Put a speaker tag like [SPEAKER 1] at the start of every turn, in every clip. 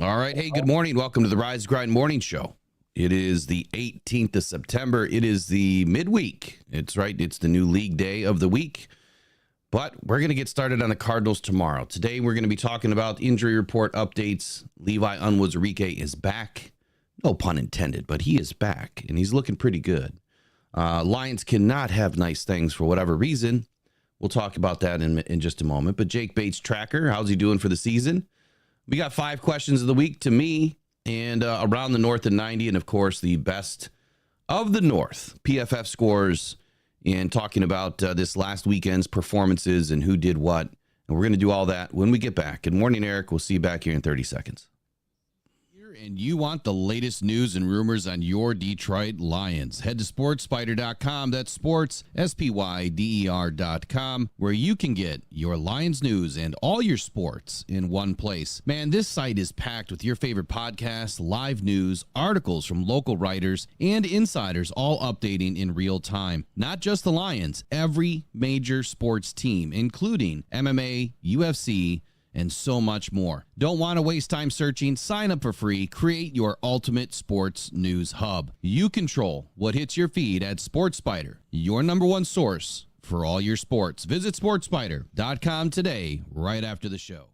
[SPEAKER 1] All right. Hey, good morning. Welcome to the Rise Grind Morning Show. It is the 18th of September. It is the midweek. It's right. It's the new league day of the week. But we're going to get started on the Cardinals tomorrow. Today, we're going to be talking about injury report updates. Levi Onwuzurike is back. No pun intended, but he is back, and he's looking pretty good. Lions cannot have nice things for whatever reason. We'll talk about that in just a moment. But Jake Bates Tracker, how's he doing for the season? We got 5 questions of the week to me and around the North and 90. And, of course, the best of the North PFF scores and talking about this last weekend's performances and who did what. And we're going to do all that when we get back. Good morning, Eric. We'll see you back here in 30 seconds. And you want the latest news and rumors on your Detroit Lions. Head to sportspider.com. That's sports, SPYDER.com, where you can get your Lions news and all your sports in one place. Man, this site is packed with your favorite podcasts, live news, articles from local writers, and insiders, all updating in real time. Not just the Lions, every major sports team, including MMA, UFC, and so much more. Don't want to waste time searching? Sign up for free. Create your ultimate sports news hub. You control what hits your feed at SportsSpider, your number one source for all your sports. Visit SportSpider.com today, right after the show.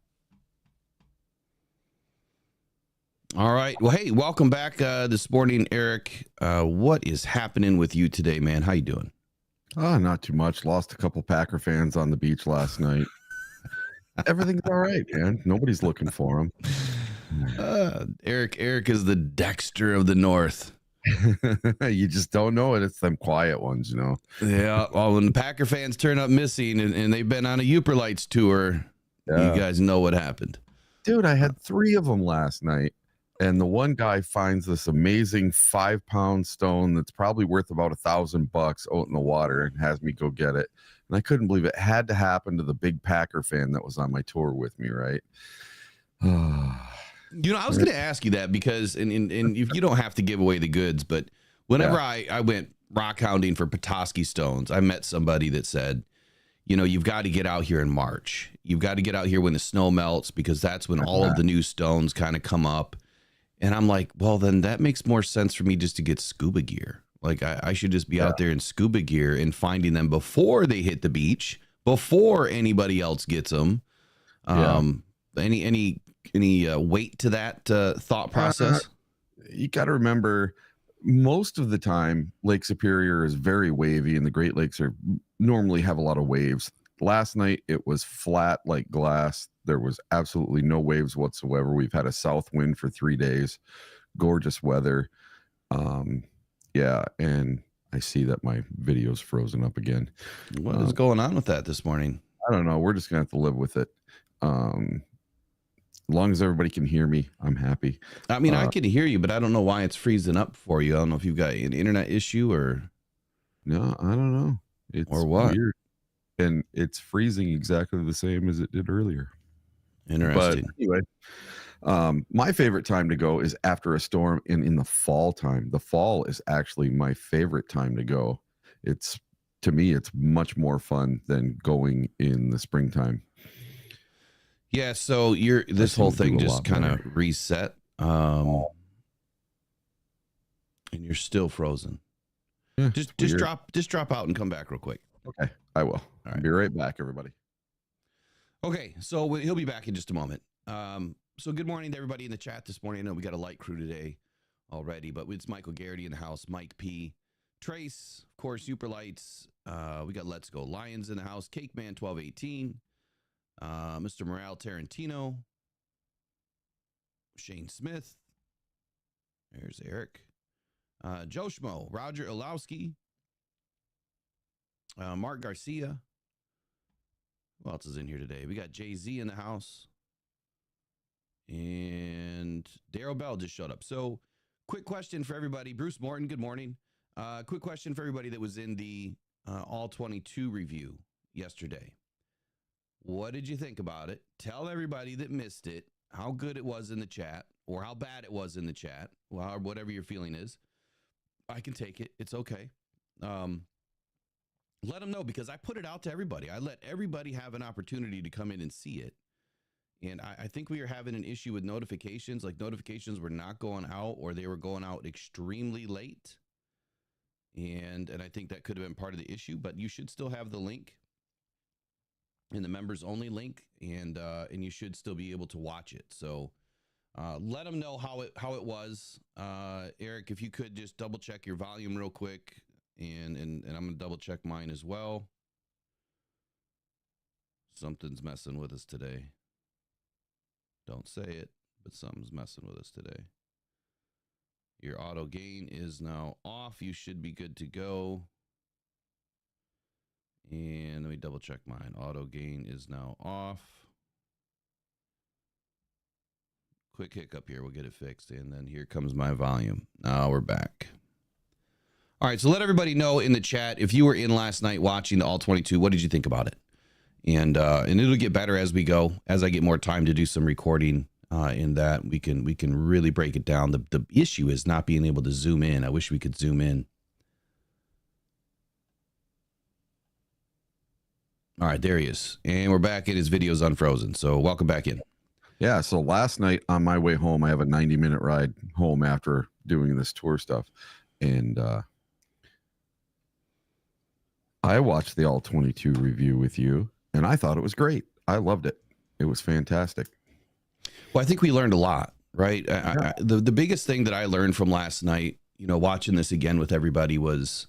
[SPEAKER 1] All right. Well, hey, welcome back this morning, Eric. What is happening with you today, man? How you doing?
[SPEAKER 2] Not too much. Lost a couple Packer fans on the beach last night. Everything's all right, man. Nobody's looking for him.
[SPEAKER 1] Eric is the Dexter of the North.
[SPEAKER 2] You just don't know it. It's them quiet ones, you know.
[SPEAKER 1] Yeah. Well, when the Packer fans turn up missing and they've been on a Uperlights tour, you guys know what happened.
[SPEAKER 2] Dude, I had 3 of them last night. And the one guy finds this amazing 5-pound stone that's probably worth about $1,000 out in the water and has me go get it. And I couldn't believe it had to happen to the big Packer fan that was on my tour with me, right?
[SPEAKER 1] You know, I was going to ask you that because, and you don't have to give away the goods, but whenever I went rock hounding for Petoskey stones, I met somebody that said, you know, you've got to get out here in March. You've got to get out here when the snow melts because that's when all of the new stones kind of come up. And I'm like, well, then that makes more sense for me just to get scuba gear. Like I should just be out there in scuba gear and finding them before they hit the beach, before anybody else gets them. Any weight to that thought process?
[SPEAKER 2] You got to remember, most of the time, Lake Superior is very wavy, and the Great Lakes normally have a lot of waves. Last night, it was flat like glass. There was absolutely no waves whatsoever. We've had a south wind for 3 days. Gorgeous weather. And I see that my video's frozen up again.
[SPEAKER 1] What is going on with that this morning?
[SPEAKER 2] I don't know. We're just going to have to live with it. As long as everybody can hear me, I'm happy.
[SPEAKER 1] I mean, I can hear you, but I don't know why it's freezing up for you. I don't know if you've got an internet issue or...
[SPEAKER 2] No, I don't know. It's
[SPEAKER 1] or what?
[SPEAKER 2] Weird. And it's freezing exactly the same as it did earlier.
[SPEAKER 1] Interesting.
[SPEAKER 2] But anyway, my favorite time to go is after a storm and in the fall time. The fall is actually my favorite time to go. To me, it's much more fun than going in the springtime.
[SPEAKER 1] Yeah, so this whole thing just kind of reset, and you're still frozen. Yeah, just drop out and come back real quick.
[SPEAKER 2] Okay, I will.
[SPEAKER 1] All right.
[SPEAKER 2] Be right back, everybody.
[SPEAKER 1] Okay, so he'll be back in just a moment. So good morning to everybody in the chat this morning. I know we got a light crew today already, but it's Michael Garrity in the house, Mike P, Trace, of course, Superlights. We got Let's Go Lions in the house, Cake Man 1218, Mr. Morale Tarantino, Shane Smith. There's Eric, Joe Schmo, Roger Olowski, Mark Garcia. Who else is in here today? We got Jay-Z in the house. And Darryl Bell just showed up. So quick question for everybody. Bruce Morton, good morning. Quick question for everybody that was in the All 22 review yesterday. What did you think about it? Tell everybody that missed it how good it was in the chat or how bad it was in the chat. Well, whatever your feeling is. I can take it. It's okay. Let them know because I put it out to everybody. I let everybody have an opportunity to come in and see it. And I think we were having an issue with notifications. Like notifications were not going out, or they were going out extremely late. And I think that could have been part of the issue, but you should still have the link in the members only link, and you should still be able to watch it. So let them know how it was. Eric, if you could just double check your volume real quick, and I'm gonna double check mine as well. Something's messing with us today. Don't say it, but something's messing with us today. Your auto gain is now off. You should be good to go. And let me double check mine. Auto gain is now off. Quick hiccup here. We'll get it fixed. And then here comes my volume. Now we're back. All right. So let everybody know in the chat, if you were in last night watching the All 22, what did you think about it? And it'll get better as we go, as I get more time to do some recording in that we can really break it down. The issue is not being able to zoom in. I wish we could zoom in. All right, there he is. And we're back in his videos unfrozen. So welcome back in.
[SPEAKER 2] Yeah, so last night on my way home, I have a 90-minute ride home after doing this tour stuff. And I watched the All 22 review with you, and I thought it was great. I loved it. It was fantastic.
[SPEAKER 1] Well, I think we learned a lot, right?
[SPEAKER 2] Yeah.
[SPEAKER 1] The biggest thing that I learned from last night, watching this again with everybody, was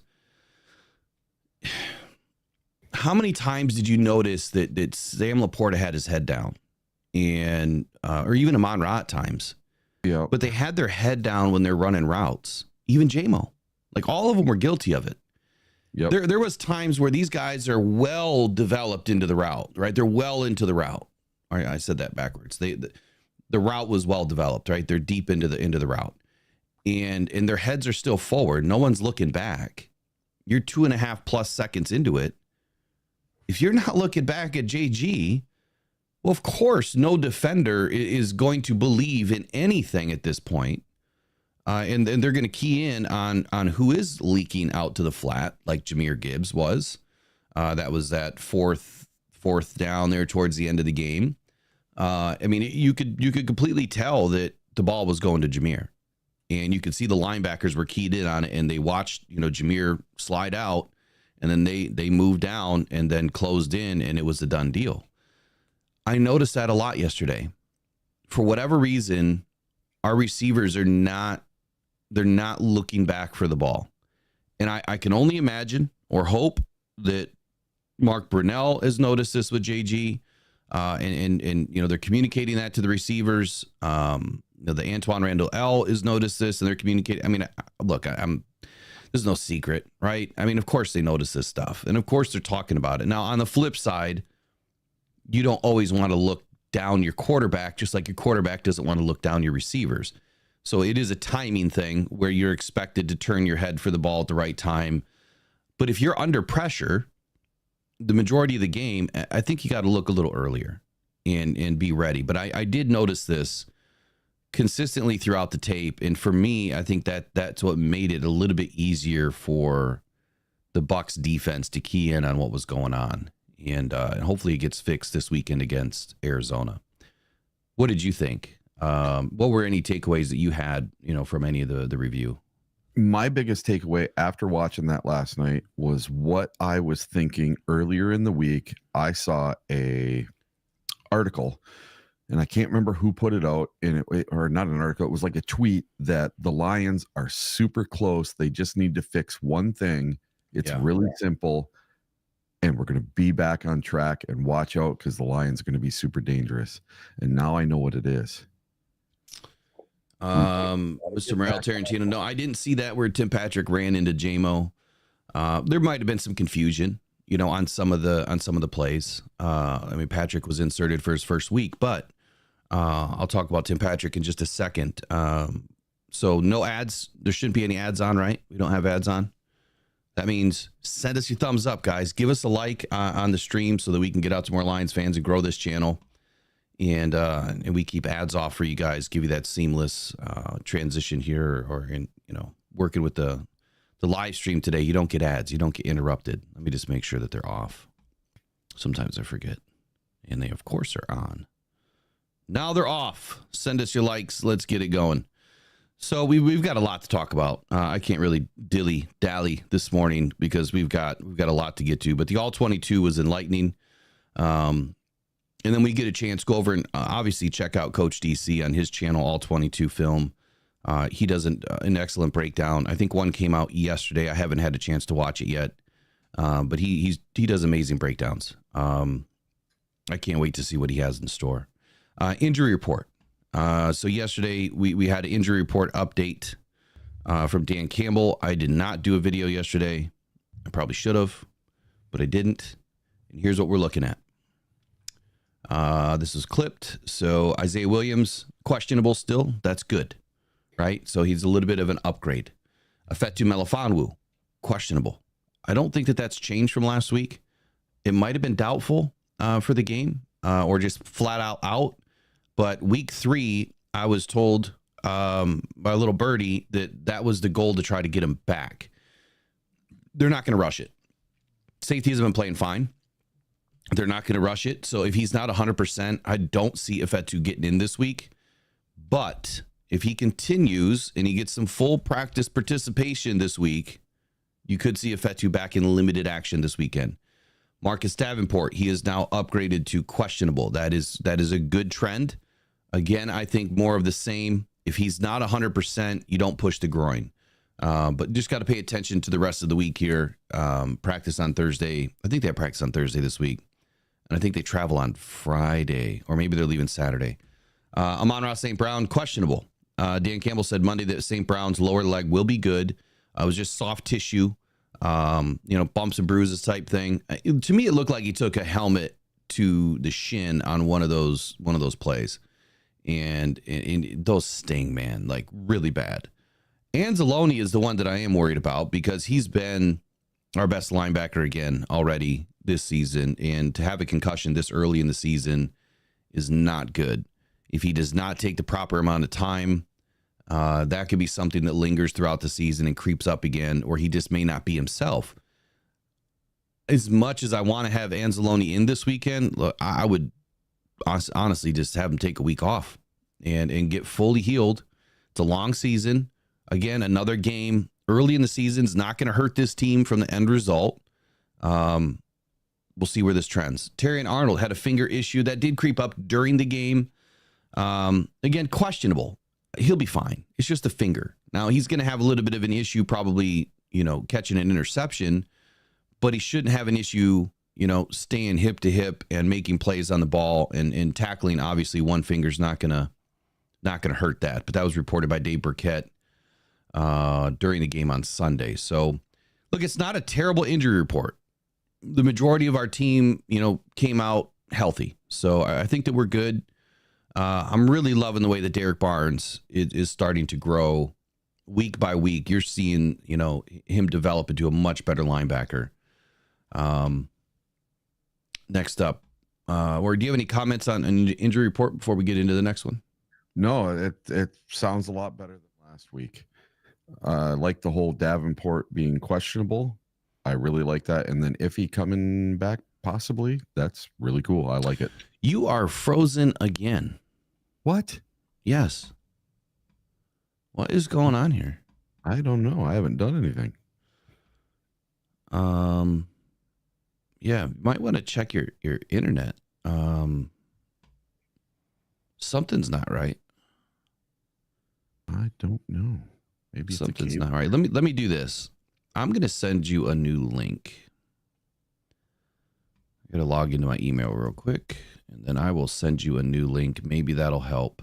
[SPEAKER 1] how many times did you notice that Sam Laporta had his head down, and or even Amon-Ra at times?
[SPEAKER 2] Yeah.
[SPEAKER 1] But they had their head down when they're running routes. Even JMO, like all of them were guilty of it.
[SPEAKER 2] Yep.
[SPEAKER 1] There was times where these guys are well developed into the route, right? They're well into the route. All right, I said that backwards. The route was well developed, right? They're deep into the route, and their heads are still forward. No one's looking back. You're 2.5+ seconds into it. If you're not looking back at JG, well, of course, no defender is going to believe in anything at this point. And they're going to key in on who is leaking out to the flat, like Jahmyr Gibbs was. That was that fourth down there towards the end of the game. I mean, you could completely tell that the ball was going to Jahmyr, and you could see the linebackers were keyed in on it, and they watched Jahmyr slide out, and then they moved down and then closed in, and it was a done deal. I noticed that a lot yesterday. For whatever reason, our receivers are not looking back for the ball. And I can only imagine or hope that Mark Brunell has noticed this with JG. And they're communicating that to the receivers. The Antoine Randall L has noticed this, and they're communicating. I mean, look, there's no secret, right? I mean, of course they notice this stuff, and of course they're talking about it. Now, on the flip side, you don't always want to look down your quarterback, just like your quarterback doesn't want to look down your receivers. So it is a timing thing where you're expected to turn your head for the ball at the right time. But if you're under pressure, the majority of the game, I think you got to look a little earlier and be ready. But I did notice this consistently throughout the tape. And for me, I think that's what made it a little bit easier for the Bucs defense to key in on what was going on. And hopefully it gets fixed this weekend against Arizona. What did you think? What were any takeaways that you had, from any of the review?
[SPEAKER 2] My biggest takeaway after watching that last night was what I was thinking earlier in the week. I saw a article, and I can't remember who put it out, or not an article. It was like a tweet that the Lions are super close. They just need to fix one thing. It's really simple, and we're going to be back on track, and watch out because the Lions are going to be super dangerous. And now I know what it is.
[SPEAKER 1] Mr. Morel Tarantino. No, I didn't see that where Tim Patrick ran into JMO. There might have been some confusion, on some of the plays. I mean, Patrick was inserted for his first week, but I'll talk about Tim Patrick in just a second. So no ads. There shouldn't be any ads on, right? We don't have ads on. That means send us your thumbs up, guys. Give us a like on the stream so that we can get out to more Lions fans and grow this channel. And we keep ads off for you guys, give you that seamless transition here, or in working with the live stream today. You don't get ads, you don't get interrupted. Let me just make sure that they're off. Sometimes I forget, and they of course are on. Now they're off. Send us your likes. Let's get it going. So we've got a lot to talk about. I can't really dilly-dally this morning because we've got a lot to get to. But the All-22 was enlightening. And then we get a chance to go over and obviously check out Coach DC on his channel, All-22 Film. He does an excellent breakdown. I think one came out yesterday. I haven't had a chance to watch it yet. But he does amazing breakdowns. I can't wait to see what he has in store. Injury report. So yesterday we had an injury report update from Dan Campbell. I did not do a video yesterday. I probably should have, but I didn't. And here's what we're looking at. This is clipped. So Isaiah Williams, questionable still. That's good, right? So he's a little bit of an upgrade. Afetu Melifonwu, questionable. I don't think that's changed from last week. It might have been doubtful for the game or just flat out. But week 3, I was told by a little birdie that was the goal to try to get him back. They're not going to rush it. Safeties have been playing fine. They're not going to rush it. So if he's not 100%, I don't see Afetu getting in this week. But if he continues and he gets some full practice participation this week, you could see Afetu back in limited action this weekend. Marcus Davenport, he is now upgraded to questionable. That is a good trend. Again, I think more of the same. If he's not 100%, you don't push the groin. But just got to pay attention to the rest of the week here. Practice on Thursday. I think they have practice on Thursday this week. And I think they travel on Friday, or maybe they're leaving Saturday. Amon-Ra St. Brown, questionable. Dan Campbell said Monday that St. Brown's lower leg will be good. It was just soft tissue. Bumps and bruises type thing. To me, it looked like he took a helmet to the shin on one of those plays, and those sting, man, like really bad. Anzalone is the one that I am worried about because he's been our best linebacker again already this season, and to have a concussion this early in the season is not good. If he does not take the proper amount of time, that could be something that lingers throughout the season and creeps up again, or he just may not be himself. As much as I want to have Anzalone in this weekend, look, I would honestly just have him take a week off and get fully healed. It's a long season. Again, another game early in the season is not going to hurt this team from the end result. We'll see where this trends. Terrion Arnold had a finger issue that did creep up during the game. Again, questionable. He'll be fine. It's just a finger. Now, he's going to have a little bit of an issue probably, catching an interception, but he shouldn't have an issue, staying hip to hip and making plays on the ball and tackling. Obviously, one finger's not going to hurt that. But that was reported by Dave Burkett during the game on Sunday. So, look, it's not a terrible injury report. The majority of our team, came out healthy. So I think that we're good. I'm really loving the way that Derek Barnes is starting to grow week by week. You're seeing, him develop into a much better linebacker. Next up, or do you have any comments on an injury report before we get into the next one?
[SPEAKER 2] No, it sounds a lot better than last week. Like the whole Davenport being questionable. I really like that. And then Iffy coming back, possibly. That's really cool. I like it.
[SPEAKER 1] You are frozen again.
[SPEAKER 2] What?
[SPEAKER 1] Yes. What is going on here?
[SPEAKER 2] I don't know. I haven't done anything.
[SPEAKER 1] Yeah, might want to check your internet. Something's not right.
[SPEAKER 2] I don't know. Maybe
[SPEAKER 1] something's not right. Let me do this. I'm going to send you a new link. I got to log into my email real quick, and then I will send you a new link. Maybe that'll help.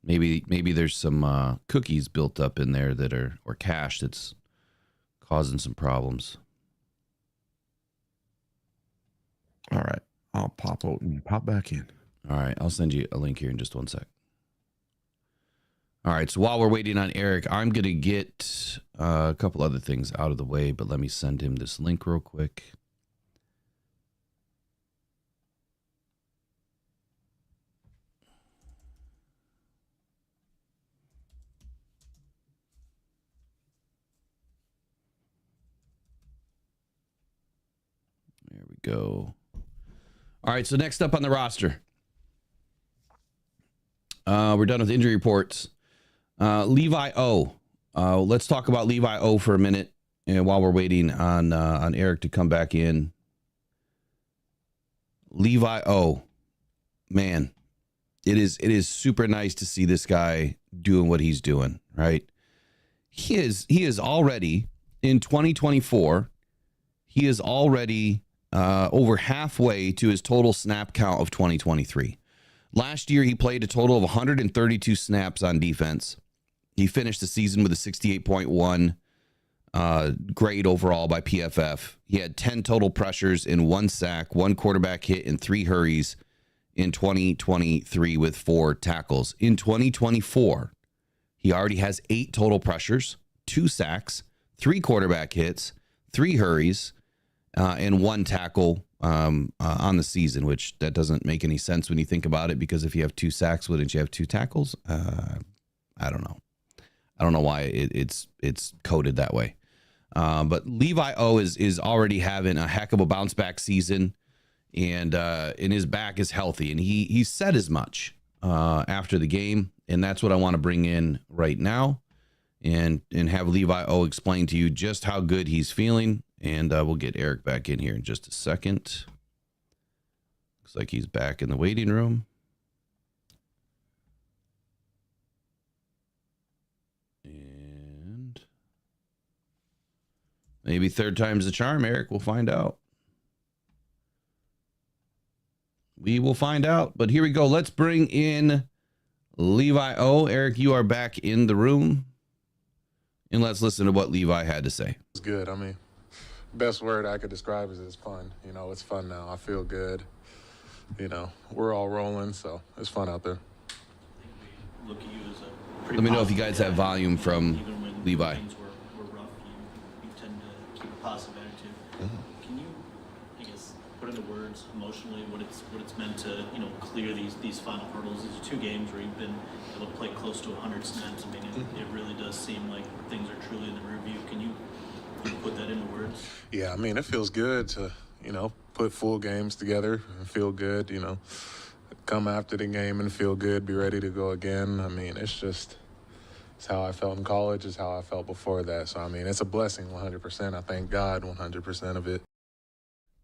[SPEAKER 1] Maybe there's some cookies built up in there that are, or cache that's causing some problems.
[SPEAKER 2] All right. I'll pop out and pop back in.
[SPEAKER 1] All right. I'll send you a link here in just one sec. All right. So while we're waiting on Eric, I'm going to get a couple other things out of the way, but let me send him this link real quick. There we go. All right, so next up on the roster, We're done with injury reports. Levi O. Let's talk about Levi O for a minute, and while we're waiting on Eric to come back in. Levi O. Man, it is super nice to see this guy doing what he's doing, right? He is already in 2024. He is already over halfway to his total snap count of 2023. Last year, he played a total of 132 snaps on defense. He finished the season with a 68.1 grade overall by PFF. He had 10 total pressures and 1 sack, 1 quarterback hit, and 3 hurries in 2023 with 4 tackles. In 2024, he already has 8 total pressures, 2 sacks, 3 quarterback hits, 3 hurries, and 1 tackle on the season, which that doesn't make any sense when you think about it, because if you have 2 sacks, wouldn't you have 2 tackles? I don't know. I don't know why it's coded that way. But Levi O is already having a heck of a bounce back season, and his back is healthy, and he said as much after the game, and that's what I want to bring in right now, and have Levi O explain to you just how good he's feeling, and we'll get Eric back in here in just a second. Looks like he's back in the waiting room. And maybe third time's the charm, Eric. We'll find out. We will find out. But here we go. Let's bring in Levi O. Eric, you are back in the room. And let's listen to what Levi had to say.
[SPEAKER 3] It's good. I mean, best word I could describe is it's fun. You know, it's fun now. I feel good. You know, we're all rolling, so it's fun out there.
[SPEAKER 4] Look at you as a pretty
[SPEAKER 1] Let me know if you guys have volume from
[SPEAKER 4] even when
[SPEAKER 1] Levi.
[SPEAKER 4] things were rough, you tend to keep a positive attitude. Can you, I guess, put into words emotionally what it's meant to, you know, clear these final hurdles? These are 2 games where you've been able to play close to 100 snaps. I mean, it really does seem like things are truly in the rear view. Can you put that into words?
[SPEAKER 3] Yeah, I mean, it feels good to, you know, put full games together and feel good, you know, come after the game and feel good, be ready to go again. I mean, it's how I felt in college, it's how I felt before that. So, I mean, it's a blessing 100%. I thank God 100% of it.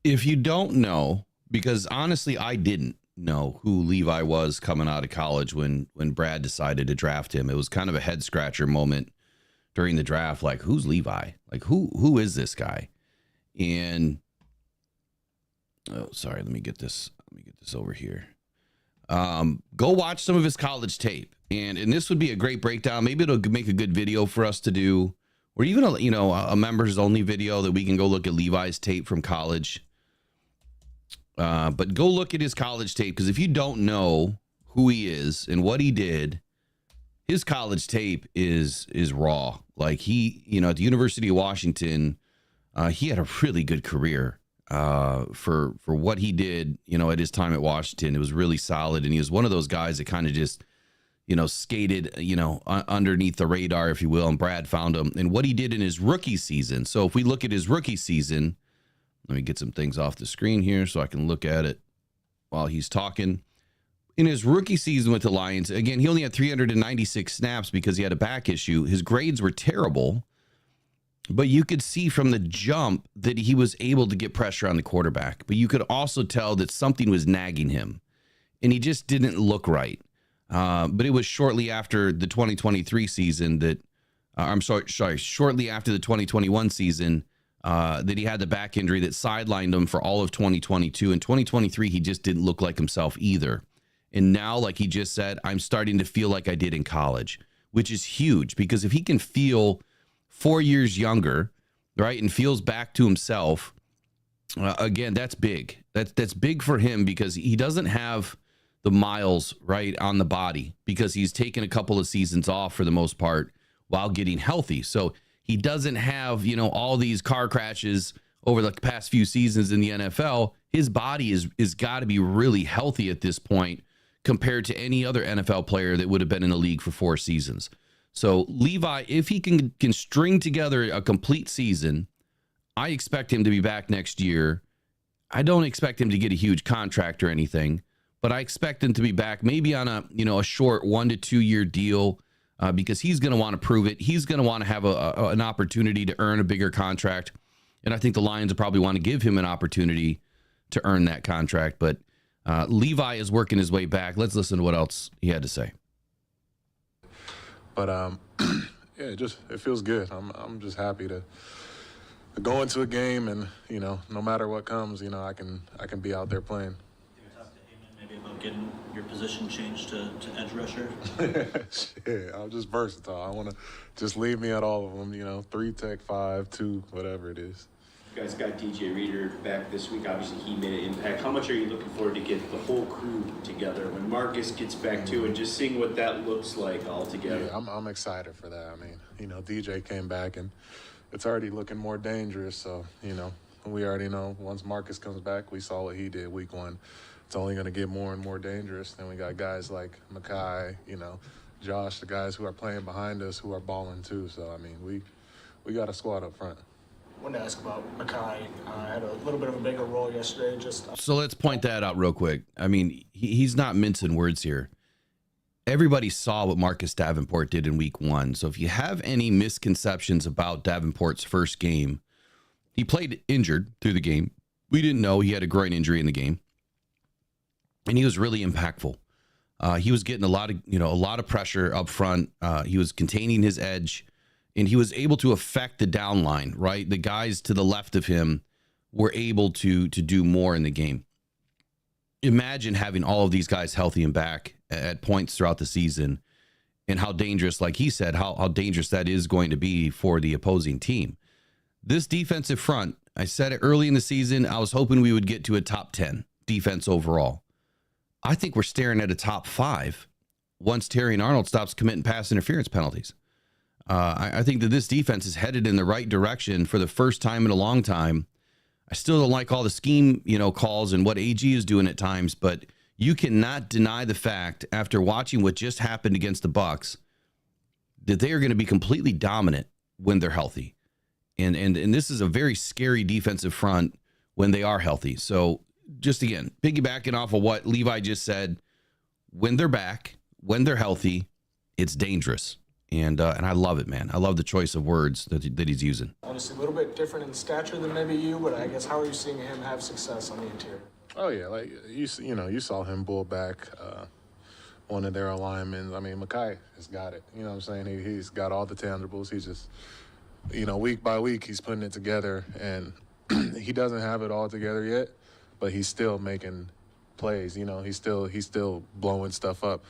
[SPEAKER 1] If you don't know, because honestly, I didn't know who Levi was coming out of college when Brad decided to draft him. It was kind of a head scratcher moment during the draft. Like, who's Levi? Like, who is this guy? And oh, sorry, let me get this over here. Go watch some of his college tape, and this would be a great breakdown. Maybe it'll make a good video for us to do, or even a members only video that we can go look at Levi's tape from college. But go look at his college tape, because if you don't know who he is and what he did, his college tape is raw. Like, he, at the University of Washington, he had a really good career. For what he did, at his time at Washington, it was really solid. And he was one of those guys that kind of just, skated, underneath the radar, if you will. And Brad found him, and what he did in his rookie season. So if we look at his rookie season, let me get some things off the screen here so I can look at it while he's talking. In his rookie season with the Lions, again, he only had 396 snaps because he had a back issue. His grades were terrible. But you could see from the jump that he was able to get pressure on the quarterback. But you could also tell that something was nagging him, and he just didn't look right. But it was shortly after the 2023 season that, shortly after the 2021 season that he had the back injury that sidelined him for all of 2022. In 2023, he just didn't look like himself either. And now, like he just said, I'm starting to feel like I did in college, which is huge, because if he can feel 4 years younger, right, and feels back to himself, again, that's big. That's big for him, because he doesn't have the miles, right, on the body, because he's taken a couple of seasons off for the most part while getting healthy. So he doesn't have, all these car crashes over the past few seasons in the NFL. His body is got to be really healthy at this point compared to any other NFL player that would have been in the league for 4 seasons. So Levi, if he can string together a complete season, I expect him to be back next year. I don't expect him to get a huge contract or anything, but I expect him to be back maybe on a short 1 to 2 year deal because he's going to want to prove it. He's going to want to have an opportunity to earn a bigger contract. And I think the Lions will probably want to give him an opportunity to earn that contract. But Levi is working his way back. Let's listen to what else he had to say.
[SPEAKER 3] But yeah, it feels good. I'm just happy to go into a game and, no matter what comes, I can be out there playing.
[SPEAKER 4] Maybe about getting your position changed to edge rusher?
[SPEAKER 3] Shit, I'm just versatile. I want to just leave me at all of them, 3 tech, 5, 2, whatever it is.
[SPEAKER 5] You guys got DJ Reader back this week. Obviously, he made an impact. How much are you looking forward to get the whole crew together when Marcus gets back too, and just seeing what that looks like all together?
[SPEAKER 3] Yeah, I'm excited for that. I mean, DJ came back, and it's already looking more dangerous. So, we already know once Marcus comes back, we saw what he did week 1. It's only going to get more and more dangerous. Then we got guys like Makai, Josh, the guys who are playing behind us who are balling too. So, I mean, we got a squad up front.
[SPEAKER 6] I wanted to ask about Makai. Had a little bit of a bigger role yesterday.
[SPEAKER 1] So let's point that out real quick. I mean, he's not mincing words here. Everybody saw what Marcus Davenport did in week 1. So if you have any misconceptions about Davenport's first game, he played injured through the game. We didn't know he had a groin injury in the game. And he was really impactful. He was getting a lot of pressure up front. He was containing his edge, and he was able to affect the down line, right? The guys to the left of him were able to do more in the game. Imagine having all of these guys healthy and back at points throughout the season, and how dangerous, like he said, how dangerous that is going to be for the opposing team. This defensive front, I said it early in the season, I was hoping we would get to a top 10 defense overall. I think we're staring at a top 5 once Terry and Arnold stops committing pass interference penalties. I think that this defense is headed in the right direction for the first time in a long time. I still don't like all the scheme, calls and what AG is doing at times, but you cannot deny the fact after watching what just happened against the Bucs that they are going to be completely dominant when they're healthy. And this is a very scary defensive front when they are healthy. So just again, piggybacking off of what Levi just said, when they're back, when they're healthy, it's dangerous. And I love it, man. I love the choice of words that he's using.
[SPEAKER 6] Honestly, a little bit different in stature than maybe you, but I guess how are you seeing him have success on the interior?
[SPEAKER 3] Oh yeah, like you saw him bull back one of their alignments. I mean, Makai has got it. You know what I'm saying? He's got all the tangibles. He's just, week by week he's putting it together, and he doesn't have it all together yet, but he's still making plays. He's still blowing stuff up.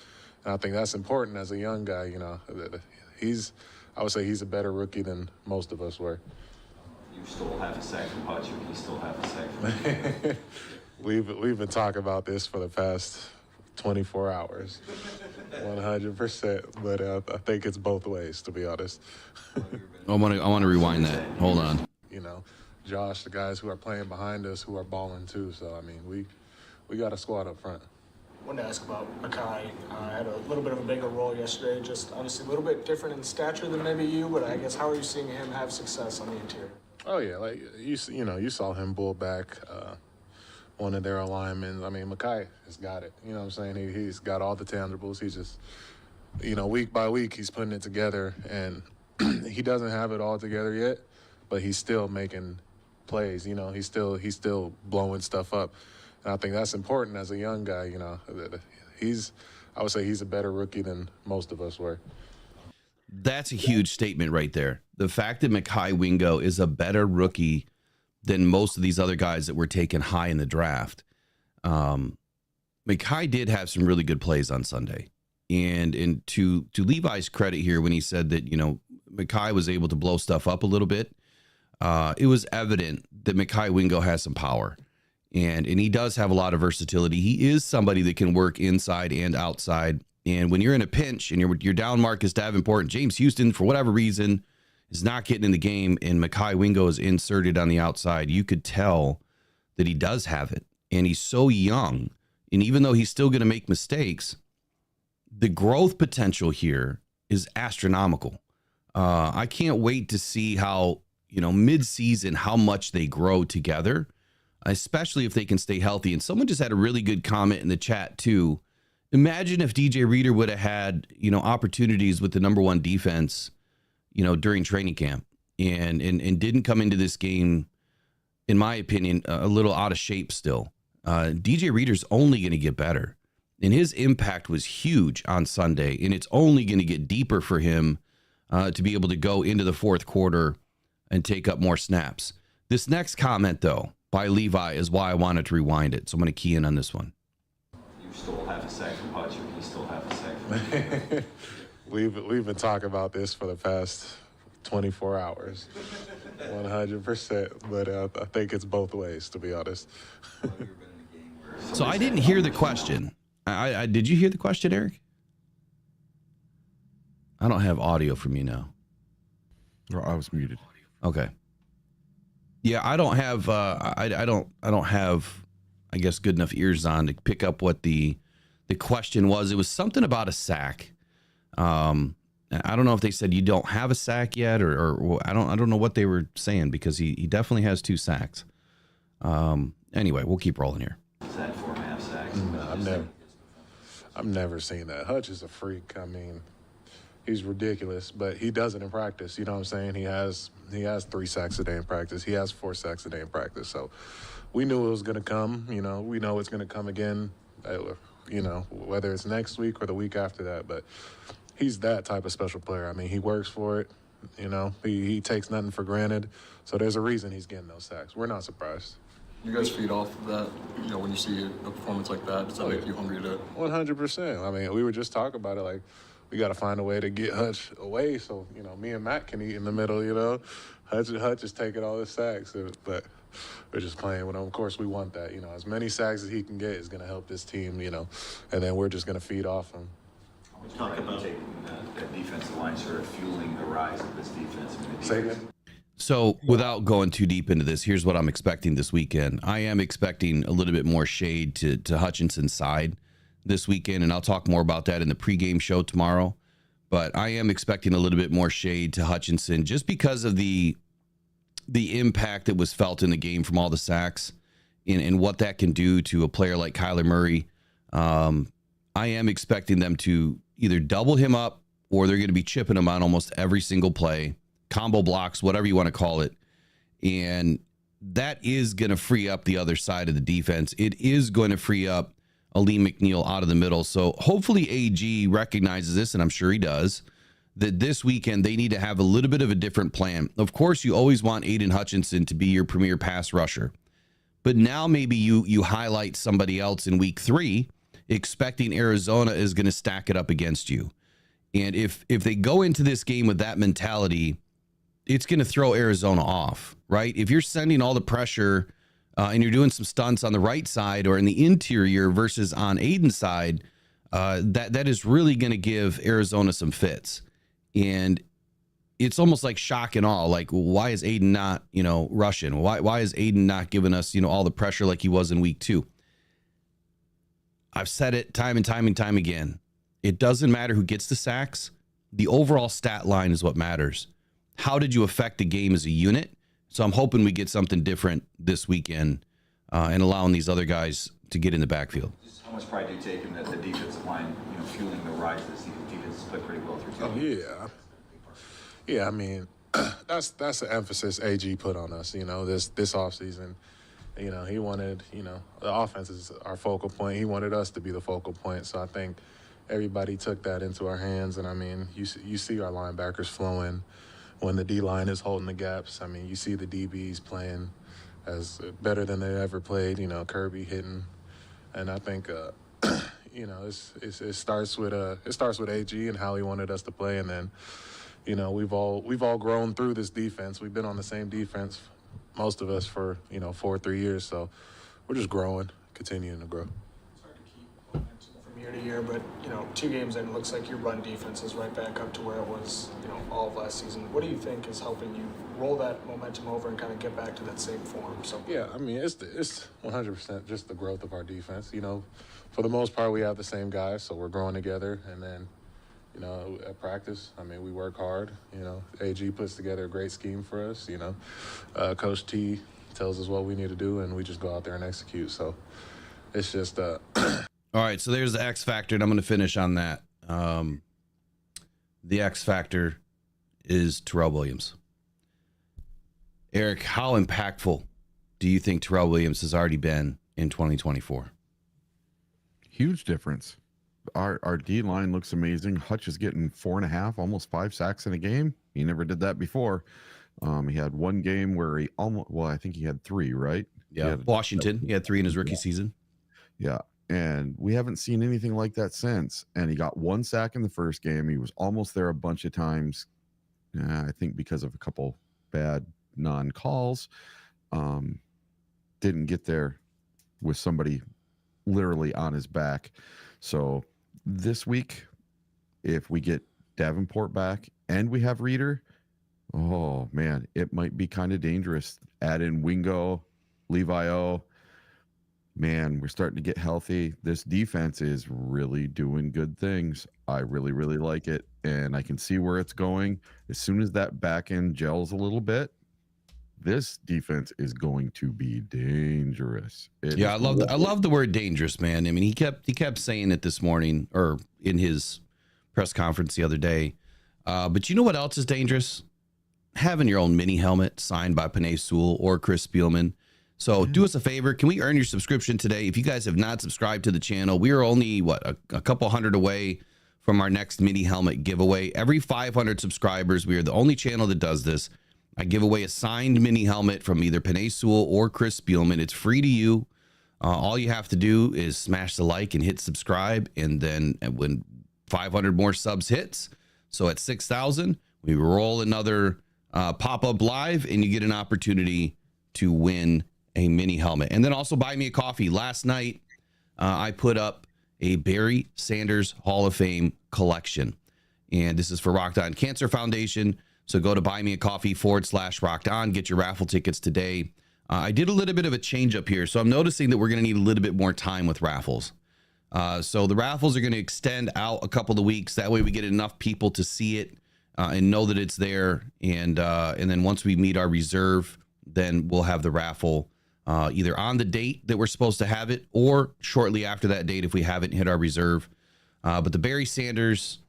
[SPEAKER 3] And I think that's important as a young guy, I would say he's a better rookie than most of us were.
[SPEAKER 5] You stole half a sack from Patrick. He stole half a sack from me.
[SPEAKER 3] We've been talking about this for the past 24 hours, 100%. But I think it's both ways, to be honest.
[SPEAKER 1] I want to rewind that. Hold on.
[SPEAKER 3] Josh, the guys who are playing behind us who are balling too. So, I mean, we got a squad up front.
[SPEAKER 6] I wanted to ask about Makai. Had a little bit of a bigger role yesterday. Just honestly, a little bit different in stature than maybe you, but I guess how are you seeing him have success on the interior?
[SPEAKER 3] Oh yeah, like you saw him bull back one of their alignments. I mean, Makai has got it. You know what I'm saying? He's got all the tangibles. He's just, week by week he's putting it together, and he doesn't have it all together yet, but he's still making plays. He's still blowing stuff up. And I think that's important as a young guy, I would say he's a better rookie than most of us were.
[SPEAKER 1] That's a huge statement right there. The fact that Makai Wingo is a better rookie than most of these other guys that were taken high in the draft. Makai did have some really good plays on Sunday. And to Levi's credit here, when he said that, Makai was able to blow stuff up a little bit, it was evident that Makai Wingo has some power. And he does have a lot of versatility. He is somebody that can work inside and outside. And when you're in a pinch and you're down Marcus Davenport, and James Houston, for whatever reason, is not getting in the game, and Makai Wingo is inserted on the outside, you could tell that he does have it. And he's so young. And even though he's still going to make mistakes, the growth potential here is astronomical. I can't wait to see how, mid-season, how much they grow together. especially if they can stay healthy. And someone just had a really good comment in the chat too. Imagine if DJ Reader would have had, opportunities with the number one defense, during training camp and didn't come into this game, in my opinion, a little out of shape still. DJ Reader's only going to get better. And his impact was huge on Sunday, and it's only going to get deeper for him to be able to go into the fourth quarter and take up more snaps. This next comment, though, by Levi is why I wanted to rewind it. So I'm going to key in on this one.
[SPEAKER 7] You stole half a sack from Hutch, or he stole half a sack from me.
[SPEAKER 3] We've been talking about this for the past 24 hours, 100%. But I think it's both ways, to be honest.
[SPEAKER 1] So I didn't hear the question. I did you hear the question, Eric? I don't have audio from you now.
[SPEAKER 2] I was muted.
[SPEAKER 1] Okay. Yeah, I don't have. I don't have, I guess, good enough ears on to pick up what the question was. It was something about a sack. I don't know if they said you don't have a sack yet, or I don't know what they were saying, because he definitely has 2 sacks. Anyway, we'll keep rolling here.
[SPEAKER 7] He's had 4.5 sacks.
[SPEAKER 3] No, I've never seen that. Hutch is a freak. I mean, he's ridiculous, but he does it in practice. You know what I'm saying? He has 3 sacks a day in practice. He has 4 sacks a day in practice. So we knew it was going to come. We know it's going to come again, whether it's next week or the week after that. But he's that type of special player. I mean, he works for it. He takes nothing for granted. So there's a reason he's getting those sacks. We're not surprised.
[SPEAKER 8] You guys feed off of that, when you see a performance like that, does that make you hungry to?
[SPEAKER 3] 100%. I mean, we were just talking about it, like, we got to find a way to get Hutch away so, me and Matt can eat in the middle, Hutch is taking all his sacks, but we're just playing with him. Of course, we want that, as many sacks as he can get is going to help this team, and then we're just going to feed off him.
[SPEAKER 7] Talk about taking that defensive line, sort of fueling the rise of this defense.
[SPEAKER 3] Say again?
[SPEAKER 1] So without going too deep into this, here's what I'm expecting this weekend. I am expecting a little bit more shade to Hutchinson's side this weekend, and I'll talk more about that in the pregame show tomorrow. But I am expecting a little bit more shade to Hutchinson just because of the impact that was felt in the game from all the sacks and what that can do to a player like Kyler Murray. I am expecting them to either double him up or they're going to be chipping him on almost every single play, combo blocks, whatever you want to call it. And that is going to free up the other side of the defense. It is going to free up Aleem McNeil out of the middle. So hopefully AG recognizes this, and I'm sure he does, that this weekend they need to have a little bit of a different plan. Of course, you always want Aiden Hutchinson to be your premier pass rusher. But now maybe you highlight somebody else in week 3, expecting Arizona is going to stack it up against you. And if they go into this game with that mentality, it's going to throw Arizona off, right? If you're sending all the pressure and you're doing some stunts on the right side or in the interior versus on Aiden's side, that is really going to give Arizona some fits. And it's almost like shock and awe. Like, why is Aiden not, rushing? Why is Aiden not giving us, all the pressure like he was in week 2? I've said it time and time and time again. It doesn't matter who gets the sacks. The overall stat line is what matters. How did you affect the game as a unit? So I'm hoping we get something different this weekend and allowing these other guys to get in the backfield.
[SPEAKER 7] How much pride do you take in that the defensive line, fueling the rise of this defense has played pretty well through 2 games?
[SPEAKER 3] Yeah, I mean, that's the emphasis AG put on us, this offseason. He wanted, the offense is our focal point. He wanted us to be the focal point. So I think everybody took that into our hands. And, I mean, you see our linebackers flowing when the D-line is holding the gaps. I mean, you see the DBs playing as better than they ever played, Kirby hitting. And I think, it starts with AG and how he wanted us to play. And then, we've all grown through this defense. We've been on the same defense, most of us, for 4 or 3 years. So we're just growing, continuing to grow.
[SPEAKER 6] It's hard to keep momentum from year to year, but 2 games in, it looks like your run defense is right back up to where it was, all of last season. What do you think is helping you roll that momentum over and kind of get back to that same form? So
[SPEAKER 3] yeah, I mean, it's 100% just the growth of our defense. For the most part, we have the same guys, so we're growing together. And then, at practice, I mean, we work hard. AG puts together a great scheme for us. Coach T tells us what we need to do, and we just go out there and execute. So it's just
[SPEAKER 1] All right, so there's the X factor, and I'm going to finish on that. The X factor is Terrell Williams. Eric, how impactful do you think Terrell Williams has already been in 2024?
[SPEAKER 2] Huge difference. Our D line looks amazing. Hutch is getting 4.5, almost 5 sacks in a game. He never did that before. He had one game where he almost, well, I think he had 3, right?
[SPEAKER 1] Yeah, Washington. He had 3 in his rookie season.
[SPEAKER 2] Yeah. And we haven't seen anything like that since. And he got 1 sack in the first game. He was almost there a bunch of times. I think because of a couple bad non-calls. Didn't get there with somebody literally on his back. So this week, if we get Davenport back and we have Reeder, oh man, it might be kind of dangerous. Add in Wingo, Levi O. Man, we're starting to get healthy. This defense is really doing good things. I really, really like it, and I can see where it's going. As soon as that back end gels a little bit, this defense is going to be dangerous.
[SPEAKER 1] I love the word dangerous, man. I mean, he kept saying it this morning or in his press conference the other day. But you know what else is dangerous? Having your own mini helmet signed by Penei Sewell or Chris Spielman. So do us a favor. Can we earn your subscription today? If you guys have not subscribed to the channel, we are only, a couple hundred away from our next mini helmet giveaway. Every 500 subscribers, we are the only channel that does this. I give away a signed mini helmet from either Penei Sewell or Chris Spielman. It's free to you. All you have to do is smash the like and hit subscribe. And then when 500 more subs hits, so at 6,000, we roll another pop-up live and you get an opportunity to win a mini helmet. And then also buy me a coffee. Last night, I put up a Barry Sanders Hall of Fame collection. And this is for Rocked On Cancer Foundation. So go to buymeacoffee.com/rocked on. Get your raffle tickets today. I did a little bit of a change up here. So I'm noticing that we're going to need a little bit more time with raffles. So the raffles are going to extend out a couple of weeks. That way we get enough people to see it and know that it's there. And then once we meet our reserve, then we'll have the raffle either on the date that we're supposed to have it or shortly after that date if we haven't hit our reserve. But the Barry Sanders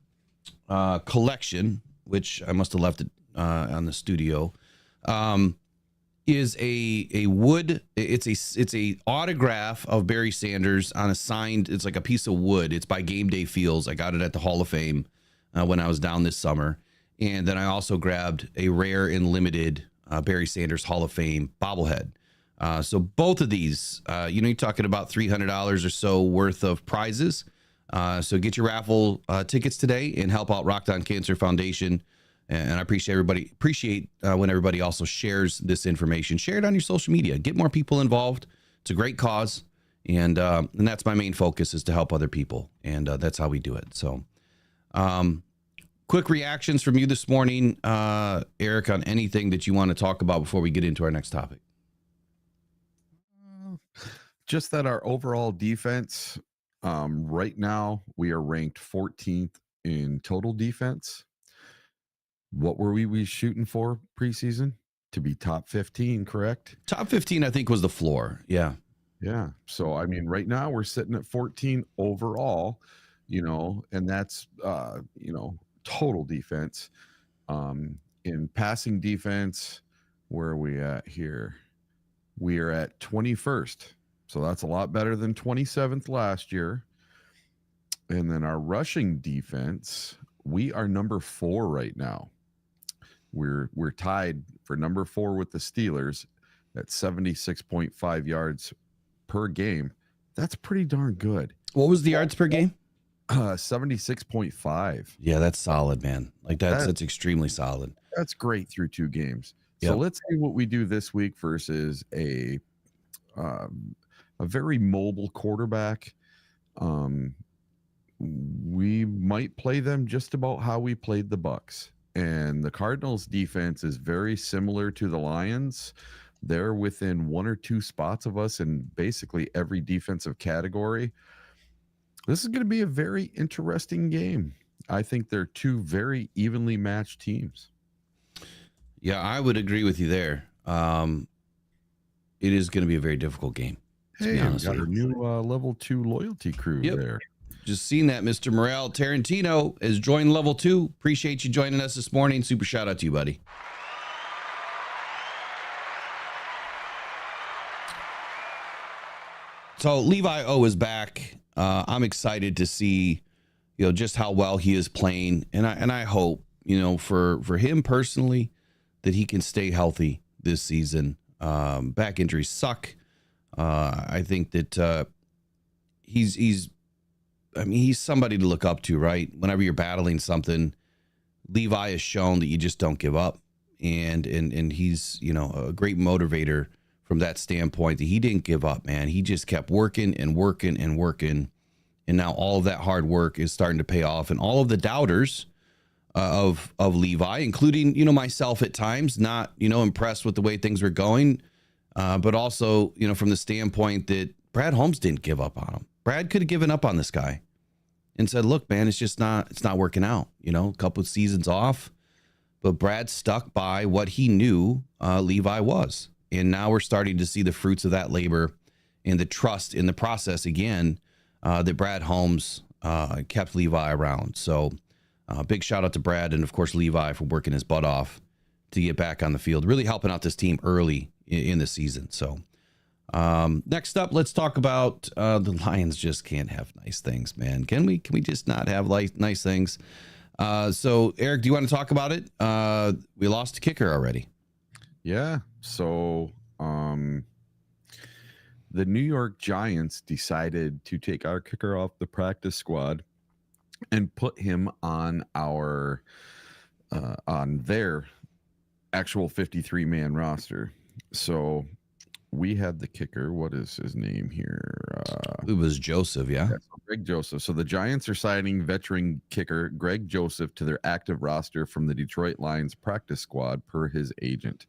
[SPEAKER 1] collection, which I must have left it on the studio, is a wood. It's a autograph of Barry Sanders on a signed. It's like a piece of wood. It's by Game Day Fields. I got it at the Hall of Fame when I was down this summer, and then I also grabbed a rare and limited Barry Sanders Hall of Fame bobblehead. So both of these, you're talking about $300 or so worth of prizes. So get your raffle tickets today and help out Rocked On Cancer Foundation. And I appreciate when everybody also shares this information. Share it on your social media. Get more people involved. It's a great cause. And that's my main focus, is to help other people. And that's how we do it. So quick reactions from you this morning, Eric, on anything that you want to talk about before we get into our next topic.
[SPEAKER 2] Just that our overall defense, right now, we are ranked 14th in total defense. What were we shooting for preseason? To be top 15, correct?
[SPEAKER 1] Top 15, I think, was the floor. Yeah.
[SPEAKER 2] Yeah. So, I mean, right now we're sitting at 14 overall, and that's, total defense. In passing defense, where are we at here? We are at 21st. So that's a lot better than 27th last year. And then our rushing defense, we are number 4 right now. We're tied for number 4 with the Steelers at 76.5 yards per game. That's pretty darn good.
[SPEAKER 1] What was the yards per game?
[SPEAKER 2] 76.5.
[SPEAKER 1] Yeah, that's solid, man. Like that's extremely solid.
[SPEAKER 2] That's great through 2 games.
[SPEAKER 1] Yep.
[SPEAKER 2] So let's see what we do this week versus a very mobile quarterback. We might play them just about how we played the Bucs. And the Cardinals defense is very similar to the Lions. They're within 1 or 2 spots of us in basically every defensive category. This is going to be a very interesting game. I think they're 2 very evenly matched teams.
[SPEAKER 1] Yeah, I would agree with you there. it is going to be a very difficult game. To be
[SPEAKER 2] Hey, we
[SPEAKER 1] honest
[SPEAKER 2] got
[SPEAKER 1] with
[SPEAKER 2] our
[SPEAKER 1] you.
[SPEAKER 2] new level 2 loyalty crew
[SPEAKER 1] Yep.
[SPEAKER 2] there.
[SPEAKER 1] Just seen that Mr. Morel Tarantino has joined level 2. Appreciate you joining us this morning. Super shout out to you, buddy. So Levi O is back. I'm excited to see, just how well he is playing, and I hope, for him personally, that he can stay healthy this season. Back injuries suck. I think that he's somebody to look up to, right? Whenever you're battling something, Levi has shown that you just don't give up, and he's a great motivator from that standpoint, that he didn't give up, man. He just kept working and working and working, and now all of that hard work is starting to pay off. And all of the doubters of Levi, including myself at times, not impressed with the way things were going, but also from the standpoint that Brad Holmes didn't give up on him. Brad could have given up on this guy and said, look, man, it's not working out. A couple of seasons off, but Brad stuck by what he knew Levi was. And now we're starting to see the fruits of that labor and the trust in the process again, that Brad Holmes kept Levi around. So big shout out to Brad and, of course, Levi for working his butt off to get back on the field, really helping out this team early in the season. So next up, let's talk about the Lions just can't have nice things, man. Can we just not have nice things? So, Eric, do you want to talk about it? We lost a kicker already.
[SPEAKER 2] Yeah. So the New York Giants decided to take our kicker off the practice squad and put him on their actual 53-man roster. So we had the kicker. What is his name here?
[SPEAKER 1] It was Joseph, yeah?
[SPEAKER 2] Greg Joseph. So the Giants are signing veteran kicker Greg Joseph to their active roster from the Detroit Lions practice squad per his agent.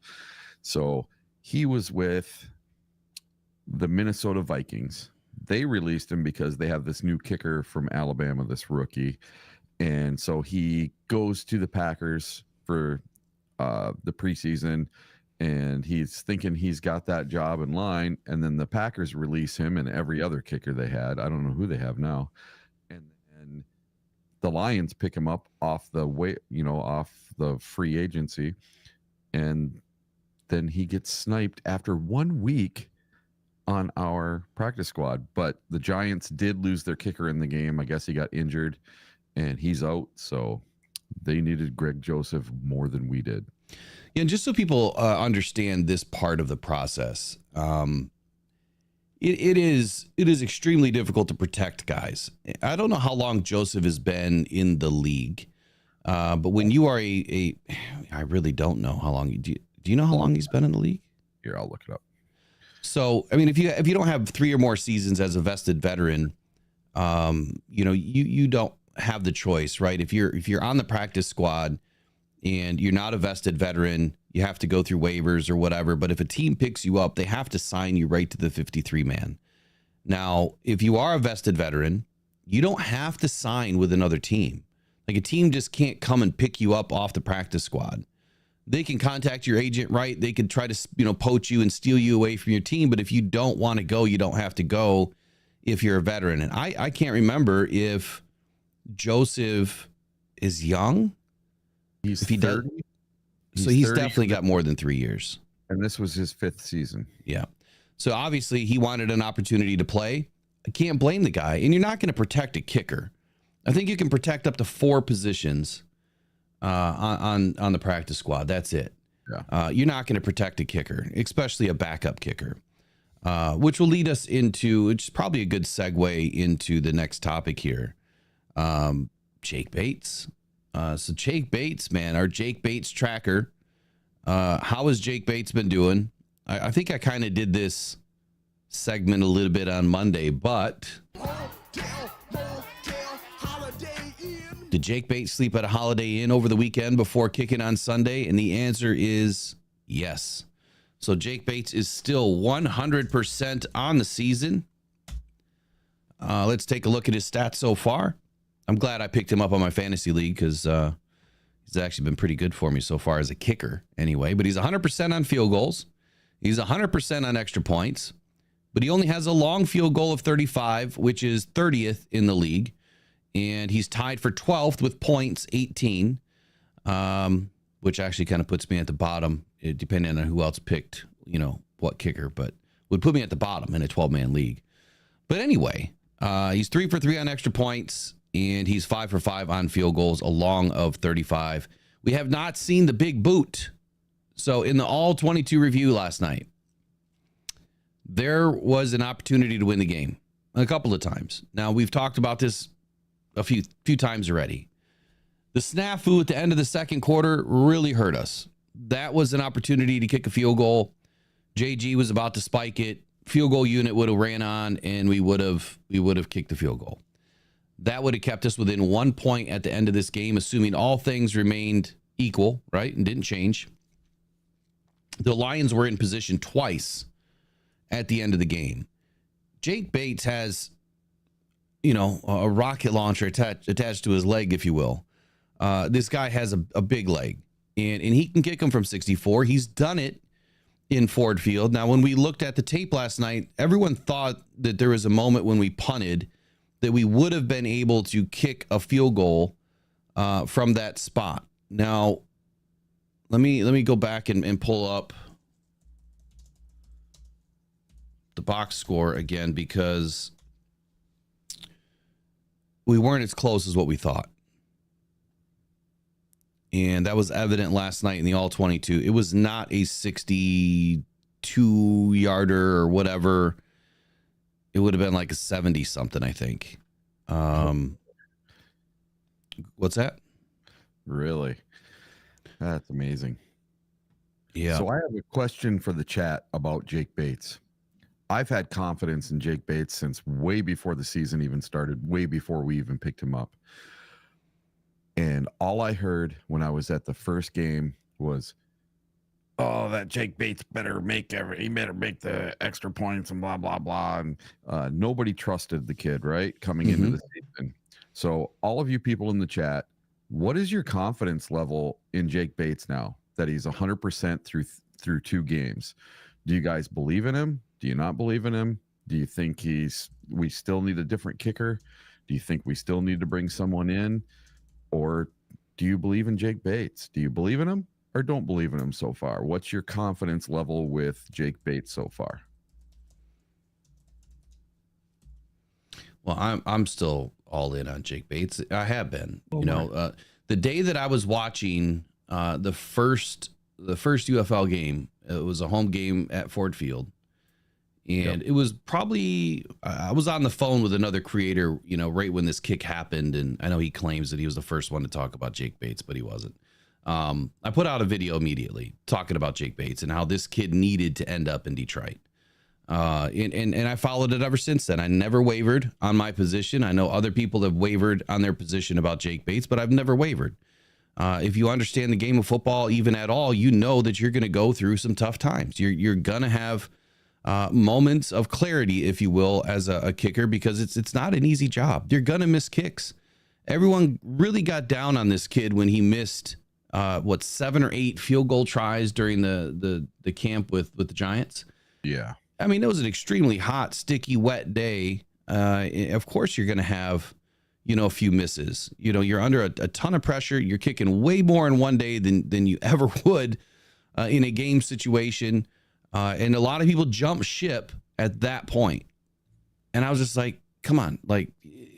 [SPEAKER 2] So he was with the Minnesota Vikings. They released him because they have this new kicker from Alabama, this rookie. And so he goes to the Packers for the preseason, and he's thinking he's got that job in line. And then the Packers release him and every other kicker they had. I don't know who they have now. And the Lions pick him up off the free agency. And then he gets sniped after 1 week on our practice squad. But the Giants did lose their kicker in the game. I guess he got injured and he's out. So they needed Greg Joseph more than we did.
[SPEAKER 1] Yeah, and just so people understand this part of the process, it is extremely difficult to protect guys. I don't know how long Joseph has been in the league, but when you are I really don't know how long. Do you know how long he's been in the league?
[SPEAKER 2] Here, I'll look it up.
[SPEAKER 1] So, I mean, if you don't have 3 or more seasons as a vested veteran, you don't have the choice, right? If you're on the practice squad and you're not a vested veteran, you have to go through waivers or whatever. But if a team picks you up, they have to sign you right to the 53-man. Now, if you are a vested veteran, you don't have to sign with another team. Like, a team just can't come and pick you up off the practice squad. They can contact your agent, right? They could try to, poach you and steal you away from your team. But if you don't want to go, you don't have to go if you're a veteran. And I can't remember if Joseph is young.
[SPEAKER 2] He's
[SPEAKER 1] if he
[SPEAKER 2] 30.
[SPEAKER 1] So he's
[SPEAKER 2] 30,
[SPEAKER 1] definitely got more than 3 years.
[SPEAKER 2] and this was his 5th season.
[SPEAKER 1] Yeah. So obviously he wanted an opportunity to play. I can't blame the guy. And you're not going to protect a kicker. I think you can protect up to 4 positions on the practice squad. That's it.
[SPEAKER 2] Yeah.
[SPEAKER 1] You're not going to protect a kicker, especially a backup kicker, which will lead us into, which is probably a good segue into the next topic here. Jake Bates. So Jake Bates, man, our Jake Bates tracker. How has Jake Bates been doing? I think I kind of did this segment a little bit on Monday, but did Jake Bates sleep at a Holiday Inn over the weekend before kicking on Sunday? And the answer is yes. So Jake Bates is still 100% on the season. Let's take a look at his stats so far. I'm glad I picked him up on my fantasy league because he's actually been pretty good for me so far as a kicker anyway. But he's 100% on field goals. He's 100% on extra points, but he only has a long field goal of 35, which is 30th in the league. And he's tied for 12th with points, 18, which actually kind of puts me at the bottom, depending on who else picked, what kicker, but would put me at the bottom in a 12-man league. But anyway, he's 3 for 3 on extra points, and he's 5 for 5 on field goals, a long of 35. We have not seen the big boot. So in the all-22 review last night, there was an opportunity to win the game a couple of times. Now, we've talked about this a few times already. The snafu at the end of the second quarter really hurt us. That was an opportunity to kick a field goal. JG was about to spike it. Field goal unit would have ran on, and we would have kicked the field goal. That would have kept us within 1 point at the end of this game, assuming all things remained equal, right, and didn't change. The Lions were in position twice at the end of the game. Jake Bates has, a rocket launcher attached to his leg, if you will. This guy has a big leg, and he can kick him from 64. He's done it in Ford Field. Now, when we looked at the tape last night, everyone thought that there was a moment when we punted that we would have been able to kick a field goal from that spot. Now, let me go back and pull up the box score again, because we weren't as close as what we thought. And that was evident last night in the all-22. It was not a 62-yarder or whatever. It would have been like a 70-something, I think. What's that?
[SPEAKER 2] Really? That's amazing.
[SPEAKER 1] Yeah.
[SPEAKER 2] So I have a question for the chat about Jake Bates. I've had confidence in Jake Bates since way before the season even started, way before we even picked him up. And all I heard when I was at the first game was, oh, that Jake Bates better make the extra points and blah, blah, blah. And nobody trusted the kid, right? Coming into the season. So all of you people in the chat, what is your confidence level in Jake Bates now that he's 100% through 2 games? Do you guys believe in him? Do you not believe in him? Do you think we still need a different kicker? Do you think we still need to bring someone in? Or do you believe in Jake Bates? Do you believe in him or don't believe in him so far? What's your confidence level with Jake Bates so far?
[SPEAKER 1] Well, I'm still all in on Jake Bates. I have been. The day that I was watching the first UFL game, it was a home game at Ford Field. And it was probably, I was on the phone with another creator, right when this kick happened. And I know he claims that he was the first one to talk about Jake Bates, but he wasn't. I put out a video immediately talking about Jake Bates and how this kid needed to end up in Detroit. And I followed it ever since then. I never wavered on my position. I know other people have wavered on their position about Jake Bates, but I've never wavered. If you understand the game of football, even at all, you know that you're going to go through some tough times. You're going to have moments of clarity, if you will, as a kicker, because it's not an easy job. You're going to miss kicks. Everyone really got down on this kid when he missed 7 or 8 field goal tries during the camp with the Giants.
[SPEAKER 2] Yeah.
[SPEAKER 1] I mean, it was an extremely hot, sticky, wet day. Of course, you're going to have, a few misses. You're under a ton of pressure. You're kicking way more in one day than you ever would in a game situation. And a lot of people jump ship at that point. And I was just like, come on,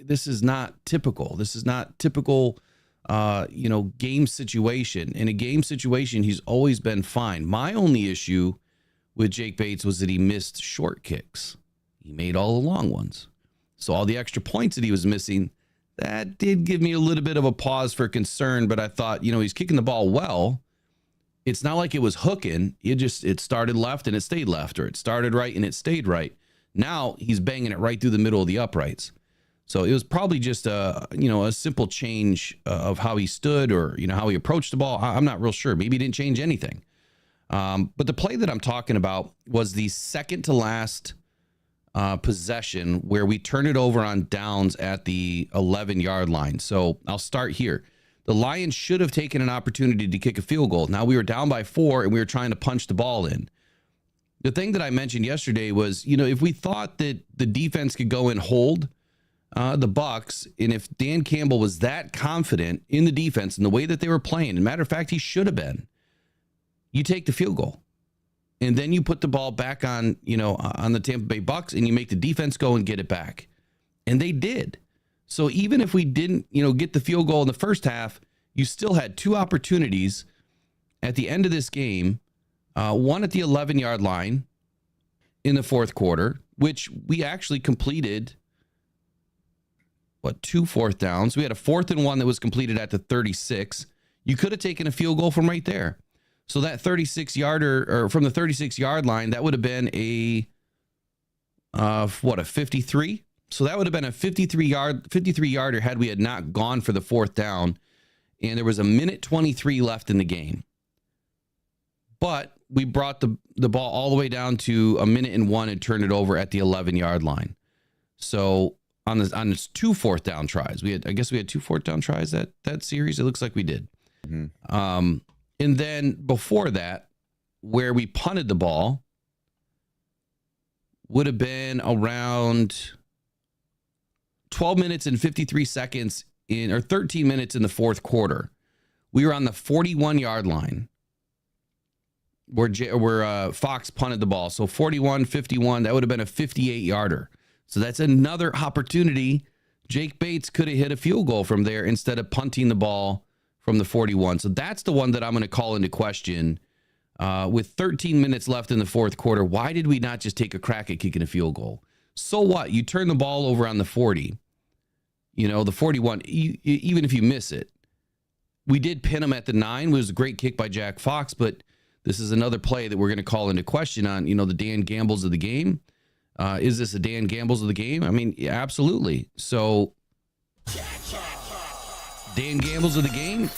[SPEAKER 1] this is not typical. This is not typical, game situation. In a game situation, he's always been fine. My only issue with Jake Bates was that he missed short kicks. He made all the long ones. So all the extra points that he was missing, that did give me a little bit of a pause for concern. But I thought, he's kicking the ball well. It's not like it was hooking. It started left and it stayed left, or it started right and it stayed right. Now he's banging it right through the middle of the uprights. So it was probably just a simple change of how he stood, or, how he approached the ball. I'm not real sure. Maybe he didn't change anything. But the play that I'm talking about was the second to last possession where we turned it over on downs at the 11-yard line. So I'll start here. The Lions should have taken an opportunity to kick a field goal. Now we were down by 4 and we were trying to punch the ball in. The thing that I mentioned yesterday was, if we thought that the defense could go and hold the Bucks, and if Dan Campbell was that confident in the defense and the way that they were playing, and matter of fact, he should have been, you take the field goal. And then you put the ball back on the Tampa Bay Bucks, and you make the defense go and get it back. And they did. So even if we didn't, get the field goal in the first half, you still had two opportunities at the end of this game, one at the 11-yard line in the fourth quarter, which we actually completed, 2 fourth downs. We had a 4th and 1 that was completed at the 36. You could have taken a field goal from right there. So that 36-yarder, or from the 36-yard line, that would have been a 53? So that would have been a 53-yarder had we had not gone for the 4th down, and there was a minute 23 left in the game. But we brought the ball all the way down to a minute and 1 and turned it over at the 11-yard line. So on this 2 4th down tries, we had 2 4th down tries that series. It looks like we did. Mm-hmm. And then before that, where we punted the ball, would have been around 12 minutes and 53 seconds or 13 minutes in the fourth quarter. We were on the 41-yard line where Fox punted the ball. So 41-51, that would have been a 58-yarder. So that's another opportunity. Jake Bates could have hit a field goal from there instead of punting the ball from the 41. So that's the one that I'm going to call into question. With 13 minutes left in the fourth quarter, why did we not just take a crack at kicking a field goal? So what? You turn the ball over on the 40. The 41, even if you miss it. We did pin him at the 9. It was a great kick by Jack Fox, but this is another play that we're going to call into question on, the Dan Gambles of the game. Is this a Dan Gambles of the game? I mean, yeah, absolutely. So Dan Gambles of the game,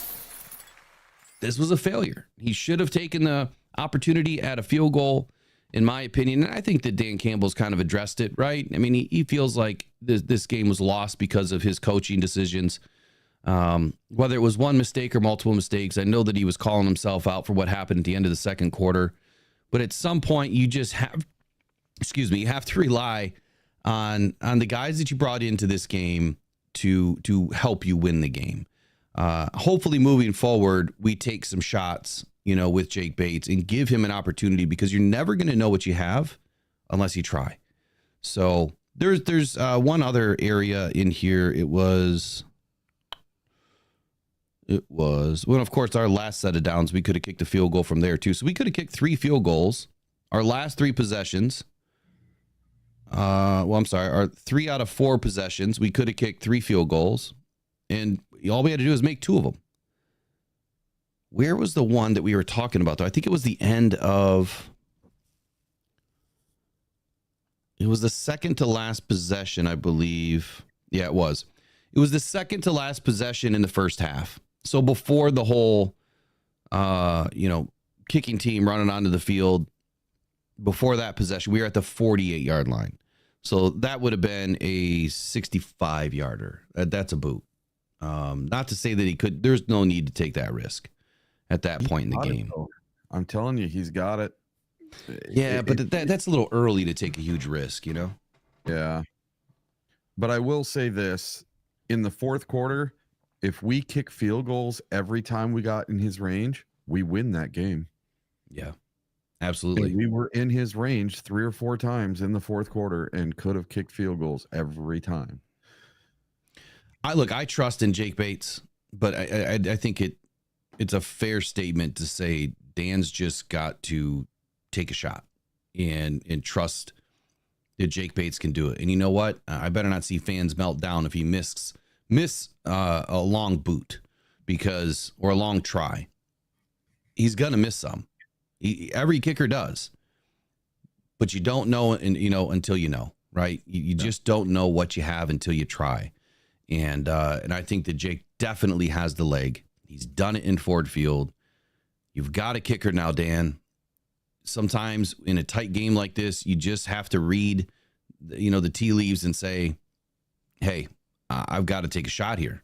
[SPEAKER 1] this was a failure. He should have taken the opportunity at a field goal, in my opinion. And I think that Dan Campbell's kind of addressed it, right? I mean, he feels like this game was lost because of his coaching decisions. Whether it was one mistake or multiple mistakes, I know that he was calling himself out for what happened at the end of the second quarter. But at some point, you just have, you have to rely on the guys that you brought into this game to help you win the game. Hopefully moving forward, we take some shots, with Jake Bates and give him an opportunity, because you're never going to know what you have unless you try. So there's one other area in here. It was, well, of course, our last set of downs, we could have kicked a field goal from there too. So we could have kicked 3 field goals. Our last 3 possessions. Our 3 out of 4 possessions, we could have kicked 3 field goals, and all we had to do is make 2 of them. Where was the one that we were talking about, though? I think it was the end of... It was the second to last possession, I believe. Yeah, it was. It was the second to last possession in the first half. So before the whole, kicking team running onto the field, before that possession, we were at the 48-yard line. So that would have been a 65-yarder. That's a boot. Not to say that he could. There's no need to take that risk at that point in the game.
[SPEAKER 2] I'm telling you, he's got it.
[SPEAKER 1] Yeah, but that's a little early to take a huge risk,
[SPEAKER 2] Yeah. But I will say this. In the fourth quarter, if we kick field goals every time we got in his range, we win that game.
[SPEAKER 1] Yeah, absolutely.
[SPEAKER 2] And we were in his range 3 or 4 times in the fourth quarter and could have kicked field goals every time.
[SPEAKER 1] I trust in Jake Bates, but I think it's a fair statement to say Dan's just got to take a shot and trust that Jake Bates can do it. And you know what? I better not see fans melt down if he miss a long boot or a long try. He's going to miss some. Every kicker does. But you don't know, until you know, right? You just don't know what you have until you try. And I think that Jake definitely has the leg. He's done it in Ford Field. You've got a kicker now, Dan. Sometimes in a tight game like this, you just have to read, the tea leaves and say, hey, I've got to take a shot here.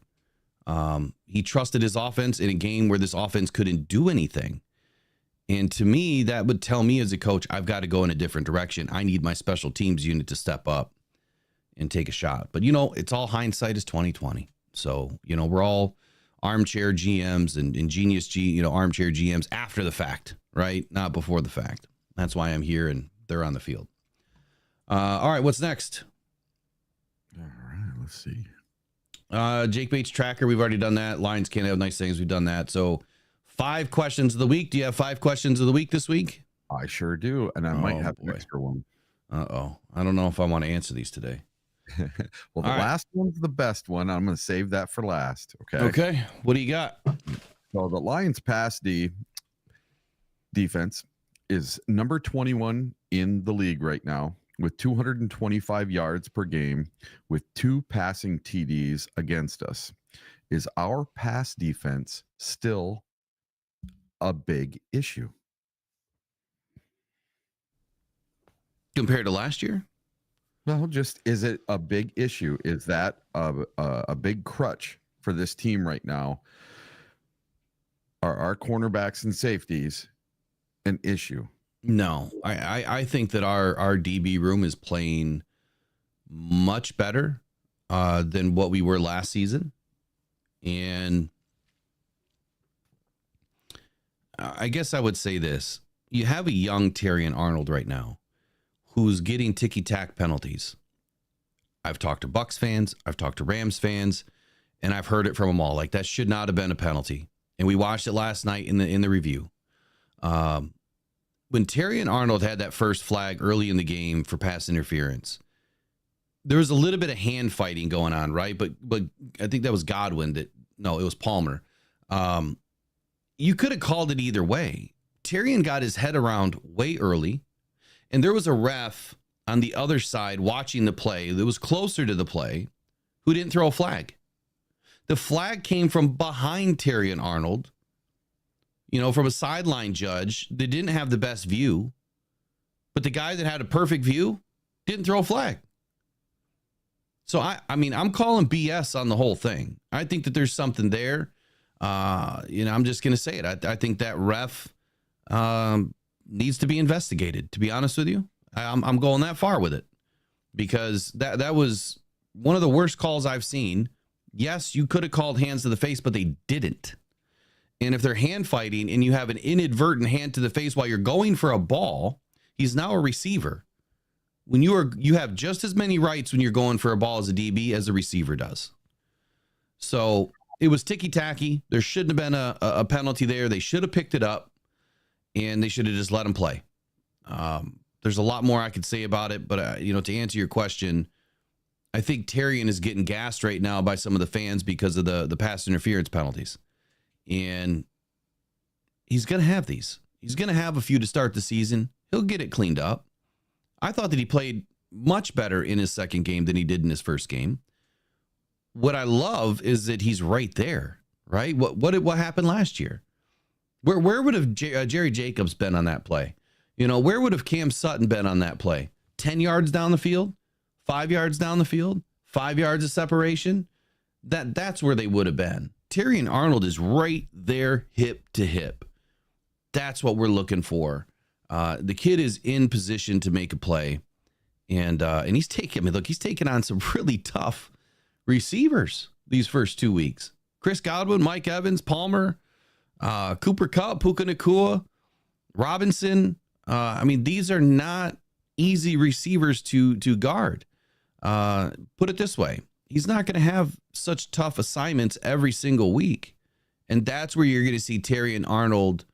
[SPEAKER 1] He trusted his offense in a game where this offense couldn't do anything. And to me, that would tell me as a coach, I've got to go in a different direction. I need my special teams unit to step up and take a shot. But, it's all hindsight is 2020. So, we're all armchair GMs and ingenious armchair GMs after the fact, right? Not before the fact. That's why I'm here and they're on the field. All right, what's next?
[SPEAKER 2] All right, let's see.
[SPEAKER 1] Jake Bates tracker. We've already done that. Lions can't have nice things. We've done that. So 5 questions of the week. Do you have 5 questions of the week this week?
[SPEAKER 2] I sure do. And I might have an extra one.
[SPEAKER 1] Uh-oh. I don't know if I want to answer these today.
[SPEAKER 2] Well, the last one's the best one. I'm going to save that for last.
[SPEAKER 1] Okay. What do you got?
[SPEAKER 2] So the Lions pass defense is number 21 in the league right now with 225 yards per game with 2 passing TDs against us. Is our pass defense still a big issue?
[SPEAKER 1] Compared to last year?
[SPEAKER 2] Well, just is it a big issue? Is that a big crutch for this team right now? Are our cornerbacks and safeties an issue?
[SPEAKER 1] No, I think that our DB room is playing much better than what we were last season. And I guess I would say this. You have a young Terrion Arnold right now who's getting ticky-tack penalties. I've talked to Bucs fans, I've talked to Rams fans, and I've heard it from them all. Like, that should not have been a penalty. And we watched it last night in the review. When Terrion Arnold had that first flag early in the game for pass interference, there was a little bit of hand fighting going on, right? But I think that was Godwin it was Palmer. You could have called it either way. Terrion got his head around way early, and there was a ref on the other side watching the play that was closer to the play who didn't throw a flag. The flag came from behind Terrion Arnold, from a sideline judge that didn't have the best view, but the guy that had a perfect view didn't throw a flag. So, I'm calling BS on the whole thing. I think that there's something there. I'm just going to say it. I think that ref needs to be investigated, to be honest with you. I'm going that far with it because that was one of the worst calls I've seen. Yes, you could have called hands to the face, but they didn't. And if they're hand fighting and you have an inadvertent hand to the face while you're going for a ball, he's now a receiver. When you have just as many rights when you're going for a ball as a DB as a receiver does. So it was ticky-tacky. There shouldn't have been a penalty there. They should have picked it up, and they should have just let him play. There's a lot more I could say about it, but to answer your question, I think Terrion is getting gassed right now by some of the fans because of the pass interference penalties. And he's going to have these. He's going to have a few to start the season. He'll get it cleaned up. I thought that he played much better in his second game than he did in his first game. What I love is that he's right there, right? What happened last year? Where would have Jerry Jacobs been on that play? Where would have Cam Sutton been on that play? 10 yards down the field? 5 yards down the field? 5 yards of separation? That's where they would have been. Terrion Arnold is right there, hip to hip. That's what we're looking for. The kid is in position to make a play, and he's taking on some really tough receivers these first 2 weeks. Chris Godwin, Mike Evans, Palmer, Cooper Kupp, Puka Nacua, Robinson. These are not easy receivers to guard. Put it this way. He's not going to have such tough assignments every single week. And that's where you're going to see Terrion Arnold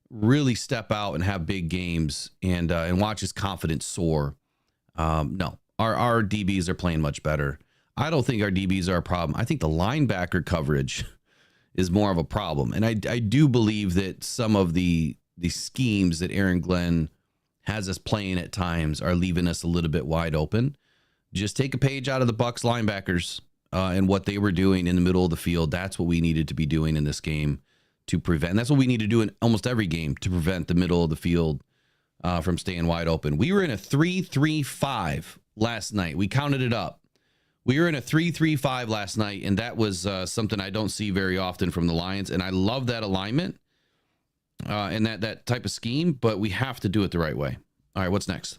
[SPEAKER 1] really step out and have big games and watch his confidence soar. No, our DBs are playing much better. I don't think our DBs are a problem. I think the linebacker coverage is more of a problem. And I do believe that some of the schemes that Aaron Glenn has us playing at times are leaving us a little bit wide open. Just take a page out of the Bucs linebackers and what they were doing in the middle of the field. That's what we needed to be doing in this game to prevent. That's what we need to do in almost every game to prevent the middle of the field from staying wide open. We were in a 3-3-5 last night. We counted it up. We were in a 3-3-5 last night, and that was something I don't see very often from the Lions, and I love that alignment. in that type of scheme, but we have to do it the right way. All right, what's next?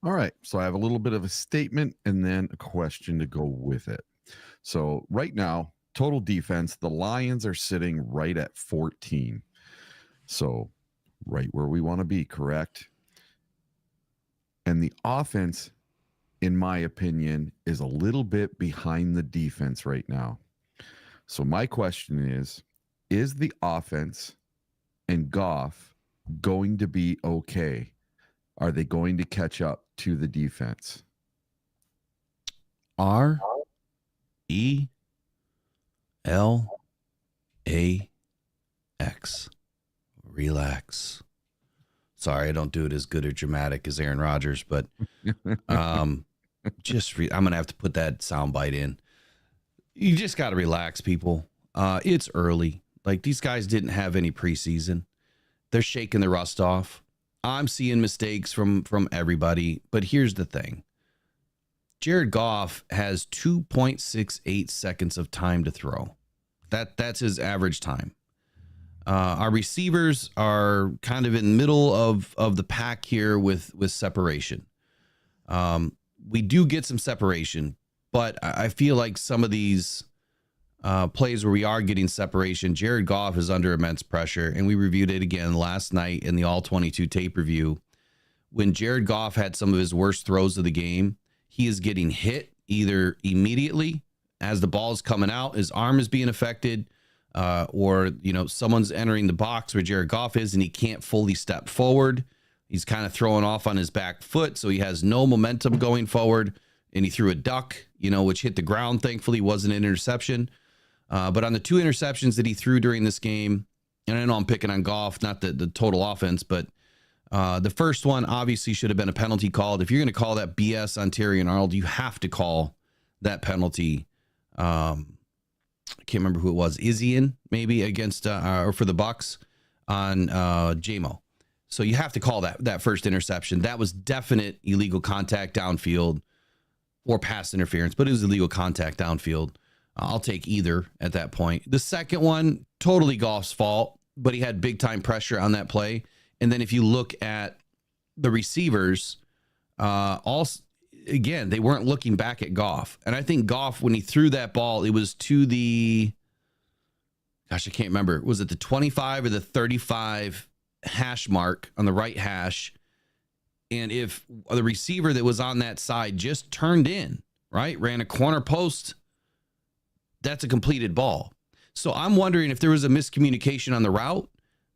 [SPEAKER 2] All right. So I have a little bit of a statement and then a question to go with it. So right now, total defense, the Lions are sitting right at 14. So right where we want to be, correct? And the offense, in my opinion, is a little bit behind the defense right now. So my question is the offense and Goff going to be okay? Are they going to catch up to the defense?
[SPEAKER 1] RELAX. Relax. Sorry, I don't do it as good or dramatic as Aaron Rodgers, but I'm gonna have to put that soundbite in. You just got to relax, people. It's early. Like, these guys didn't have any preseason. They're shaking the rust off. I'm seeing mistakes from everybody, but here's the thing. Jared Goff has 2.68 seconds of time to throw. That's his average time. Our receivers are kind of in the middle of the pack here with separation. We do get some separation, but I feel like some of these plays where we are getting separation, Jared Goff is under immense pressure, and we reviewed it again last night in the All-22 tape review. When Jared Goff had some of his worst throws of the game, he is getting hit either immediately as the ball is coming out, his arm is being affected, or someone's entering the box where Jared Goff is and he can't fully step forward. He's kind of throwing off on his back foot, so he has no momentum going forward, and he threw a duck, which hit the ground. Thankfully, wasn't an interception. But on the 2 interceptions that he threw during this game, and I know I'm picking on Goff, not the total offense, but the first one obviously should have been a penalty called. If you're going to call that BS on Terry and Arnold, you have to call that penalty. I can't remember who it was, Izian maybe against or for the Bucks on JMO. So you have to call that first interception. That was definite illegal contact downfield or pass interference, but it was illegal contact downfield. I'll take either at that point. The second one, totally Goff's fault, but he had big time pressure on that play. And then if you look at the receivers, also, again, they weren't looking back at Goff. And I think Goff, when he threw that ball, it was to the, I can't remember. Was it the 25 or the 35 hash mark on the right hash? And if the receiver that was on that side just turned in, right, ran a corner post, that's a completed ball. So I'm wondering if there was a miscommunication on the route,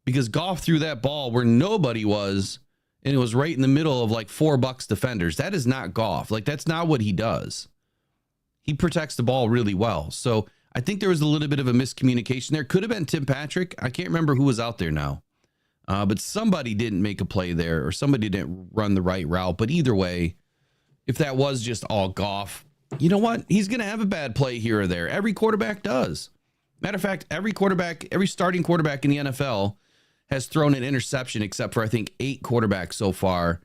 [SPEAKER 1] because Goff threw that ball where nobody was, and it was right in the middle of like 4 Bucks defenders. That is not Goff. Like, that's not what he does. He protects the ball really well. So I think there was a little bit of a miscommunication there. Could have been Tim Patrick. I can't remember who was out there now. But somebody didn't make a play there, or somebody didn't run the right route. But either way, if that was just all Goff, you know what? He's going to have a bad play here or there. Every quarterback does. Matter of fact, every starting quarterback in the NFL has thrown an interception, except for I think 8 quarterbacks so far.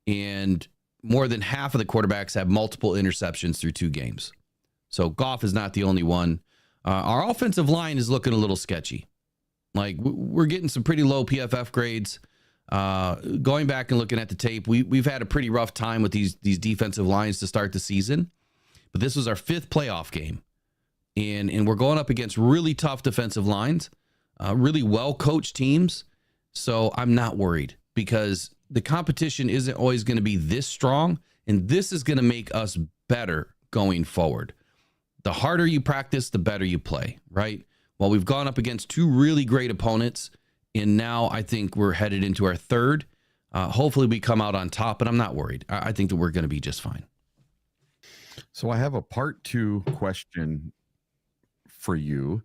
[SPEAKER 1] And more than half of the quarterbacks have multiple interceptions through 2 games. So Goff is not the only one. Our offensive line is looking a little sketchy. Like, we're getting some pretty low PFF grades. Going back and looking at the tape, we've had a pretty rough time with these defensive lines to start the season. But this was our 5th playoff game. And we're going up against really tough defensive lines, really well-coached teams. So I'm not worried, because the competition isn't always going to be this strong, and this is going to make us better going forward. The harder you practice, the better you play, right? Well, we've gone up against 2 really great opponents, and now I think we're headed into our 3rd. Hopefully we come out on top, but I'm not worried. I think that we're going to be just fine.
[SPEAKER 2] So I have a part 2 question for you,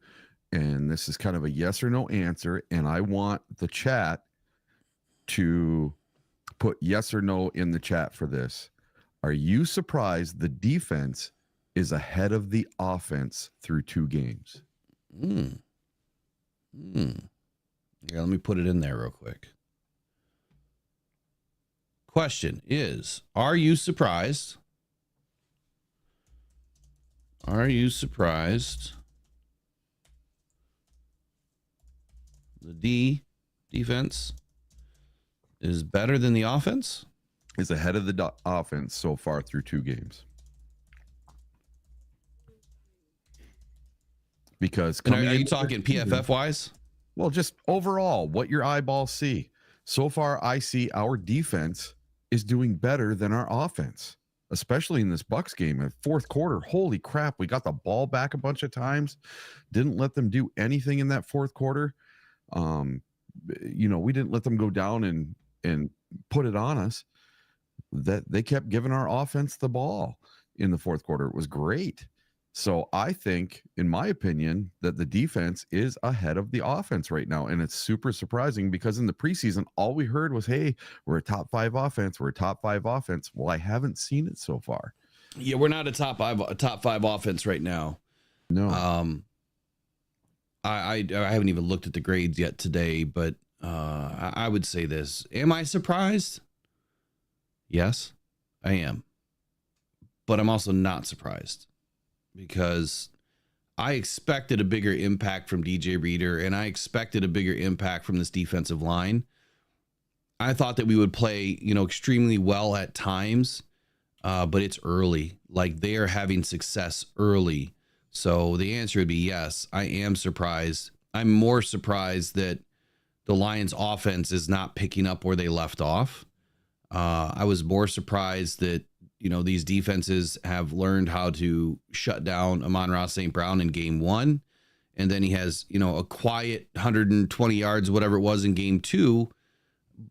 [SPEAKER 2] and this is kind of a yes or no answer, and I want the chat to put yes or no in the chat for this. Are you surprised the defense is ahead of the offense through 2 games?
[SPEAKER 1] Yeah, let me put it in there real quick. Question is, are you surprised? Are you surprised the D defense is better than the offense?
[SPEAKER 2] Is ahead of the offense so far through 2 games. Because
[SPEAKER 1] And
[SPEAKER 2] coming
[SPEAKER 1] are you
[SPEAKER 2] into the
[SPEAKER 1] talking
[SPEAKER 2] season-
[SPEAKER 1] PFF wise?
[SPEAKER 2] Well, just overall, what your eyeballs see. So far, I see our defense is doing better than our offense, especially in this Bucks game. In fourth quarter, holy crap, we got the ball back a bunch of times. Didn't let them do anything in that fourth quarter. We didn't let them go down and put it on us. That they kept giving our offense the ball in the fourth quarter. It was great. So I think, in my opinion, that the defense is ahead of the offense right now. And it's super surprising because in the preseason, all we heard was, hey, we're a top 5 offense. We're a top 5 offense. Well, I haven't seen it so far.
[SPEAKER 1] Yeah, we're not a top five offense right now.
[SPEAKER 2] No.
[SPEAKER 1] I haven't even looked at the grades yet today, but I would say this. Am I surprised? Yes, I am. But I'm also not surprised because I expected a bigger impact from DJ Reader and I expected a bigger impact from this defensive line. I thought that we would play, extremely well at times, but it's early. Like they are having success early. So the answer would be yes, I am surprised. I'm more surprised that the Lions offense is not picking up where they left off. I was more surprised that, these defenses have learned how to shut down Amon-Ra St. Brown in game 1. And then he has, a quiet 120 yards, whatever it was in game 2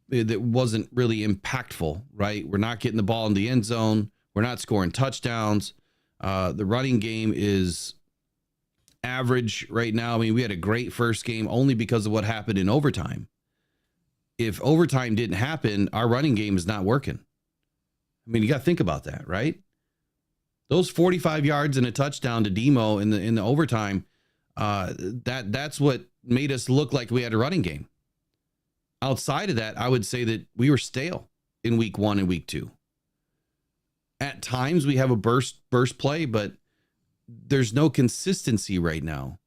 [SPEAKER 1] that wasn't really impactful, right? We're not getting the ball in the end zone. We're not scoring touchdowns. The running game is average right now. I mean, we had a great first game only because of what happened in overtime. If overtime didn't happen, our running game is not working. I mean, you got to think about that, right? Those 45 yards and a touchdown to Demo in the overtime, that's what made us look like we had a running game. Outside of that, I would say that we were stale in week 1 and week 2. At times we have a burst play, but there's no consistency right now.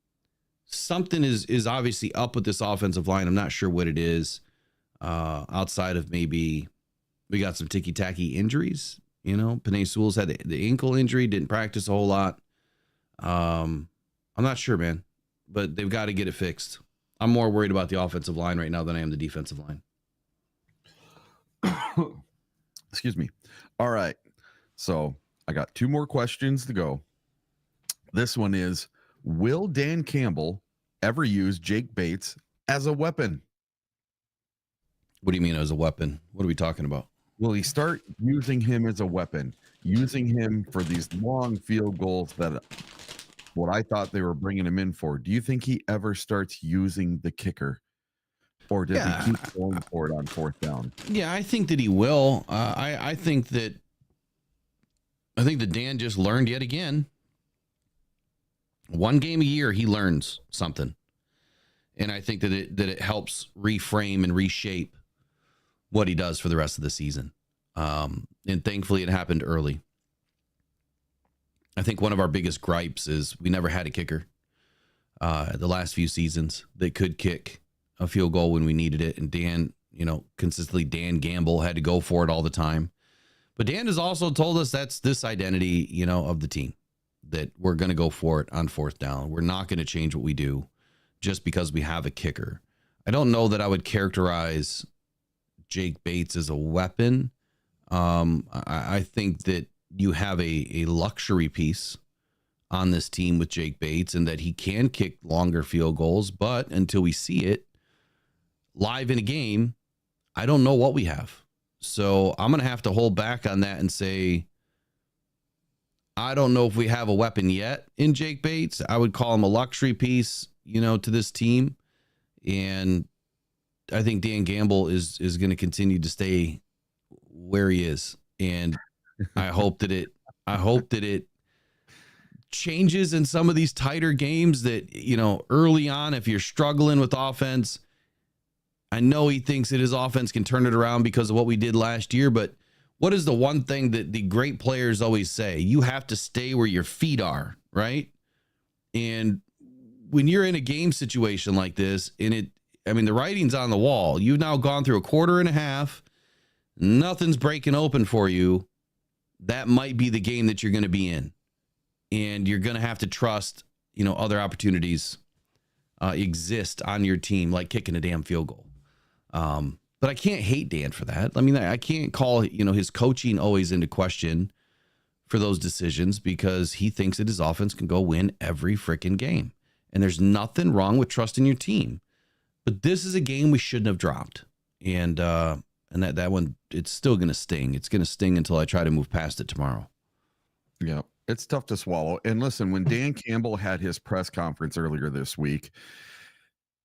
[SPEAKER 1] Something is obviously up with this offensive line. I'm not sure what it is. Outside of maybe we got some ticky-tacky injuries. Penei Sewell's had the ankle injury, didn't practice a whole lot. I'm not sure, man, but they've got to get it fixed. I'm more worried about the offensive line right now than I am the defensive line.
[SPEAKER 2] Excuse me. All right. So I got 2 more questions to go. This one is, will Dan Campbell ever use Jake Bates as a weapon?
[SPEAKER 1] What do you mean as a weapon? What are we talking about?
[SPEAKER 2] Will he start using him as a weapon, using him for these long field goals that what I thought they were bringing him in for? Do you think he ever starts using the kicker, or does he keep going for it on 4th down?
[SPEAKER 1] Yeah, I think that he will. I think that Dan just learned yet again. 1 game a year, he learns something, and I think that it helps reframe and reshape what he does for the rest of the season. And thankfully, it happened early. I think one of our biggest gripes is we never had a kicker the last few seasons that could kick a field goal when we needed it. And Dan, consistently Dan Gamble had to go for it all the time. But Dan has also told us that's this identity, of the team, that we're going to go for it on 4th down. We're not going to change what we do just because we have a kicker. I don't know that I would characterize Jake Bates as a weapon. I think that you have a luxury piece on this team with Jake Bates and that he can kick longer field goals, but until we see it live in a game, I don't know what we have. So I'm going to have to hold back on that and say, I don't know if we have a weapon yet in Jake Bates. I would call him a luxury piece, to this team. And I think Dan Gamble is going to continue to stay where he is. And I hope that it changes in some of these tighter games that, early on, if you're struggling with offense, I know he thinks that his offense can turn it around because of what we did last year. But what is the one thing that the great players always say? You have to stay where your feet are, right? And when you're in a game situation like this, and I mean, the writing's on the wall. You've now gone through a quarter and a half. Nothing's breaking open for you. That might be the game that you're going to be in. And you're going to have to trust, other opportunities exist on your team, like kicking a damn field goal. But I can't hate Dan for that. I mean, I can't call, his coaching always into question for those decisions because he thinks that his offense can go win every freaking game. And there's nothing wrong with trusting your team. But this is a game we shouldn't have dropped. And that one, it's still going to sting. It's going to sting until I try to move past it tomorrow.
[SPEAKER 2] Yeah, it's tough to swallow. And listen, when Dan Campbell had his press conference earlier this week,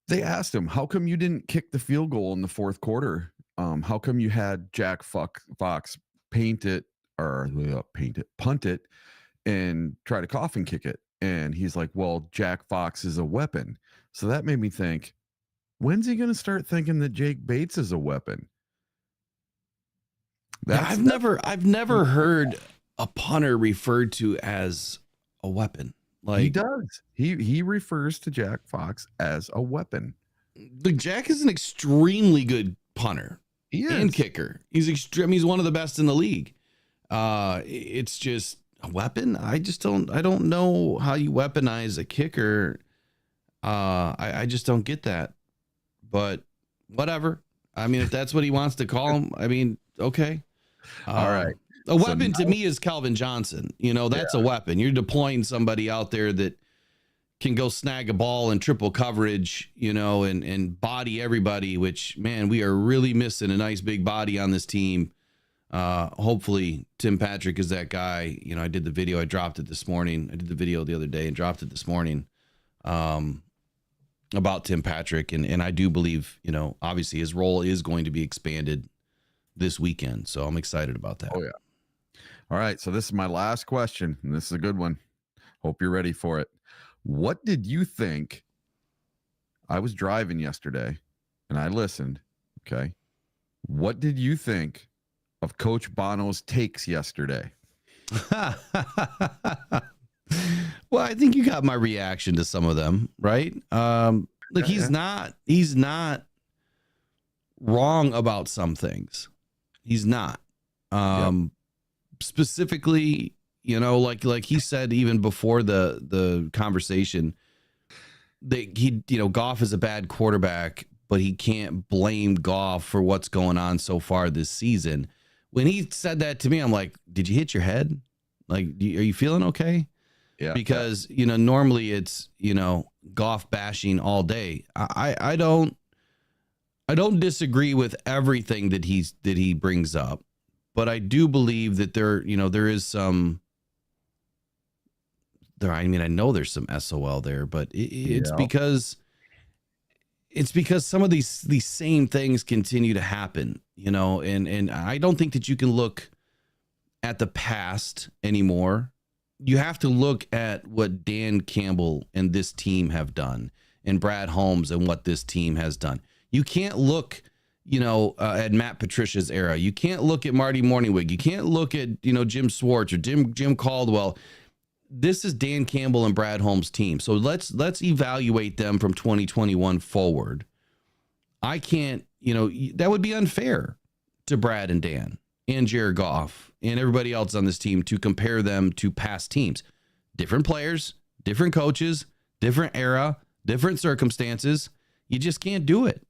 [SPEAKER 2] they asked him, how come you didn't kick the field goal in the fourth quarter? How come you had Jack Fox punt it, and try to coffin kick it? And he's like, well, Jack Fox is a weapon. So that made me think, when's he going to start thinking that Jake Bates is a weapon?
[SPEAKER 1] I've never heard a punter referred to as a weapon. Like
[SPEAKER 2] he does. He refers to Jack Fox as a weapon.
[SPEAKER 1] The Jack is an extremely good punter and kicker. He's one of the best in the league. It's just a weapon. I don't know how you weaponize a kicker. I just don't get that. But whatever. I mean, if that's what he wants to call him, I mean, okay.
[SPEAKER 2] All right.
[SPEAKER 1] A weapon to me is Calvin Johnson. That's a weapon. You're deploying somebody out there that can go snag a ball in triple coverage, and body everybody, which, man, we are really missing a nice big body on this team. Hopefully Tim Patrick is that guy. I did the video. I dropped it this morning. I did the video the other day and dropped it this morning about Tim Patrick. And I do believe, obviously his role is going to be expanded this weekend. So I'm excited about that.
[SPEAKER 2] Oh, yeah. All right, so this is my last question, and this is a good one. Hope you're ready for it. What did you think? I was driving yesterday, and I listened, okay? What did you think of Coach Bono's takes yesterday?
[SPEAKER 1] Well, I think you got my reaction to some of them, right? Look, he's not wrong about some things. He's not. Specifically, like he said, even before the conversation, that Goff is a bad quarterback, but he can't blame Goff for what's going on so far this season. When he said that to me, I'm like, did you hit your head? Like, are you feeling okay?
[SPEAKER 2] Yeah.
[SPEAKER 1] Because, normally it's, Goff bashing all day. I don't disagree with everything that he brings up. But I do believe that there is some there. I mean, I know there's some SOL there, but it's because some of these same things continue to happen, and I don't think that you can look at the past anymore. You have to look at what Dan Campbell and this team have done, and Brad Holmes and what this team has done. You can't look at Matt Patricia's era. You can't look at Marty Morningwig. You can't look at, Jim Swartz or Jim Caldwell. This is Dan Campbell and Brad Holmes' team. So let's evaluate them from 2021 forward. I can't, that would be unfair to Brad and Dan and Jared Goff and everybody else on this team to compare them to past teams. Different players, different coaches, different era, different circumstances. You just can't do it.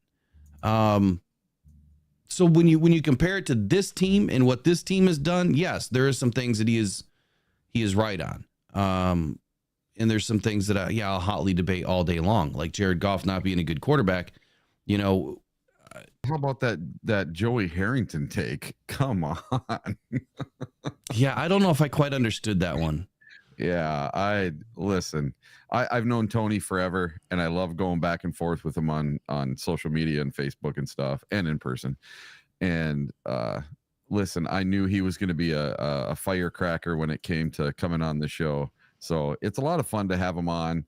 [SPEAKER 1] So when you compare it to this team and what this team has done, yes, there are some things that he is right on. And there's some things that I'll hotly debate all day long, like Jared Goff not being a good quarterback.
[SPEAKER 2] How about that Joey Harrington take? Come on.
[SPEAKER 1] Yeah, I don't know if I quite understood that one.
[SPEAKER 2] Yeah, I've known Tony forever, and I love going back and forth with him on social media and Facebook and stuff, and in person. And listen, I knew he was going to be a firecracker when it came to coming on the show. So it's a lot of fun to have him on,